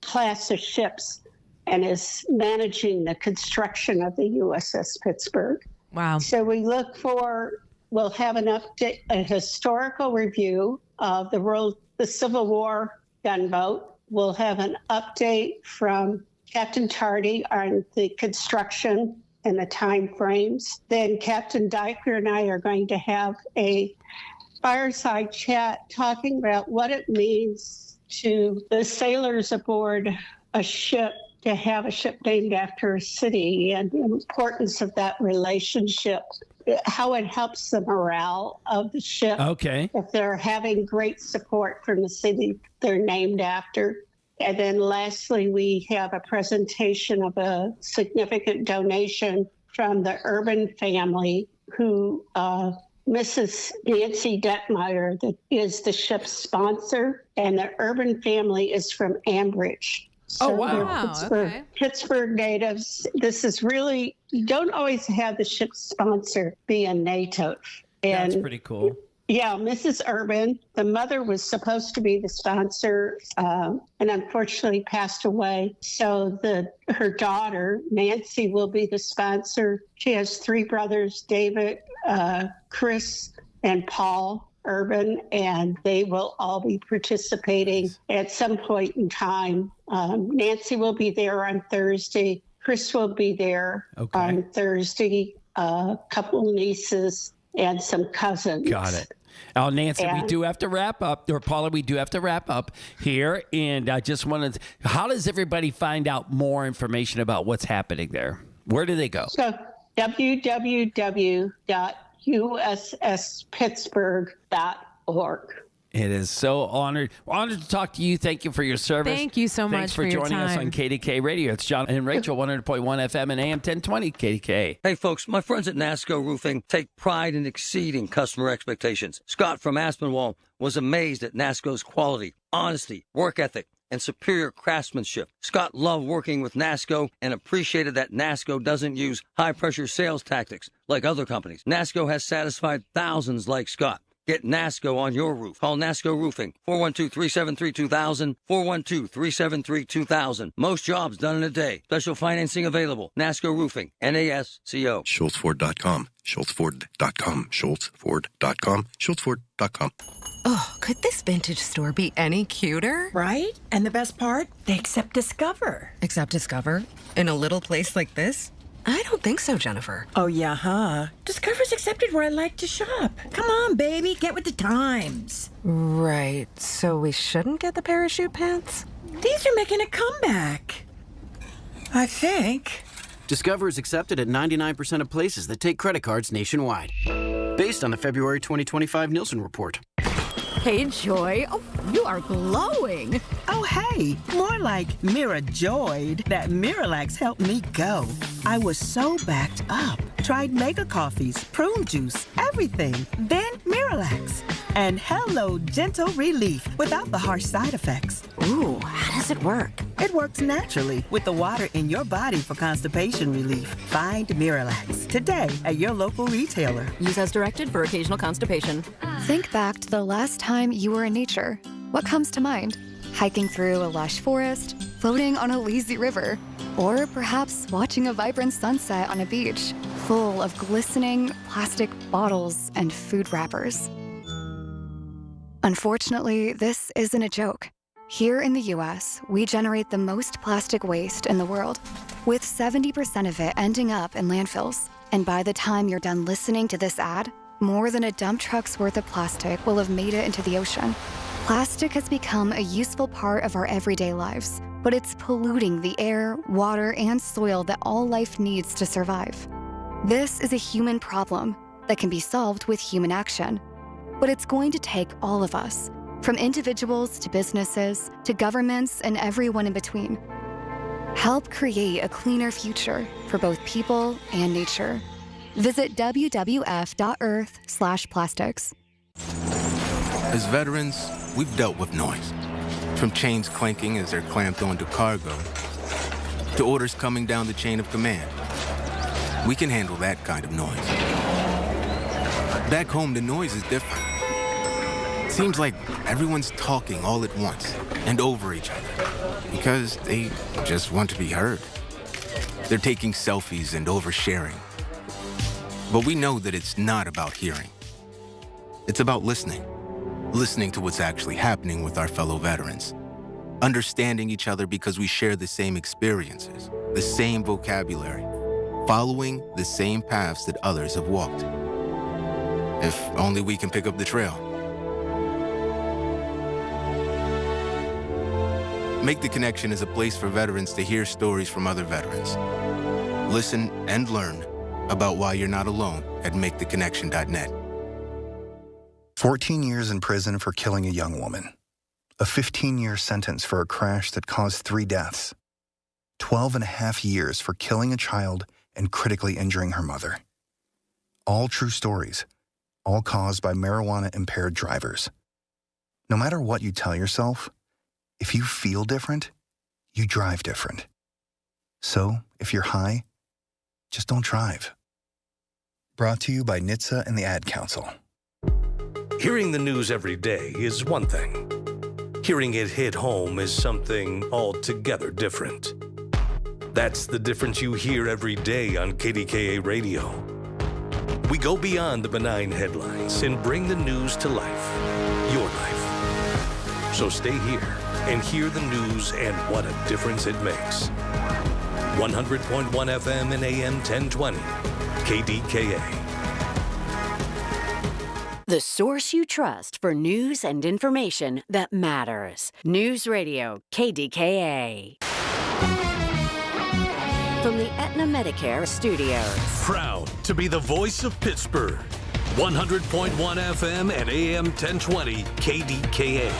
class of ships and is managing the construction of the USS Pittsburgh. Wow. So we'll have an update, a historical review of the Civil War gunboat. We'll have an update from Captain Tardy on the construction and the time frames. Then Captain Deichler and I are going to have a fireside chat talking about what it means to the sailors aboard a ship to have a ship named after a city and the importance of that relationship, how it helps the morale of the ship. Okay. If they're having great support from the city they're named after. And then lastly, we have a presentation of a significant donation from the Urban family who Mrs. Nancy Detmeyer that is the ship's sponsor, and the Urban family is from Ambridge. So wow. they're Pittsburgh natives. This is really, you don't always have the ship's sponsor be a native. And that's pretty cool. Yeah, Mrs. Urban, the mother was supposed to be the sponsor and unfortunately passed away. So her daughter, Nancy, will be the sponsor. She has 3 brothers, David, Chris, and Paul Urban, and they will all be participating at some point in time. Nancy will be there on Thursday. Chris will be there on Thursday. A couple nieces and some cousins. Got it. Now, Nancy, we do have to wrap up, or Paula, we do have to wrap up here. And I just wanted, how does everybody find out more information about what's happening there? Where do they go? So www.usspittsburgh.org. It is so honored to talk to you. Thank you for your service. Thank you so Thanks much for joining us time. on KDKA Radio. It's John and Rachel, 100.1 FM and AM 1020 KDKA. Hey, folks, my friends at NASCO Roofing take pride in exceeding customer expectations. Scott from Aspinwall was amazed at NASCO's quality, honesty, work ethic, and superior craftsmanship. Scott loved working with NASCO and appreciated that NASCO doesn't use high-pressure sales tactics like other companies. NASCO has satisfied thousands like Scott. Get NASCO on your roof. Call NASCO Roofing, 412-373-2000, 412-373-2000. Most jobs done in a day. Special financing available. NASCO Roofing, NASCO. SchultzFord.com, SchultzFord.com, SchultzFord.com, SchultzFord.com. Oh, could this vintage store be any cuter? Right? And the best part? They accept Discover. Accept Discover? In a little place like this? I don't think so, Jennifer. Oh, yeah, huh? Discover's accepted where I like to shop. Come on, baby, get with the times. Right, so we shouldn't get the parachute pants? These are making a comeback. I think. Discover is accepted at 99% of places that take credit cards nationwide. Based on the February 2025 Nielsen report. Hey, Joy. Oh, you are glowing. Oh, hey. More like Mira-joyed. That Miralax helped me go. I was so backed up. Tried mega coffees, prune juice, everything. Then Miralax. And hello, gentle relief without the harsh side effects. Ooh, how does it work? It works naturally with the water in your body for constipation relief. Find Miralax today at your local retailer. Use as directed for occasional constipation. Think back to the last time you were in nature. What comes to mind? Hiking through a lush forest, floating on a lazy river, or perhaps watching a vibrant sunset on a beach full of glistening plastic bottles and food wrappers. Unfortunately, this isn't a joke. Here in the U.S., we generate the most plastic waste in the world, with 70% of it ending up in landfills. And by the time you're done listening to this ad, more than a dump truck's worth of plastic will have made it into the ocean. Plastic has become a useful part of our everyday lives, but it's polluting the air, water, and soil that all life needs to survive. This is a human problem that can be solved with human action. But it's going to take all of us, from individuals to businesses to governments and everyone in between. Help create a cleaner future for both people and nature. Visit wwf.earth/plastics. As veterans, we've dealt with noise. From chains clanking as they're clamped onto cargo, to orders coming down the chain of command. We can handle that kind of noise. Back home, the noise is different. Seems like everyone's talking all at once and over each other because they just want to be heard. They're taking selfies and oversharing. But we know that it's not about hearing. It's about listening. Listening to what's actually happening with our fellow veterans. Understanding each other because we share the same experiences, the same vocabulary, following the same paths that others have walked. If only we can pick up the trail. Make the Connection is a place for veterans to hear stories from other veterans. Listen and learn about why you're not alone at maketheconnection.net. 14 years in prison for killing a young woman. A 15-year sentence for a crash that caused 3 deaths. 12 and a half years for killing a child and critically injuring her mother. All true stories, all caused by marijuana-impaired drivers. No matter what you tell yourself, if you feel different, you drive different. So, if you're high, just don't drive. Brought to you by NHTSA and the Ad Council. Hearing the news every day is one thing. Hearing it hit home is something altogether different. That's the difference you hear every day on KDKA Radio. We go beyond the benign headlines and bring the news to life, your life. So stay here and hear the news and what a difference it makes. 100.1 FM and AM 1020, KDKA. The source you trust for news and information that matters. News Radio, KDKA. From the Aetna Medicare Studios. Proud to be the voice of Pittsburgh. 100.1 FM and AM 1020, KDKA.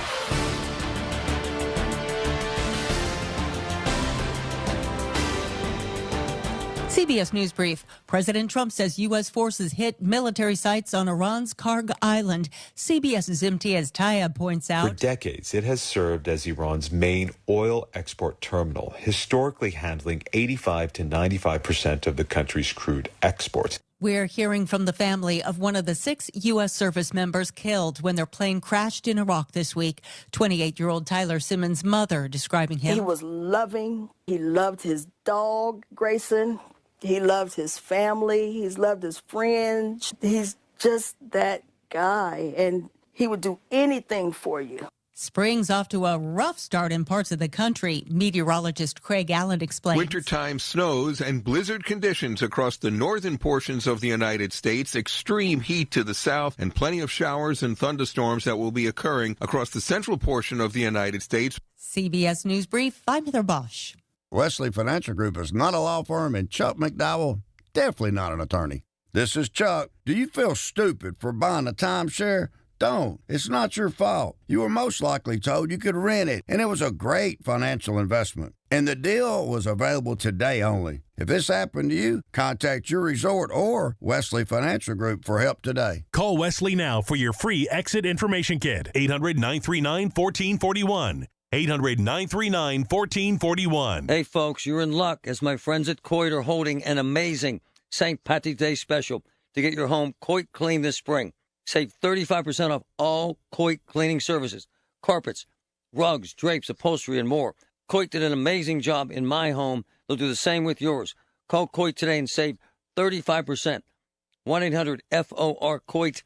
CBS News Brief. President Trump says U.S. forces hit military sites on Iran's Karg Island. CBS's Imtiaz Tayeb points out. For decades, it has served as Iran's main oil export terminal, historically handling 85 to 95% of the country's crude exports. We're hearing from the family of one of the 6 U.S. service members killed when their plane crashed in Iraq this week. 28-year-old Tyler Simmons' mother describing him. He was loving. He loved his dog, Grayson. He loved his family. He's loved his friends. He's just that guy, and he would do anything for you. Spring's off to a rough start in parts of the country. Meteorologist Craig Allen explains. Wintertime snows and blizzard conditions across the northern portions of the United States, extreme heat to the south, and plenty of showers and thunderstorms that will be occurring across the central portion of the United States. CBS News Brief, I'm Heather Bosch. Wesley Financial Group is not a law firm, and Chuck McDowell, definitely not an attorney. This is Chuck. Do you feel stupid for buying a timeshare? Don't. It's not your fault. You were most likely told you could rent it, and it was a great financial investment. And the deal was available today only. If this happened to you, contact your resort or Wesley Financial Group for help today. Call Wesley now for your free exit information kit. 800-939-1441. 800-939-1441. Hey, folks, you're in luck as my friends at Coit are holding an amazing St. Patrick's Day special to get your home Coit clean this spring. Save 35% off all Coit cleaning services, carpets, rugs, drapes, upholstery, and more. Coit did an amazing job in my home. They'll do the same with yours. Call Coit today and save 35%. 1-800-FOR-COIT.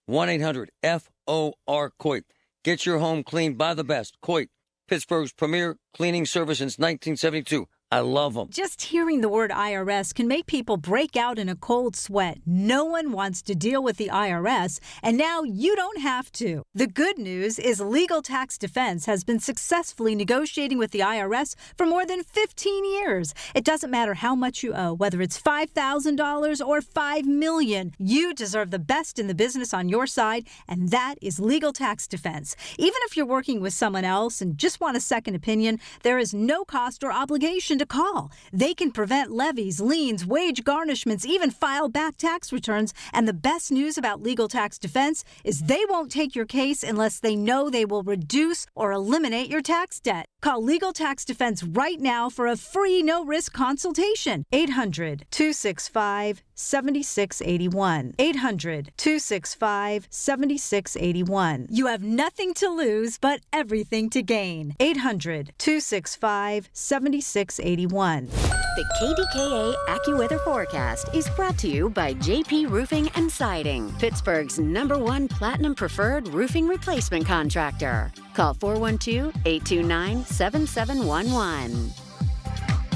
1-800-FOR-COIT. Get your home cleaned by the best. Coit, Pittsburgh's premier cleaning service since 1972. I love them. Just hearing the word IRS can make people break out in a cold sweat. No one wants to deal with the IRS, and now you don't have to. The good news is Legal Tax Defense has been successfully negotiating with the IRS for more than 15 years. It doesn't matter how much you owe, whether it's $5,000 or $5 million. You deserve the best in the business on your side, and that is Legal Tax Defense. Even if you're working with someone else and just want a second opinion, there is no cost or obligation to call. They can prevent levies, liens, wage garnishments, even file back tax returns. And the best news about Legal Tax Defense is they won't take your case unless they know they will reduce or eliminate your tax debt. Call Legal Tax Defense right now for a free no-risk consultation. 800-265-7681. 800-265-7681. You have nothing to lose but everything to gain. 800-265-7681. The KDKA AccuWeather forecast is brought to you by JP Roofing and Siding, Pittsburgh's #1 Platinum Preferred Roofing Replacement Contractor. Call 412-829-7711.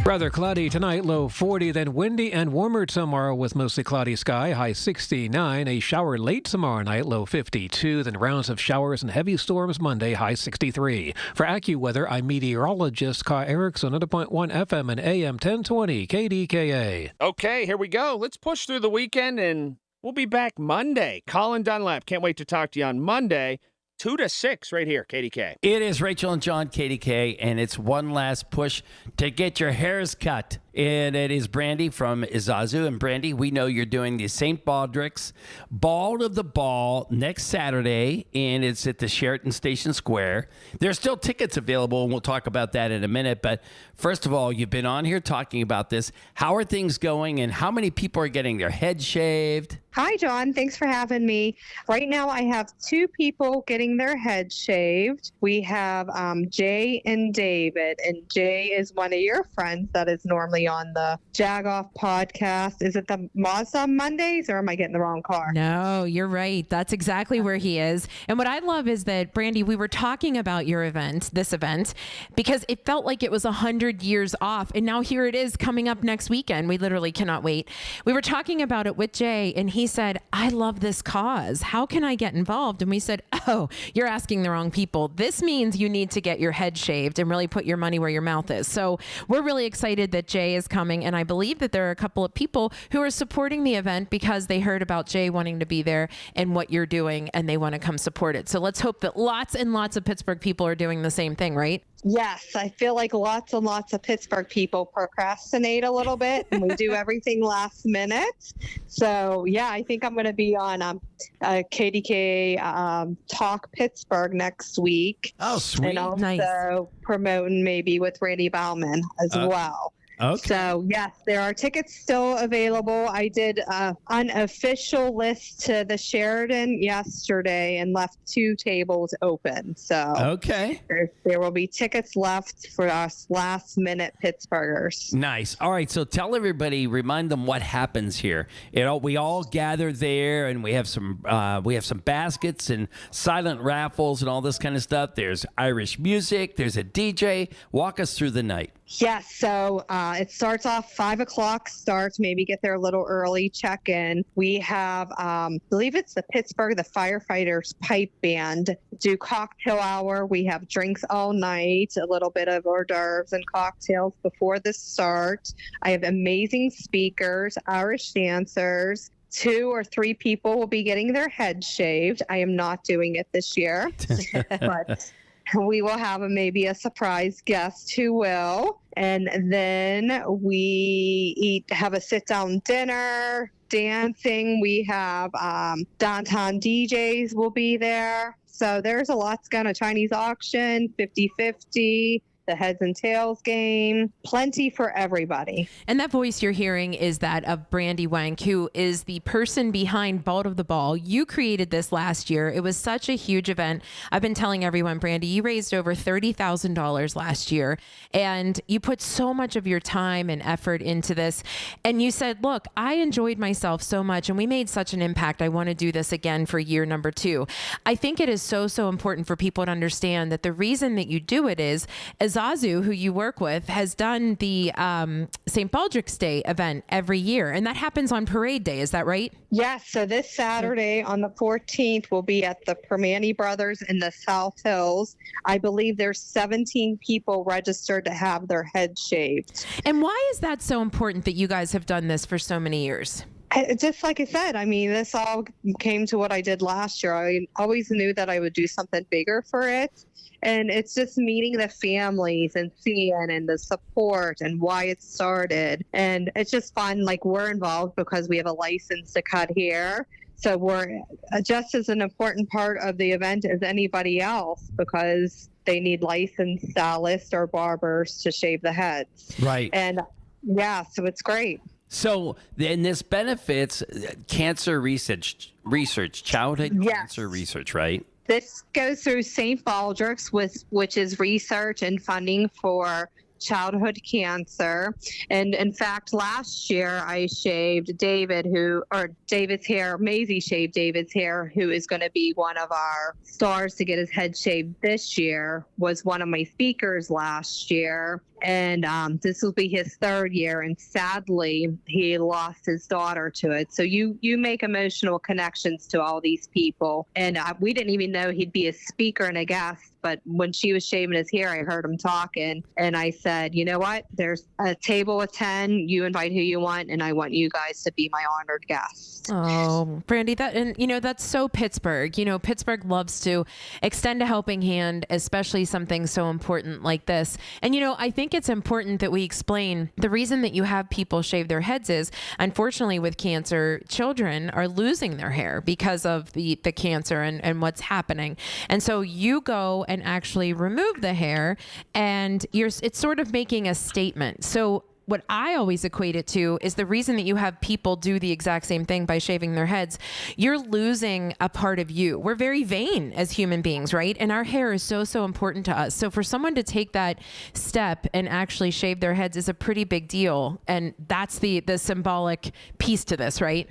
Rather cloudy tonight, low 40, then windy and warmer tomorrow with mostly cloudy sky, high 69. A shower late tomorrow night, low 52, then rounds of showers and heavy storms Monday, high 63. For AccuWeather, I'm meteorologist Kai Erickson at 101.1 FM and AM 1020 KDKA. Okay, here we go. Let's push through the weekend, and we'll be back Monday. Colin Dunlap, can't wait to talk to you on Monday. 2 to 6 right here, KDK. It is Rachel and John, KDK, and it's one last push to get your hairs cut. And it is Brandy from Izazu. And Brandy, we know you're doing the St. Baldrick's Bald of the Ball next Saturday, and it's at the Sheraton Station Square. There's still tickets available, and we'll talk about that in a minute. But first of all, you've been on here talking about this. How are things going, and how many people are getting their heads shaved? Hi, John. Thanks for having me. Right now, I have 2 people getting their heads shaved. We have Jay and David, and Jay is one of your friends that is normally on the Jagoff podcast. Is it the Mazda Mondays, or am I getting the wrong car? No, you're right. That's exactly where he is. And what I love is that, Brandy, we were talking about your event, this event, because it felt like it was 100 years off. And now here it is coming up next weekend. We literally cannot wait. We were talking about it with Jay, and he said, I love this cause. How can I get involved? And we said, oh, you're asking the wrong people. This means you need to get your head shaved and really put your money where your mouth is. So we're really excited that Jay is coming. And I believe that there are a couple of people who are supporting the event because they heard about Jay wanting to be there and what you're doing, and they want to come support it. So let's hope that lots and lots of Pittsburgh people are doing the same thing, right? Yes, I feel like lots and lots of Pittsburgh people procrastinate a little bit, and we do everything last minute. So, yeah, I think I'm going to be on KDKA Talk Pittsburgh next week. Oh, sweet. And also Nice. promoting maybe with Randy Bauman as well. Okay. So, yes, there are tickets still available. I did an unofficial list to the Sheraton yesterday and left 2 tables open. So Okay. there will be tickets left for us last-minute Pittsburghers. Nice. All right. So tell everybody, remind them what happens here. We all gather there, and we have some baskets and silent raffles and all this kind of stuff. There's Irish music. There's a DJ. Walk us through the night. Yes, so it starts off 5 o'clock starts, maybe get there a little early, check in. We have, I believe it's the Firefighters Pipe Band, do cocktail hour. We have drinks all night, a little bit of hors d'oeuvres and cocktails before the start. I have amazing speakers, Irish dancers. 2 or 3 people will be getting their heads shaved. I am not doing it this year, but we will have maybe a surprise guest who will. And then we have a sit-down dinner, dancing. We have downtown DJs will be there. So there's a lot going on. Chinese auction, 50-50. The heads and tails game, plenty for everybody. And that voice you're hearing is that of Brandy Wank, who is the person behind Bald of the Ball. You created this last year. It was such a huge event. I've been telling everyone, Brandy, you raised over $30,000 last year, and you put so much of your time and effort into this. And you said, look, I enjoyed myself so much, and we made such an impact. I want to do this again for year number 2. I think it is so important for people to understand that the reason that you do it is, as Zazu, who you work with, has done the St. Baldrick's Day event every year, and that happens on Parade Day. Is that right? Yes. So this Saturday on the 14th, we'll be at the Permani Brothers in the South Hills. I believe there's 17 people registered to have their heads shaved. And why is that so important that you guys have done this for so many years? Just like I said, I mean, this all came to what I did last year. I always knew that I would do something bigger for it. And it's just meeting the families and seeing and the support and why it started. And it's just fun. Like, we're involved because we have a license to cut hair. So we're just as an important part of the event as anybody else because they need licensed stylists or barbers to shave the heads. Right. And yeah, so it's great. So then this benefits cancer research, childhood cancer research, right? This goes through St. Baldrick's, which is research and funding for childhood cancer. And in fact, last year I shaved David's hair. Maisie shaved David's hair, who is going to be one of our stars to get his head shaved this year, was one of my speakers last year. And this will be his third year. And sadly, he lost his daughter to it. So you make emotional connections to all these people. And we didn't even know he'd be a speaker and a guest. But when she was shaving his hair, I heard him talking. And I said, you know what? There's a table of 10. You invite who you want. And I want you guys to be my honored guests. Oh, Brandy, that's so Pittsburgh. Pittsburgh loves to extend a helping hand, especially something so important like this. And, I think it's important that we explain the reason that you have people shave their heads is, unfortunately, with cancer, children are losing their hair because of the cancer and what's happening. And so you go and actually remove the hair, and it's sort of making a statement. So what I always equate it to is the reason that you have people do the exact same thing by shaving their heads. You're losing a part of you. We're very vain as human beings, right? And our hair is so, so important to us. So for someone to take that step and actually shave their heads is a pretty big deal. And that's the symbolic piece to this, right?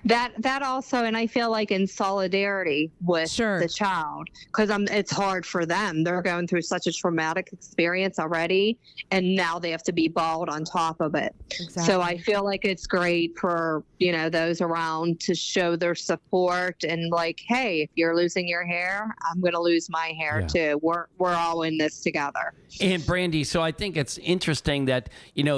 That also, and I feel like in solidarity with the child, because it's hard for them. They're going through such a traumatic experience already, and now they have to be bald on top of it. Exactly. So I feel like it's great for those around to show their support and like, hey, if you're losing your hair, I'm going to lose my hair too. We're all in this together. And Brandy, so I think it's interesting that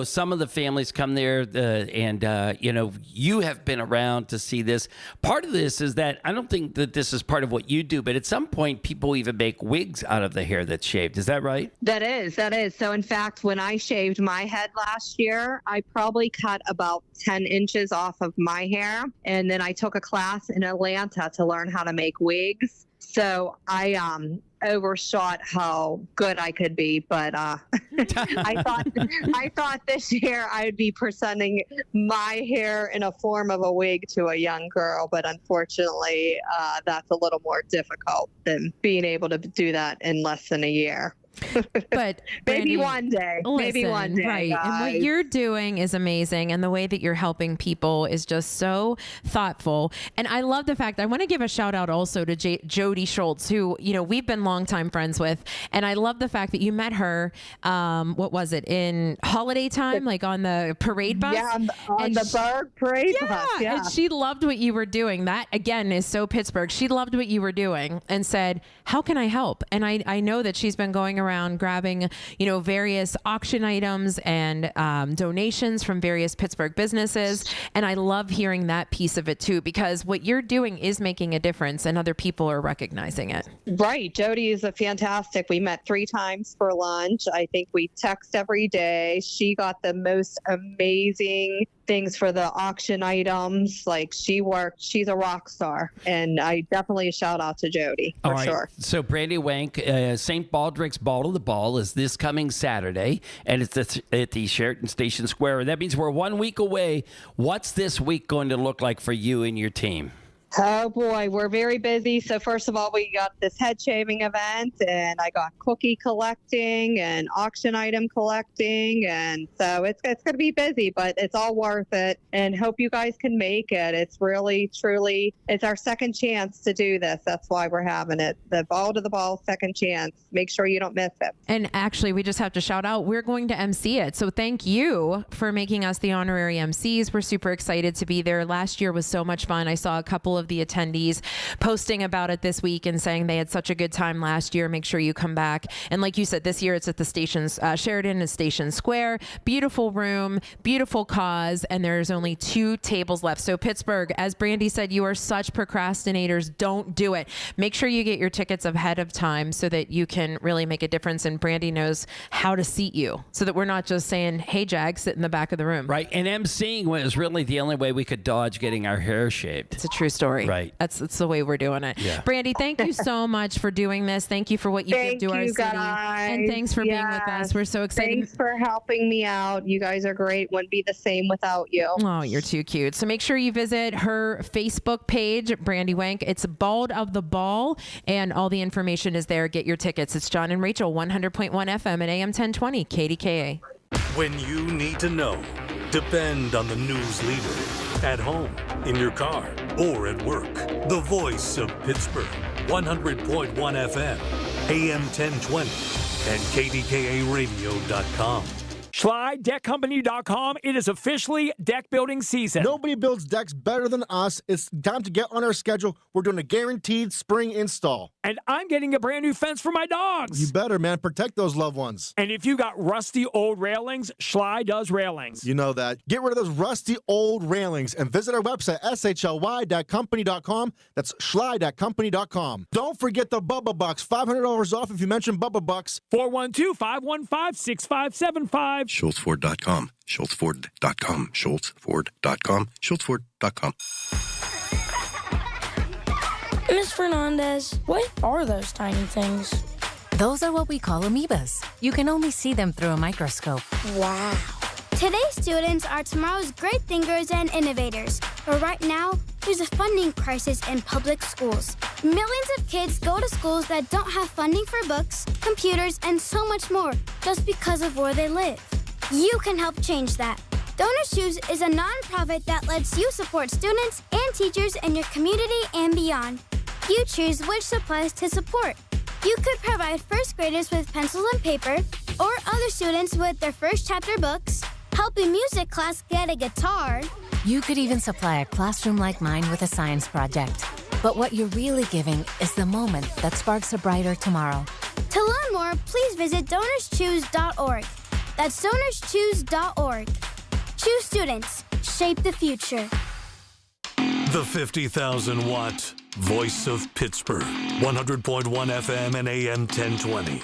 some of the families come there, and you have been around to see this. Part of this is that I don't think that this is part of what you do, but at some point people even make wigs out of the hair that's shaved. Is that right? That is. So in fact, when I shaved my head last year, I probably cut about 10 inches off of my hair. And then I took a class in Atlanta to learn how to make wigs. So I overshot how good I could be, but I thought this year I would be presenting my hair in a form of a wig to a young girl, but unfortunately that's a little more difficult than being able to do that in less than a year. But maybe Brandy, one day. Maybe one day. Right. Guys. And what you're doing is amazing. And the way that you're helping people is just so thoughtful. And I love the fact, I want to give a shout out also to Jody Schultz, who, we've been longtime friends with. And I love the fact that you met her, what was it, in holiday time, like on the parade bus? Yeah, on the Berg parade bus. Yeah. And she loved what you were doing. That, again, is so Pittsburgh. She loved what you were doing and said, how can I help? And I know that she's been going around grabbing, various auction items and donations from various Pittsburgh businesses. And I love hearing that piece of it too, because what you're doing is making a difference and other people are recognizing it. Right. Jody is a fantastic. We met 3 times for lunch. I think we text every day. She got the most amazing things for the auction items. Like she's a rock star, and I definitely shout out to Jody for sure. So Brandy Wank, St. Baldrick's Ball to the Ball is this coming Saturday, and it's at the Sheraton Station Square. That means we're 1 week away. What's this week going to look like for you and your team? Oh boy, we're very busy. So first of all, we got this head shaving event, and I got cookie collecting and auction item collecting, and so it's going to be busy, but it's all worth it. And hope you guys can make it. It's really, truly, it's our second chance to do this. That's why we're having it. The ball to the ball, second chance. Make sure you don't miss it. And actually, we just have to shout out, we're going to MC it. So thank you for making us the honorary MCs. We're super excited to be there. Last year was so much fun. I saw a couple of the attendees posting about it this week and saying they had such a good time last year. Make sure you come back. And like you said, this year it's at the station's Sheridan and Station Square. Beautiful room, beautiful cause, and there's only 2 tables left. So Pittsburgh, as Brandy said, you are such procrastinators. Don't do it. Make sure you get your tickets ahead of time so that you can really make a difference. And Brandy knows how to seat you so that we're not just saying, hey, Jag, sit in the back of the room. Right. And MCing was really the only way we could dodge getting our hair shaved. It's a true story. Right. That's the way we're doing it. Yeah. Brandy, thank you so much for doing this. Thank you for what you give to our city. Guys. And thanks for being with us. We're so excited. Thanks for helping me out. You guys are great. Wouldn't be the same without you. Oh, you're too cute. So make sure you visit her Facebook page, Brandy Wank. It's Bald of the Ball, and all the information is there. Get your tickets. It's John and Rachel, 100.1 FM and AM 1020, KDKA. When you need to know, depend on the news leader. At home, in your car, or at work. The voice of Pittsburgh, 100.1 FM, AM 1020, and KDKA-radio.com. SchleyDeckCompany.com. It is officially deck building season. Nobody builds decks better than us. It's time to get on our schedule. We're doing a guaranteed spring install. And I'm getting a brand new fence for my dogs. You better, man. Protect those loved ones. And if you got rusty old railings, Schley does railings. You know that. Get rid of those rusty old railings and visit our website, shly.company.com. That's schly.company.com. Don't forget the Bubba Bucks. $500 off if you mention Bubba Bucks. 412-515-6575. SchultzFord.com. SchultzFord.com. SchultzFord.com. SchultzFord.com. Ms. Fernandez, what are those tiny things? Those are what we call amoebas. You can only see them through a microscope. Wow. Today's students are tomorrow's great thinkers and innovators. But right now, there's a funding crisis in public schools. Millions of kids go to schools that don't have funding for books, computers, and so much more just because of where they live. You can help change that. Donors Choose is a nonprofit that lets you support students and teachers in your community and beyond. You choose which supplies to support. You could provide first graders with pencils and paper, or other students with their first chapter books, help a music class get a guitar. You could even supply a classroom like mine with a science project. But what you're really giving is the moment that sparks a brighter tomorrow. To learn more, please visit DonorsChoose.org. That's DonorsChoose.org. Choose students. Shape the future. The 50,000-watt voice of Pittsburgh, 100.1 FM and AM 1020,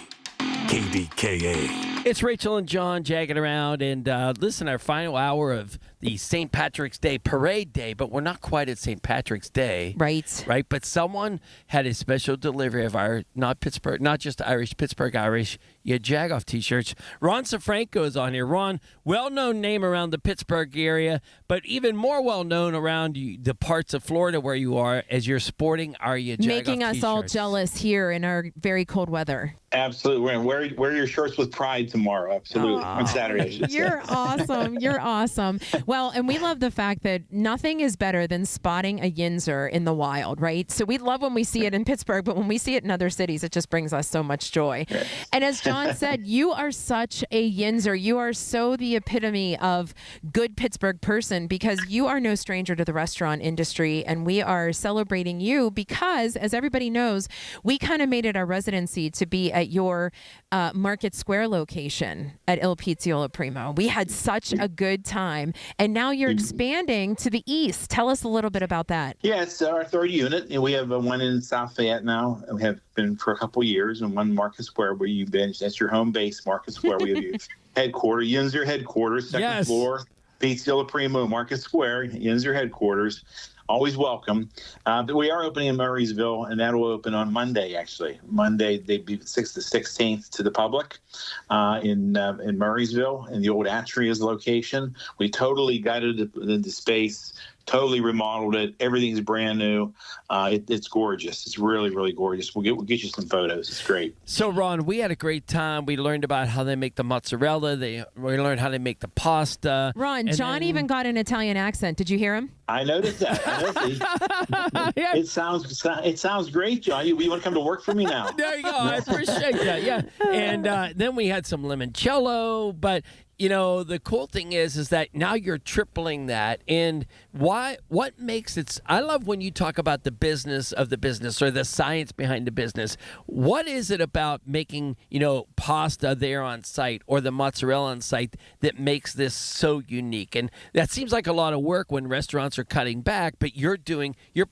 KDKA. It's Rachel and John jagging around, and listen, our final hour of the St. Patrick's Day Parade Day, but we're not quite at St. Patrick's Day. Right. Right, but someone had a special delivery of our, not just Irish, Pittsburgh Irish, Jagoff t-shirts. Ron Safranco is on here. Ron, well-known name around the Pittsburgh area, but even more well-known around the parts of Florida where you are as you're sporting our Jagoff Making us t-shirts. all jealous here in our very cold weather. Absolutely. We're going to wear your shirts with pride tomorrow. Absolutely. On Saturday, I should say. You're awesome. You're awesome. Well, and we love the fact that nothing is better than spotting a yinzer in the wild, right? So we love when we see it in Pittsburgh, but when we see it in other cities, it just brings us so much joy. Yes. And as John said, you are such a yinzer. You are so the epitome of good Pittsburgh person because you are no stranger to the restaurant industry, and we are celebrating you because, as everybody knows, we kind of made it our residency to be at your Market Square location at Il Pizziola Primo. We had such a good time, and now you're expanding to the east. Tell us a little bit about that. Yeah, it's our third unit. We have one in South Fayette now. We have been for a couple of years, and one Market Square where you've been. That's your home base, Market Square. We have your headquarters, Yinzer headquarters, second floor, Pizziola Primo, Market Square, Yinzer headquarters. Always welcome. But we are opening in Murraysville, and that will open on Monday, actually. Monday, they'd be the 16th to the public in Murraysville, in the old Atria's location. We totally gutted the space totally remodeled it. Everything's brand new. It's gorgeous. It's really, really gorgeous. We'll get you some photos. It's great. So, Ron, we had a great time. We learned about how they make the mozzarella. We learned how they make the pasta. Ron, John even got an Italian accent. Did you hear him? I noticed that. It sounds great, John. You want to come to work for me now? There you go. I appreciate that. Yeah. And then we had some limoncello. But, the cool thing is that now you're tripling that. And what makes it? I love when you talk about the business of the business or the science behind the business. What is it about making, pasta there on site or the mozzarella on site that makes this so unique? And that seems like a lot of work when restaurants are cutting back, but you're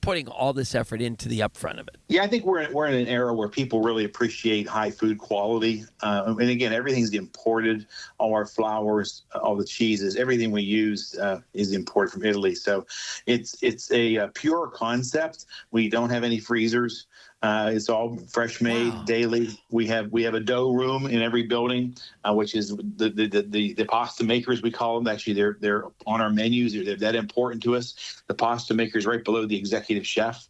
putting all this effort into the upfront of it. Yeah, I think we're in an era where people really appreciate high food quality. And again, everything's imported. All our flours, all the cheeses, everything we use is imported from Italy. So it's a pure concept. We don't have any freezers. It's all fresh made daily. We have a dough room in every building, which is the pasta makers, we call them. Actually, they're on our menus. They're that important to us. The pasta makers right below the executive chef.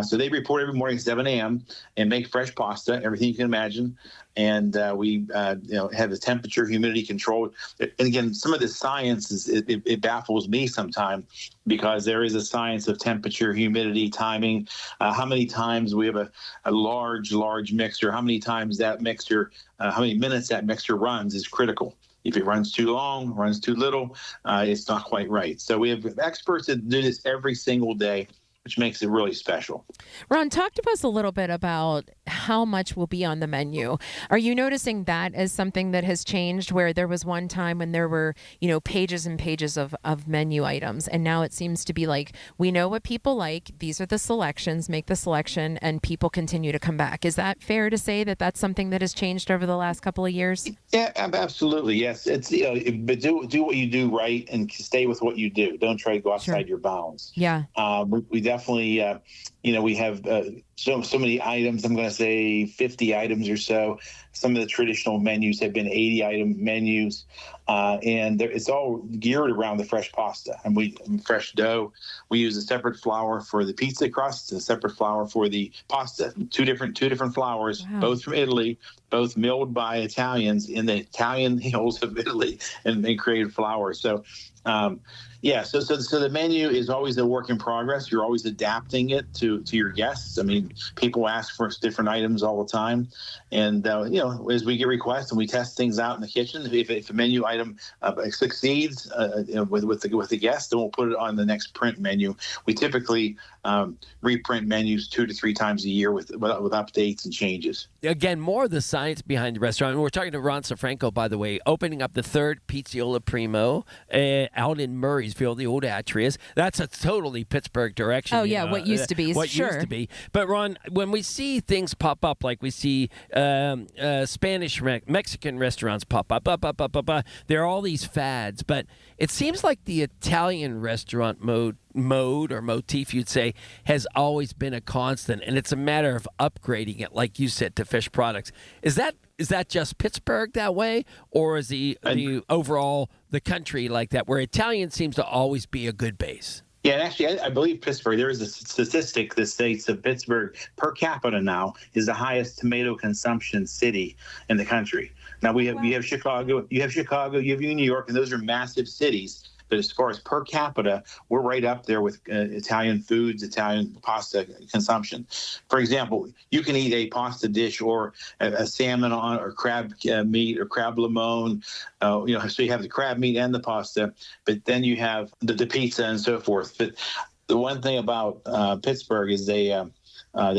So they report every morning at 7 a.m. and make fresh pasta, everything you can imagine. And we have the temperature, humidity control. And again, some of the science it baffles me sometimes, because there is a science of temperature, humidity, timing, how many times we have a large mixer, how many times that mixer, how many minutes that mixer runs is critical. If it runs too long, runs too little, it's not quite right. So we have experts that do this every single day, which makes it really special. Ron, talk to us a little bit about how much will be on the menu. Are you noticing that as something that has changed, where there was one time when there were, pages and pages of menu items, and now it seems to be like, we know what people like, these are the selections, make the selection, and people continue to come back. Is that fair to say that that's something that has changed over the last couple of years? Yeah, absolutely. Yes. It's, but do what you do right and stay with what you do. Don't try to go outside your bounds. Yeah. We definitely, we have so many items. I'm going to say 50 items or so. Some of the traditional menus have been 80-item menus, and it's all geared around the fresh pasta and fresh dough. We use a separate flour for the pizza crust, a separate flour for the pasta. Two different flours, both from Italy, both milled by Italians in the Italian hills of Italy, and they created flour. So. So the menu is always a work in progress. You're always adapting it to your guests. I mean, people ask for different items all the time, and as we get requests and we test things out in the kitchen, if a menu item succeeds with the guest, then we'll put it on the next print menu. We typically reprint menus 2 to 3 times a year with updates and changes. Again, more of the science behind the restaurant. And we're talking to Ron Safranco, by the way, opening up the third Pizziola Primo out in Murraysville, the old Atrias. That's a totally Pittsburgh direction. Oh, yeah, what used to be. What used to be. But, Ron, when we see things pop up, like we see Spanish, Mexican restaurants pop up, there are all these fads. But it seems like the Italian restaurant mode or motif, you'd say, has always been a constant, and it's a matter of upgrading it, like you said, to fish products. Is that just Pittsburgh that way, or is the overall the country like that, where Italian seems to always be a good base? Yeah, and actually, I believe Pittsburgh, there is a statistic that states that Pittsburgh per capita now is the highest tomato consumption city in the country. Now you have Chicago, you have New York, and those are massive cities. But as far as per capita, we're right up there with Italian foods, Italian pasta consumption. For example, you can eat a pasta dish or a salmon or crab meat or crab limone. So you have the crab meat and the pasta, but then you have the pizza and so forth. But the one thing about Pittsburgh is they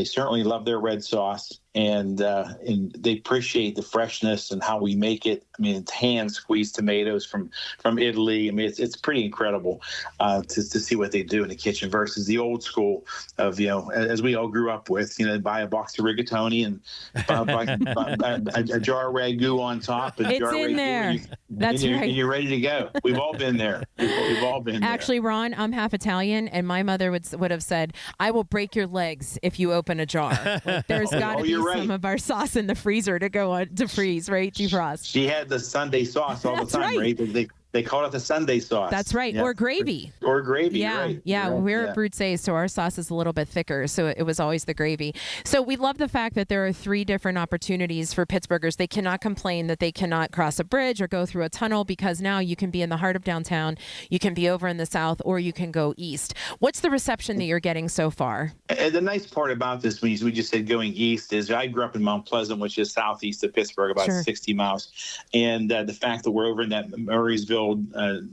certainly love their red sauce, and they appreciate the freshness and how we make it. I mean, it's hand-squeezed tomatoes from Italy. I mean, it's pretty incredible to see what they do in the kitchen versus the old school of, as we all grew up with, buy a box of rigatoni and a jar of ragu on top. It's in there. That's right. And you're ready to go. We've all been there. We've all been there. Actually, Ron, I'm half Italian, and my mother would have said, "I will break your legs if you open a jar." Like, there's got to be some of our sauce in the freezer to go on to freeze, right? Defrost. She had the Sunday sauce all the time, right? They call it the Sunday sauce. That's right. Yeah. Or gravy. Or gravy, Yeah, right. yeah. Right. We're Yeah. at Brutze's, so our sauce is a little bit thicker. So it was always the gravy. So we love the fact that there are 3 different opportunities for Pittsburghers. They cannot complain that they cannot cross a bridge or go through a tunnel, because now you can be in the heart of downtown, you can be over in the south, or you can go east. What's the reception that you're getting so far? And the nice part about this, we just said going east, is I grew up in Mount Pleasant, which is southeast of Pittsburgh, about 60 miles. And the fact that we're over in that Murraysville,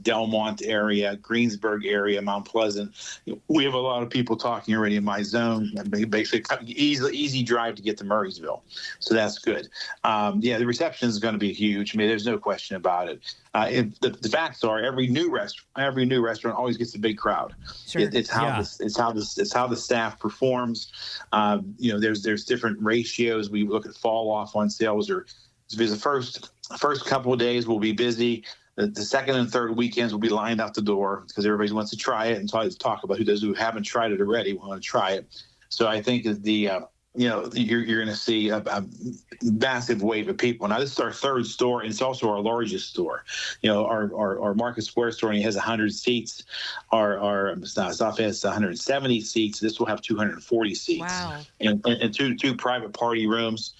Delmont area, Greensburg area, Mount Pleasant, we have a lot of people talking already in my zone. Basically, easy drive to get to Murraysville. So that's good. The reception is going to be huge. I mean, there's no question about it. The facts are every new restaurant always gets a big crowd. Sure. It's how the staff performs. There's different ratios. We look at fall off on sales, or the first couple of days will be busy. The second and third weekends will be lined out the door because everybody wants to try it and talk about who haven't tried it already want to try it. So I think that you're going to see a massive wave of people. Now, this is our 3rd store, and it's also our largest store. Our Market Square store only has 100 seats. Our South has 170 seats. This will have 240 seats. Wow. And two private party rooms.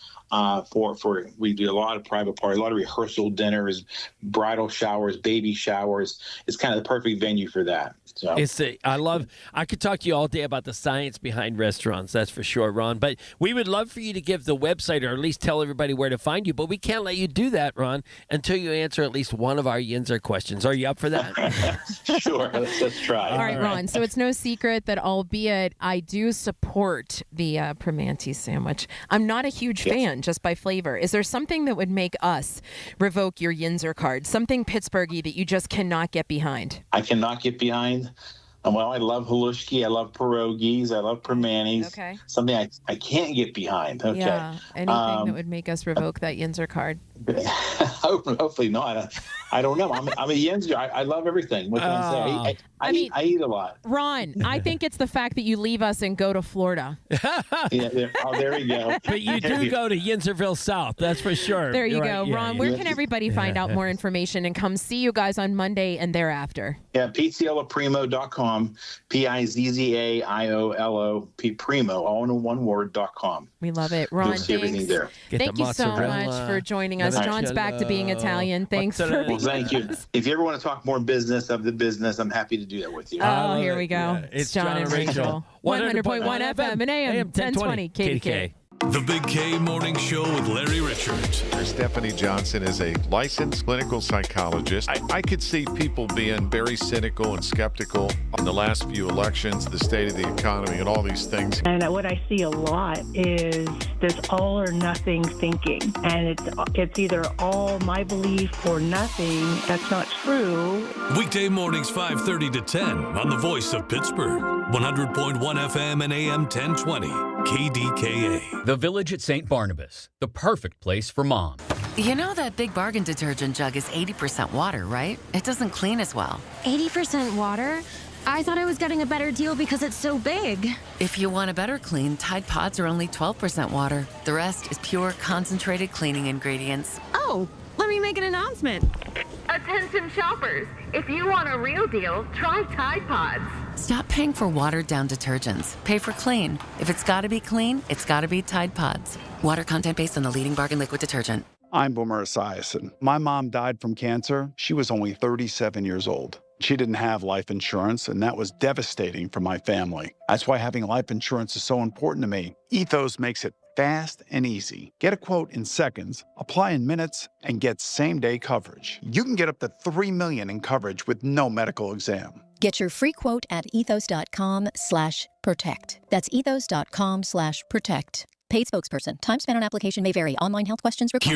We do a lot of private parties, a lot of rehearsal dinners, bridal showers, baby showers. It's kind of the perfect venue for that. So I could talk to you all day about the science behind restaurants, that's for sure, Ron. But we would love for you to give the website, or at least tell everybody where to find you. But we can't let you do that, Ron, until you answer at least one of our Yinzer questions. Are you up for that? Sure, let's try. All right, Ron. So it's no secret that, albeit I do support the Primanti sandwich, I'm not a huge fan just by flavor. Is there something that would make us revoke your Yinzer card? Something Pittsburghy that you just cannot get behind? I cannot get behind. Well, I love halushki. I love pierogies. I love permanis. Okay. Something I can't get behind. Okay. Yeah. Anything that would make us revoke that Yinzer card? Hopefully not. I don't know. I'm a Yinzer. I love everything. What can I say? I eat a lot. Ron, I think it's the fact that you leave us and go to Florida. There you go. But you do go to Yinzerville South, that's for sure. There you go. Right. Ron, where can everybody find out more information and come see you guys on Monday and thereafter? Yeah, pizziolaprimo.com, PIZZAIOLO, Primo, all in one word.com. We love it. Ron, you'll see everything there. Thank you so much for joining us. John's back to being Italian. Thanks for being thank you. If you ever want to talk more business of the business, I'm happy to do that with you. Oh, here we go. Yeah. It's John and Rachel. 100.1 FM and AM 1020 KDKA. The Big K Morning Show with Larry Richards. Stephanie Johnson is a licensed clinical psychologist. I could see people being very cynical and skeptical on the last few elections, the state of the economy, and all these things. And what I see a lot is this all or nothing thinking. And it's either all my belief or nothing. That's not true. Weekday mornings 5:30 to 10 on the Voice of Pittsburgh. 100.1 FM and AM 1020. KDKA. The Village at St. Barnabas, the perfect place for mom. You know that Big Bargain detergent jug is 80% water, right? It doesn't clean as well. 80% water? I thought I was getting a better deal because it's so big. If you want a better clean, Tide Pods are only 12% water. The rest is pure, concentrated cleaning ingredients. Oh, let me make an announcement. Attention shoppers, if you want a real deal, try Tide Pods. Stop paying for watered-down detergents. Pay for clean. If it's got to be clean, it's got to be Tide Pods. Water content based on the leading bargain liquid detergent. I'm Boomer Esiason. My mom died from cancer. She was only 37 years old. She didn't have life insurance, and that was devastating for my family. That's why having life insurance is so important to me. Ethos makes it fast and easy. Get a quote in seconds, apply in minutes, and get same-day coverage. You can get up to $3 million in coverage with no medical exam. Get your free quote at ethos.com/protect. That's ethos.com/protect. Paid spokesperson. Time spent on application may vary. Online health questions required.